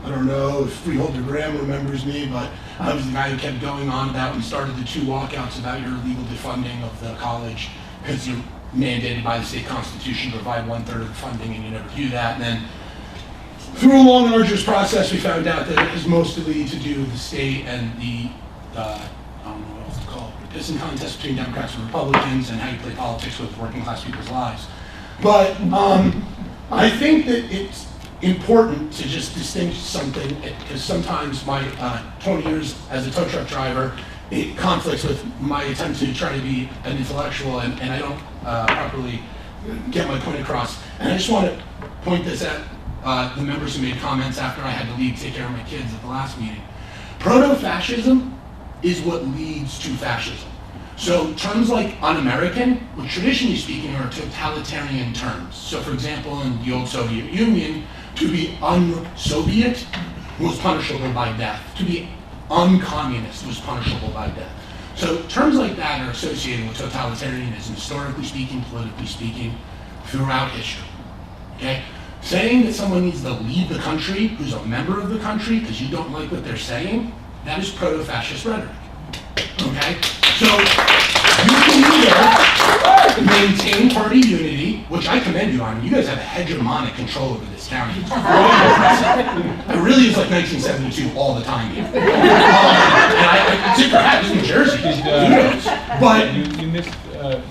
I don't know if Freeholder Graham remembers me, but I was the guy who kept going on about and started the 2 walkouts about your illegal defunding of the college because you're mandated by the state constitution to provide 1/3 of the funding and you never do that. And then through a long and arduous process, we found out that it was mostly to do with the state and the I don't know what else to call it, the pissing contest between Democrats and Republicans and how you play politics with working class people's lives. But I think that it's important to just distinguish something, because sometimes my 20 years as a tow truck driver, it conflicts with my attempt to try to be an intellectual, and I don't properly get my point across. And I just want to point this at the members who made comments after I had to leave to take care of my kids at the last meeting. Proto-fascism is what leads to fascism. So terms like un-American, which traditionally speaking are totalitarian terms. So for example, in the old Soviet Union, to be un-Soviet was punishable by death. To be un-communist was punishable by death. So terms like that are associated with totalitarianism, historically speaking, politically speaking, throughout history. Okay? Saying that someone needs to leave the country who's a member of the country because you don't like what they're saying, that is proto-fascist rhetoric. Okay? So you can either maintain party unity, which I commend you on. You guys have hegemonic control over this county. It really is like 1972 all the time here. And I tip your hat, this is New Jersey. But you missed the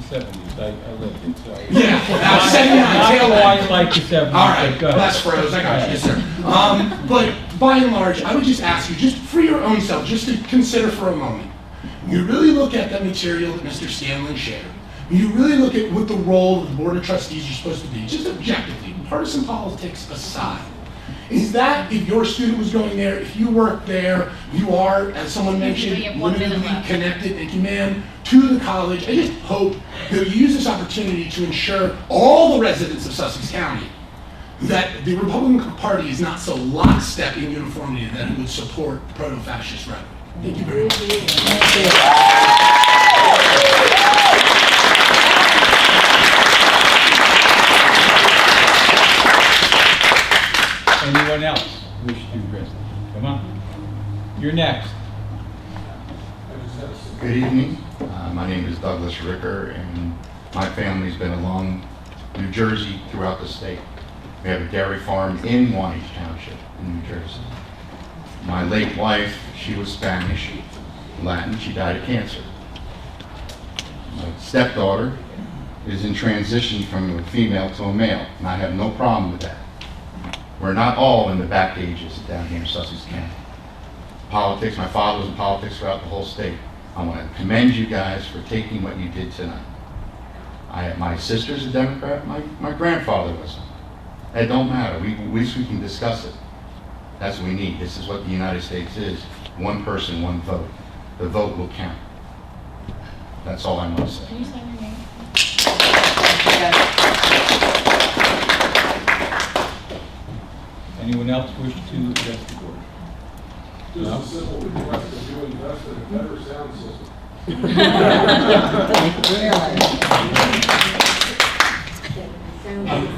70s. I lived it, so. Yeah, well, 79. Not quite like the 70s. All right, that's froze. I got you, yes, sir. But by and large, I would just ask you, just for your own self, just to consider for a moment. You really look at that material that Mr. Scanlon shared. You really look at what the role of the Board of Trustees are supposed to be, just objectively, partisan politics aside. Is that if your student was going there, if you work there, you are, as someone mentioned, limitedly connected, thank you ma'am, to the college. I just hope that you use this opportunity to ensure all the residents of Sussex County that the Republican Party is not so lockstep in uniformity that it would support proto-fascist rhetoric. Thank you very much. Anyone else wish to address them? Come on. You're next. Good evening. My name is Douglas Ricker, and my family's been along New Jersey throughout the state. We have a dairy farm in Wantage Township in New Jersey. My late wife, she was Spanish, Latin, she died of cancer. My stepdaughter, is in transition from a female to a male, and I have no problem with that. We're not all in the back ages down here in Sussex County. Politics, my father was in politics throughout the whole state. I want to commend you guys for taking what you did tonight. My sister's a Democrat, my grandfather was. It don't matter, we can discuss it. That's what we need. This is what the United States is. One person, one vote. The vote will count. That's all I must say. Can you say your name? Anyone else wish to address the board? No? Just a simple request that you invest in a better sound system.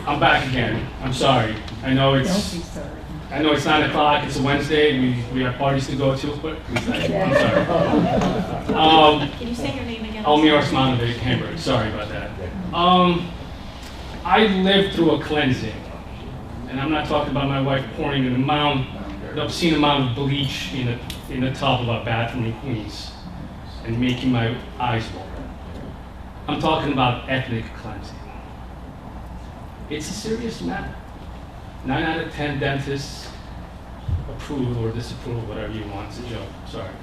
I'm back again. I'm sorry. I know it's 9 o'clock. It's a Wednesday. We have parties to go to, but I'm sorry. Can you say your name again? Elmir Osmanovic, Hamburg. Sorry about that. I lived through a cleansing, and I'm not talking about my wife pouring an obscene amount of bleach in the tub of our bathroom in Queens and making my eyes water. I'm talking about ethnic cleansing. It's a serious matter. 9 out of 10 dentists approve or disapprove, whatever you want. It's a joke, sorry.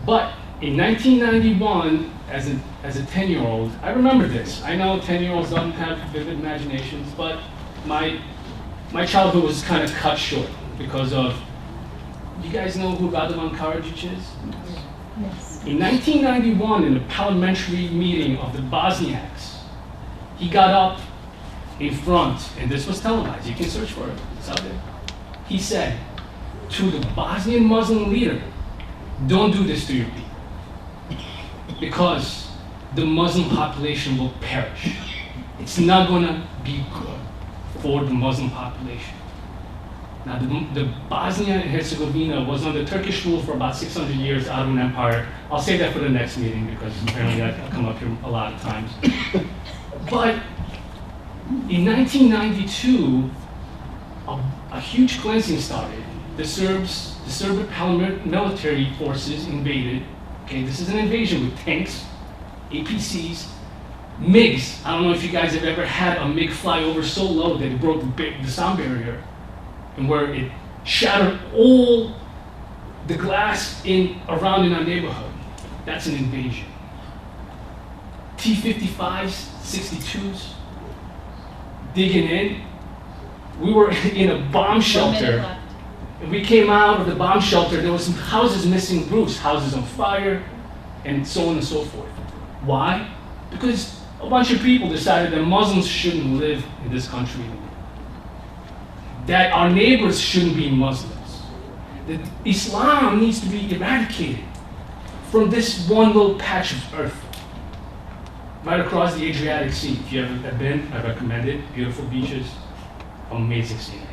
But in 1991, as a 10-year-old, I remember this. I know 10-year-olds don't have vivid imaginations, but my childhood was kind of cut short because of, you guys know who Radovan Karadzic is? Yes. In 1991, in a parliamentary meeting of the Bosniaks, he got up in front, and this was televised, you can search for it, it's out there. He said to the Bosnian Muslim leader, don't do this to your people, because the Muslim population will perish. It's not gonna be good for the Muslim population. Now, the Bosnia and Herzegovina was under Turkish rule for about 600 years, Ottoman Empire. I'll save that for the next meeting, because apparently I come up here a lot of times. But in 1992, a huge cleansing started. The Serbian paramilitary forces invaded. Okay, this is an invasion with tanks, APCs, MiGs. I don't know if you guys have ever had a MiG fly over so low that it broke the sound barrier, and where it shattered all the glass around in our neighborhood. That's an invasion. T-55s, 62s, digging in. We were in a bomb shelter, and we came out of the bomb shelter. There was some houses missing roofs, houses on fire, and so on and so forth. Why? Because a bunch of people decided that Muslims shouldn't live in this country anymore, that our neighbors shouldn't be Muslims, that Islam needs to be eradicated from this one little patch of earth right across the Adriatic Sea. If you haven't been, I recommend it. Beautiful beaches, amazing scenery.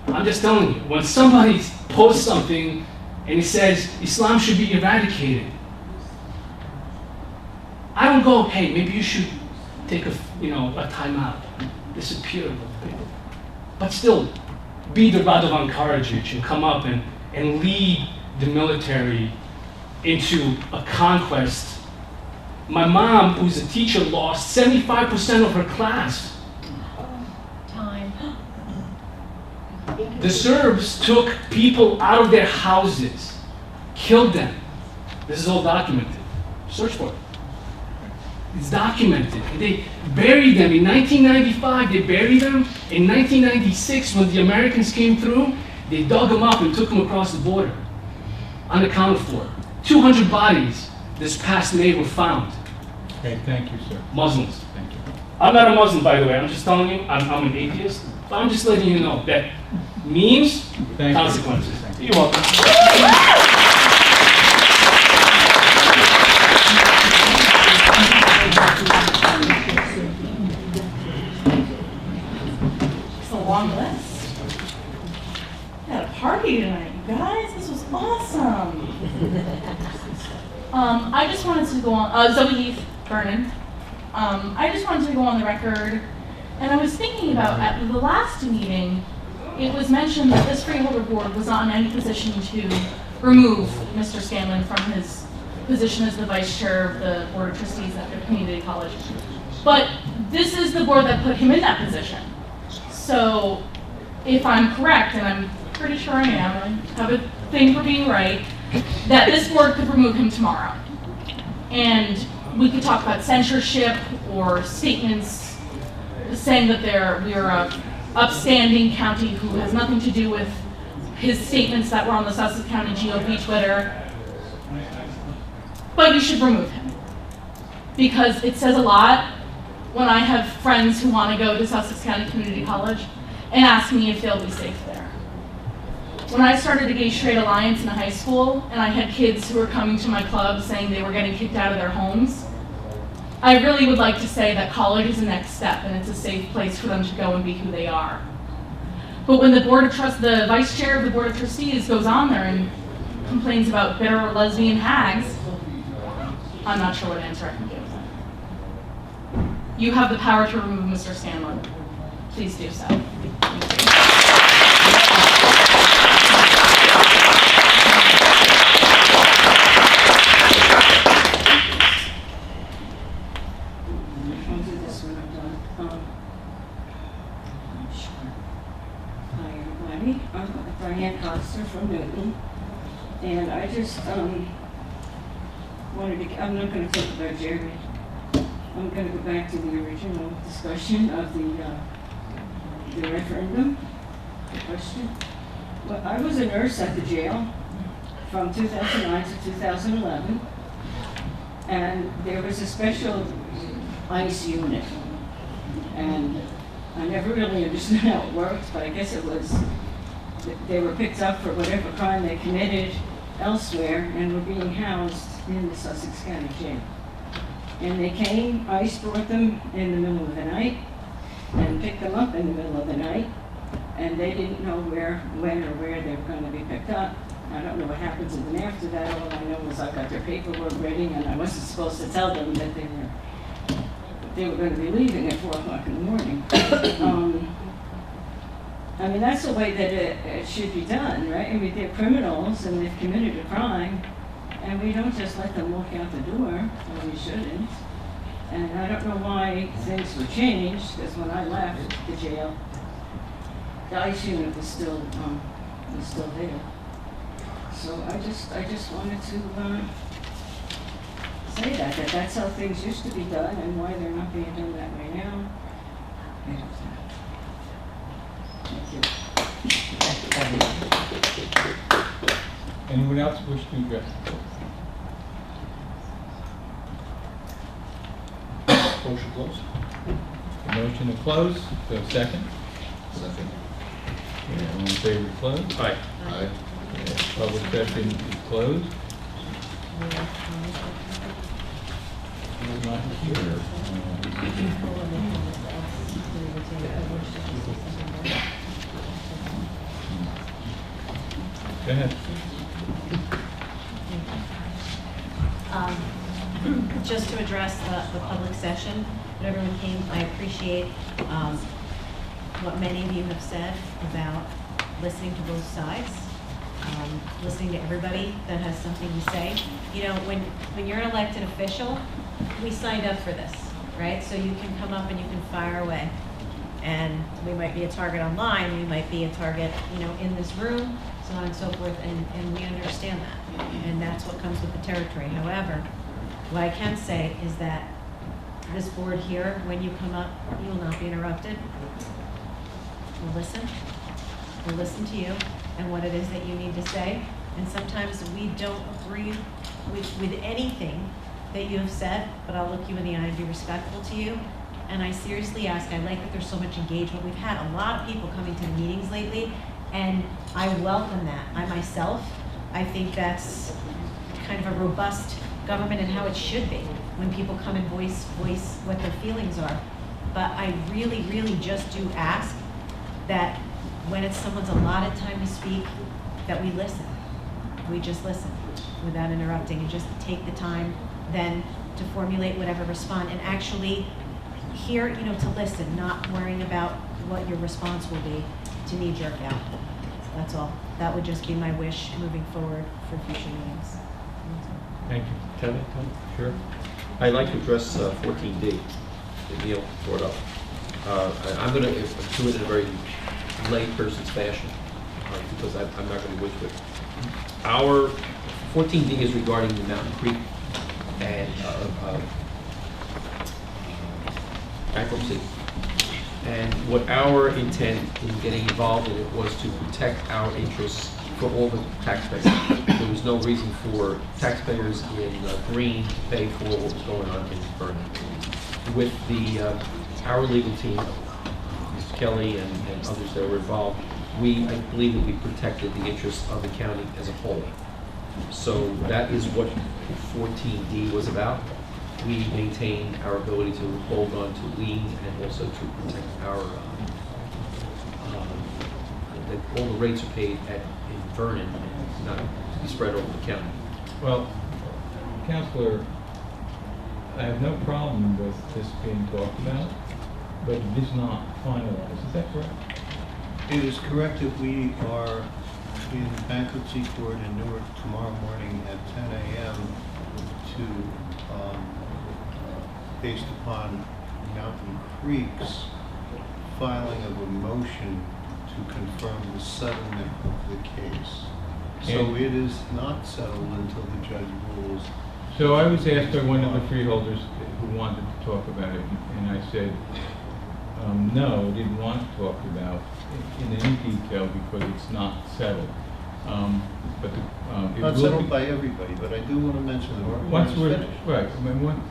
I'm just telling you, when somebody posts something and he says Islam should be eradicated, I don't go, hey, maybe you should take a time out, disappear a little bit. But still, be the Radovan Karadzic and come up and lead the military into a conquest. My mom, who's a teacher, lost 75% of her class. Time. The Serbs took people out of their houses, killed them. This is all documented. Search for it. It's documented. And they buried them. In 1995, they buried them. In 1996, when the Americans came through, they dug them up and took them across the border, unaccounted for. 200 bodies this past May were found. Okay, thank you, sir. Muslims. Thank you. I'm not a Muslim, by the way. I'm just telling you, I'm an atheist. But I'm just letting you know that means consequences. Thank you. You're welcome. It's a long list. We had a party tonight, you guys. This was awesome. I just wanted to go on, Zoe Heath, Vernon. I just wanted to go on the record, and I was thinking about, at the last meeting, it was mentioned that this freeholder board was not in any position to remove Mr. Scanlon from his position as the vice chair of the Board of Trustees at the community college. But this is the board that put him in that position. So if I'm correct, and I'm pretty sure I am, I have a thing for being right, that this board could remove him tomorrow. And we could talk about censorship or statements saying that we're a upstanding county who has nothing to do with his statements that were on the Sussex County GOP Twitter. But you should remove him. Because it says a lot when I have friends who want to go to Sussex County Community College and ask me if they'll be safe there. When I started the Gay Straight Alliance in high school, and I had kids who were coming to my club saying they were getting kicked out of their homes, I really would like to say that college is the next step and it's a safe place for them to go and be who they are. But when the vice chair of the Board of Trustees goes on there and complains about bitter lesbian hags, I'm not sure what answer I can give. You have the power to remove Mr. Scanlon. Please do so. Thank you. I'll do this when I'm done. Hi, everybody. I'm Diane Coster from Newton. And I just wanted to, I'm not going to talk about Jerry. I'm going to go back to the original discussion of the referendum, the question. Well, I was a nurse at the jail from 2009 to 2011, and there was a special ICE unit, and I never really understood how it worked, but I guess it was, they were picked up for whatever crime they committed elsewhere and were being housed in the Sussex County Jail. And they came, ICE brought them in the middle of the night and picked them up in the middle of the night, and they didn't know when or where they were going to be picked up. I don't know what happens to them after that. All I know was I got their paperwork ready, and I wasn't supposed to tell them that they were going to be leaving at 4 o'clock in the morning. I mean, that's the way that it should be done, right? I mean, they're criminals and they've committed a crime, and we don't just let them walk out the door, or we shouldn't. And I don't know why things were changed, because when I left the jail, the ICE unit was still there. So I just wanted to say that that's how things used to be done, and why they're not being done that way now. I don't know. Anyone else wish to address? Motion closed. A motion to close, so second. Second. All in favor to close? Aye. Aye. Public session is closed. Not here. Go ahead. Just to address the public session, that everyone came, I appreciate what many of you have said about listening to both sides, listening to everybody that has something to say. You know, when you're an elected official, we signed up for this, right? So you can come up and you can fire away. And we might be a target online, we might be a target, you know, in this room, so on and so forth, and we understand that. And that's what comes with the territory. However, what I can say is that this board here, when you come up, you will not be interrupted. We'll listen. We'll listen to you and what it is that you need to say. And sometimes we don't agree with anything that you have said, but I'll look you in the eye and be respectful to you. And I seriously ask, I like that there's so much engagement. We've had a lot of people coming to the meetings lately, and I welcome that. I myself, I think that's kind of a robust government and how it should be when people come and voice what their feelings are. But I really, really just do ask that when it's someone's allotted time to speak, that we listen. We just listen without interrupting and just take the time then to formulate whatever response and actually hear, you know, to listen, not worrying about what your response will be to knee-jerk out. That's all. That would just be my wish moving forward for future meetings. Thank you. Can I? Sure. I'd like to address 14D that Neil brought up. I'm going to do it in a very layperson's fashion because I'm not going to go into it. Our 14D is regarding the Mountain Creek and bankruptcy. And what our intent in getting involved in it was to protect our interests for all the taxpayers. There was no reason for taxpayers in Green to pay for what was going on in Vernon. With our legal team, Mr. Kelly and others that were involved, I believe that we protected the interests of the county as a whole. So that is what 14D was about. We maintain our ability to hold on to lien and also to protect our, that all the rates are paid in Vernon and not to be spread over the county. Well, Counselor, I have no problem with this being talked about, but it is not finalized. Is that correct? It is correct that we are in bankruptcy court in Newark tomorrow morning at 10 a.m. to, based upon Mountain Creek's filing of a motion to confirm the settlement of the case. So it is not settled until the judge rules. So I was asked by one of the freeholders who wanted to talk about it, and I said, no, I didn't want to talk about it in any detail because it's not settled. But it Not will settled be, by everybody, but I do want to mention that once we're finished. right. I mean,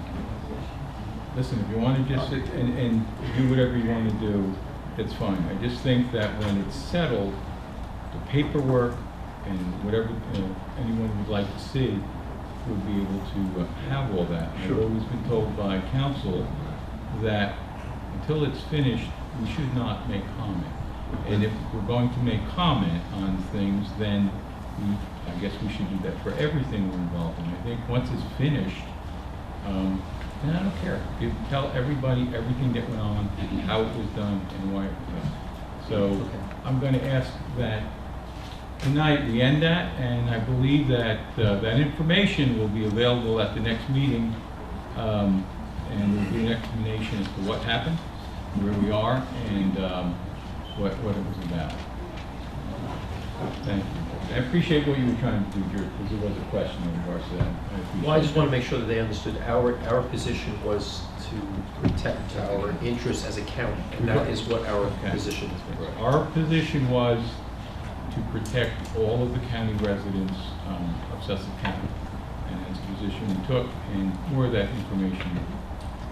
listen, if you want to just sit and do whatever you want to do, that's fine. I just think that when it's settled, the paperwork and whatever anyone would like to see would be able to have all that. Sure. I've always been told by counsel that until it's finished, we should not make comment. And if we're going to make comment on things, then I guess we should do that for everything we're involved in. I think once it's finished, and I don't care. You tell everybody everything that went on, how it was done, and why it was done. So I'm going to ask that tonight we end that, and I believe that that information will be available at the next meeting, and there will be an explanation as to what happened, where we are, and what it was about. Thank you. I appreciate what you were trying to do, George, because there was a question in regards to that. Well, I just want to make sure that they understood our position was to protect our interests as a county, and that is what our position has been. Our position was to protect all of the county residents of Sussex County, and that's the position we took, and more of that information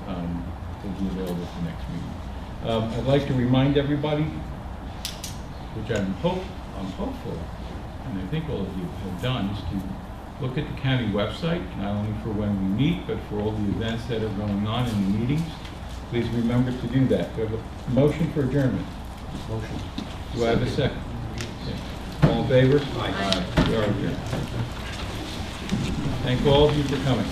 will be available at the next meeting. I'd like to remind everybody, which I'm hopeful, and I think all of you have done, is to look at the county website, not only for when we meet, but for all the events that are going on in the meetings. Please remember to do that. Do I have a motion for adjournment? Motion. Do I have a second? Okay. All in favor? Aye. We are adjourned. Thank all of you for coming.